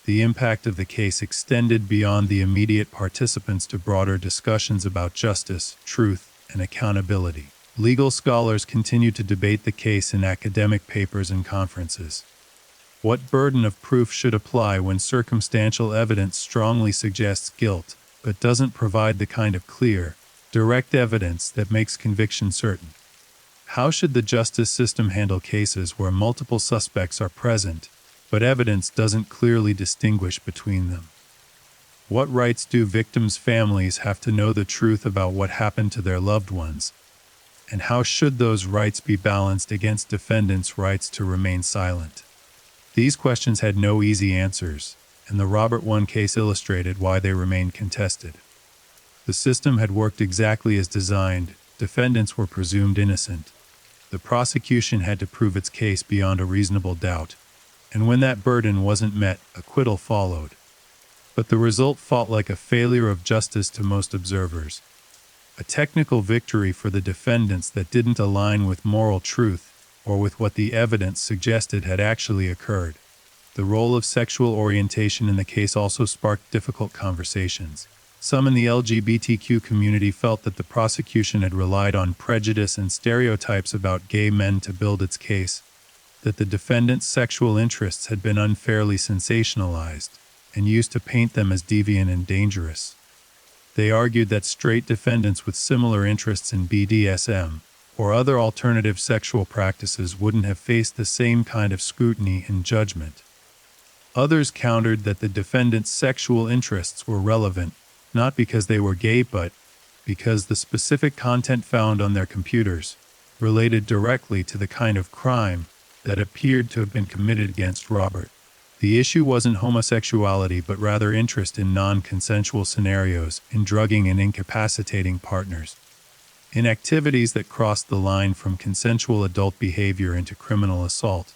The impact of the case extended beyond the immediate participants to broader discussions about justice, truth, and accountability. Legal scholars continue to debate the case in academic papers and conferences. What burden of proof should apply when circumstantial evidence strongly suggests guilt, but doesn't provide the kind of clear, direct evidence that makes conviction certain? How should the justice system handle cases where multiple suspects are present, but evidence doesn't clearly distinguish between them? What rights do victims' families have to know the truth about what happened to their loved ones? And how should those rights be balanced against defendants' rights to remain silent? These questions had no easy answers, and the Robert I case illustrated why they remained contested. The system had worked exactly as designed. Defendants were presumed innocent. The prosecution had to prove its case beyond a reasonable doubt, and when that burden wasn't met, acquittal followed. But the result felt like a failure of justice to most observers. A technical victory for the defendants that didn't align with moral truth or with what the evidence suggested had actually occurred. The role of sexual orientation in the case also sparked difficult conversations. Some in the LGBTQ community felt that the prosecution had relied on prejudice and stereotypes about gay men to build its case, that the defendants' sexual interests had been unfairly sensationalized and used to paint them as deviant and dangerous. They argued that straight defendants with similar interests in BDSM or other alternative sexual practices wouldn't have faced the same kind of scrutiny and judgment. Others countered that the defendants' sexual interests were relevant, not because they were gay but because the specific content found on their computers related directly to the kind of crime that appeared to have been committed against Robert. The issue wasn't homosexuality but rather interest in non-consensual scenarios, in drugging and incapacitating partners, in activities that crossed the line from consensual adult behavior into criminal assault.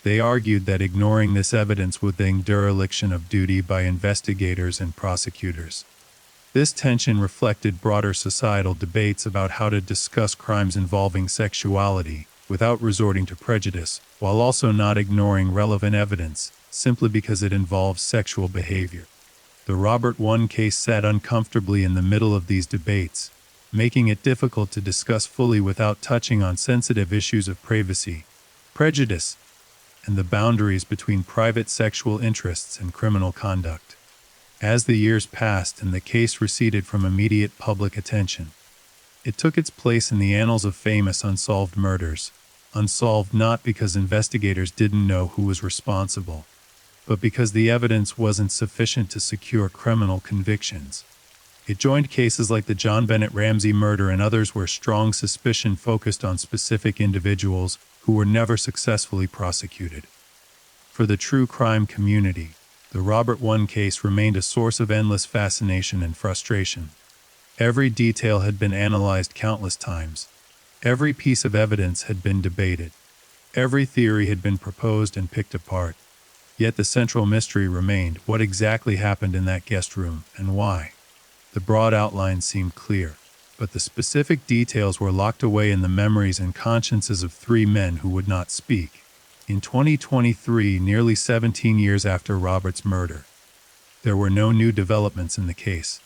They argued that ignoring this evidence would be dereliction of duty by investigators and prosecutors. This tension reflected broader societal debates about how to discuss crimes involving sexuality, without resorting to prejudice, while also not ignoring relevant evidence, simply because it involves sexual behavior. The Robert I case sat uncomfortably in the middle of these debates, making it difficult to discuss fully without touching on sensitive issues of privacy, prejudice, and the boundaries between private sexual interests and criminal conduct. As the years passed and the case receded from immediate public attention, it took its place in the annals of famous unsolved murders, unsolved not because investigators didn't know who was responsible, but because the evidence wasn't sufficient to secure criminal convictions. It joined cases like the John Bennett Ramsey murder and others where strong suspicion focused on specific individuals who were never successfully prosecuted. For the true crime community, the Robert I case remained a source of endless fascination and frustration. Every detail had been analyzed countless times. Every piece of evidence had been debated. Every theory had been proposed and picked apart. Yet the central mystery remained: what exactly happened in that guest room, and why? The broad outlines seemed clear, but the specific details were locked away in the memories and consciences of three men who would not speak. In 2023, nearly 17 years after Robert's murder, there were no new developments in the case.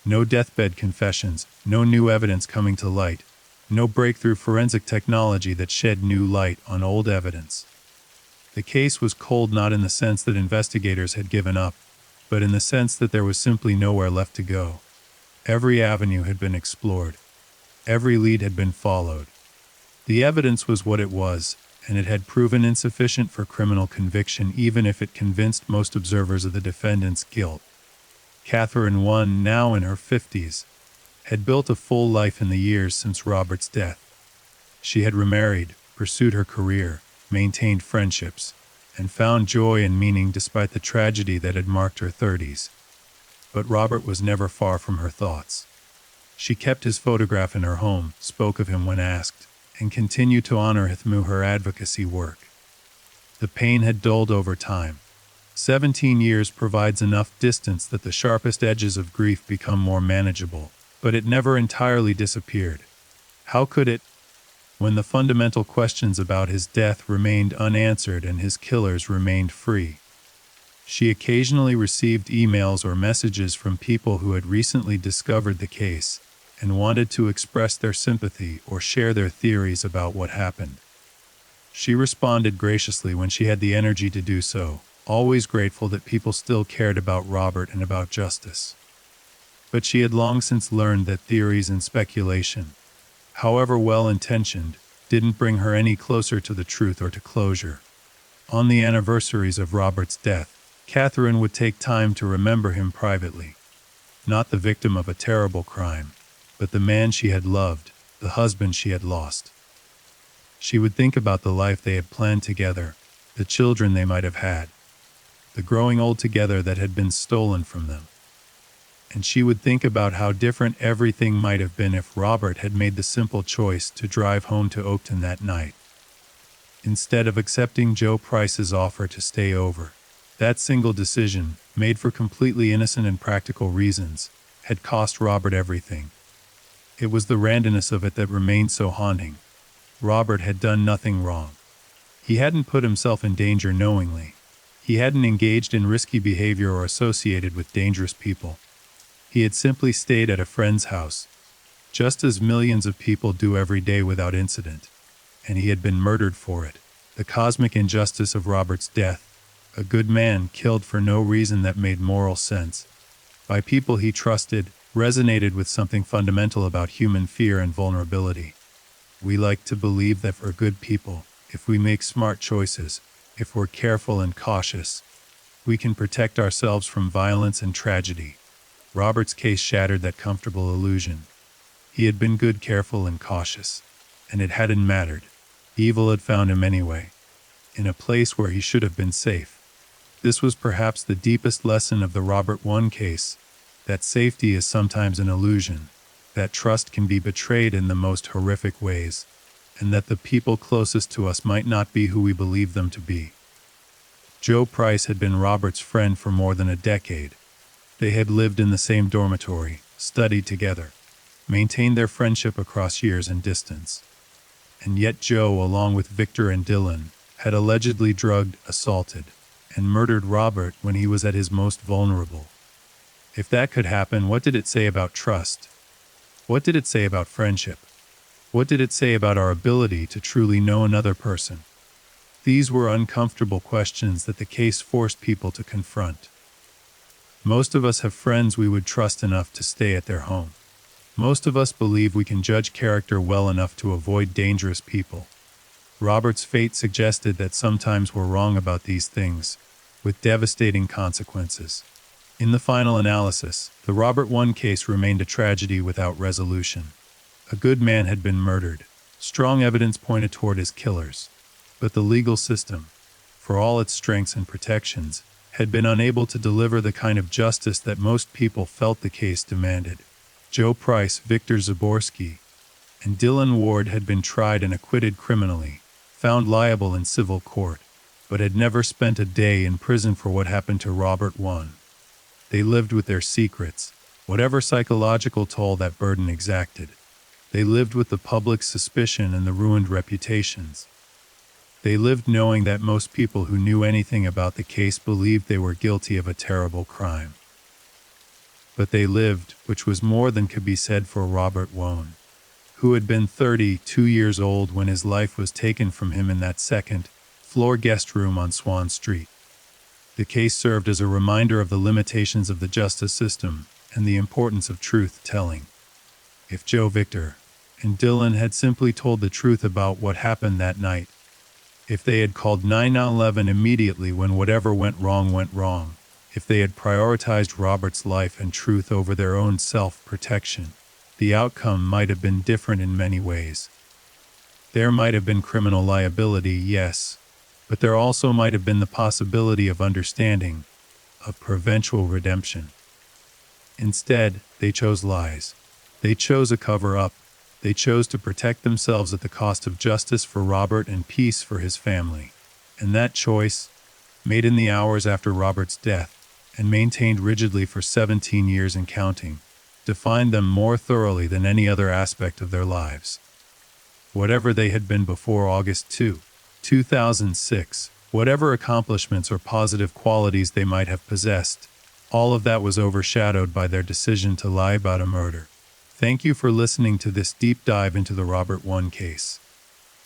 No deathbed confessions, no new evidence coming to light, no breakthrough forensic technology that shed new light on old evidence. The case was cold not in the sense that investigators had given up, but in the sense that there was simply nowhere left to go. Every avenue had been explored. Every lead had been followed. The evidence was what it was, and it had proven insufficient for criminal conviction even if it convinced most observers of the defendant's guilt. Catherine I, now in her 50s, had built a full life in the years since Robert's death. She had remarried, pursued her career, maintained friendships, and found joy and meaning despite the tragedy that had marked her 30s. But Robert was never far from her thoughts. She kept his photograph in her home, spoke of him when asked, and continued to honor him through her advocacy work. The pain had dulled over time. 17 years provides enough distance that the sharpest edges of grief become more manageable, but it never entirely disappeared. How could it, when the fundamental questions about his death remained unanswered and his killers remained free? She occasionally received emails or messages from people who had recently discovered the case and wanted to express their sympathy or share their theories about what happened. She responded graciously when she had the energy to do so, always grateful that people still cared about Robert and about justice. But she had long since learned that theories and speculation, however well-intentioned, didn't bring her any closer to the truth or to closure. On the anniversaries of Robert's death, Catherine would take time to remember him privately. Not the victim of a terrible crime, but the man she had loved, the husband she had lost. She would think about the life they had planned together, the children they might have had, the growing old together that had been stolen from them. And she would think about how different everything might have been if Robert had made the simple choice to drive home to Oakton that night, instead of accepting Joe Price's offer to stay over. That single decision, made for completely innocent and practical reasons, had cost Robert everything. It was the randomness of it that remained so haunting. Robert had done nothing wrong. He hadn't put himself in danger knowingly. He hadn't engaged in risky behavior or associated with dangerous people. He had simply stayed at a friend's house, just as millions of people do every day without incident, and he had been murdered for it. The cosmic injustice of Robert's death, a good man killed for no reason that made moral sense, by people he trusted, resonated with something fundamental about human fear and vulnerability. We like to believe that for good people, if we make smart choices, if we're careful and cautious, we can protect ourselves from violence and tragedy. Robert's case shattered that comfortable illusion. He had been good, careful, and cautious, and it hadn't mattered. Evil had found him anyway, in a place where he should have been safe. This was perhaps the deepest lesson of the Robert I case, that safety is sometimes an illusion, that trust can be betrayed in the most horrific ways, and that the people closest to us might not be who we believe them to be. Joe Price had been Robert's friend for more than a decade. They had lived in the same dormitory, studied together, maintained their friendship across years and distance. And yet Joe, along with Victor and Dylan, had allegedly drugged, assaulted, and murdered Robert when he was at his most vulnerable. If that could happen, what did it say about trust? What did it say about friendship? What did it say about our ability to truly know another person? These were uncomfortable questions that the case forced people to confront. Most of us have friends we would trust enough to stay at their home. Most of us believe we can judge character well enough to avoid dangerous people. Robert's fate suggested that sometimes we're wrong about these things, with devastating consequences. In the final analysis, the Robert 1 case remained a tragedy without resolution. A good man had been murdered. Strong evidence pointed toward his killers. But the legal system, for all its strengths and protections, had been unable to deliver the kind of justice that most people felt the case demanded. Joe Price, Victor Zaborski, and Dylan Ward had been tried and acquitted criminally, found liable in civil court, but had never spent a day in prison for what happened to Robert 1. They lived with their secrets, whatever psychological toll that burden exacted. They lived with the public's suspicion and the ruined reputations. They lived knowing that most people who knew anything about the case believed they were guilty of a terrible crime. But they lived, which was more than could be said for Robert 1, who had been 32 years old when his life was taken from him in that second-floor guest room on Swan Street. The case served as a reminder of the limitations of the justice system and the importance of truth-telling. If Joe, Victor, and Dylan had simply told the truth about what happened that night, if they had called 911 immediately when whatever went wrong, if they had prioritized Robert's life and truth over their own self-protection, the outcome might have been different in many ways. There might have been criminal liability, yes, but there also might have been the possibility of understanding, of eventual redemption. Instead, they chose lies. They chose a cover-up. They chose to protect themselves at the cost of justice for Robert and peace for his family. And that choice, made in the hours after Robert's death, and maintained rigidly for 17 years and counting, defined them more thoroughly than any other aspect of their lives. Whatever they had been before August 2, 2006, whatever accomplishments or positive qualities they might have possessed, all of that was overshadowed by their decision to lie about a murder. Thank you for listening to this deep dive into the Robert 1 case.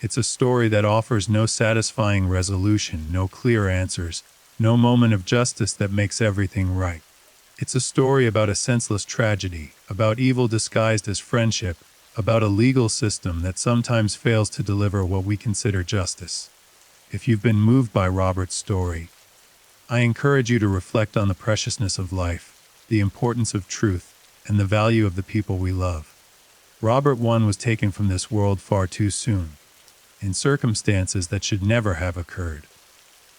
It's a story that offers no satisfying resolution, no clear answers, no moment of justice that makes everything right. It's a story about a senseless tragedy, about evil disguised as friendship, about a legal system that sometimes fails to deliver what we consider justice. If you've been moved by Robert's story, I encourage you to reflect on the preciousness of life, the importance of truth, and the value of the people we love. Robert 1 was taken from this world far too soon, in circumstances that should never have occurred.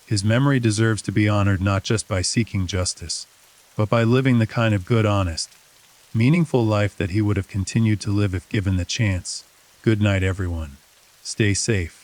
His memory deserves to be honored not just by seeking justice, but by living the kind of good, honest, meaningful life that he would have continued to live if given the chance. Good night, everyone. Stay safe.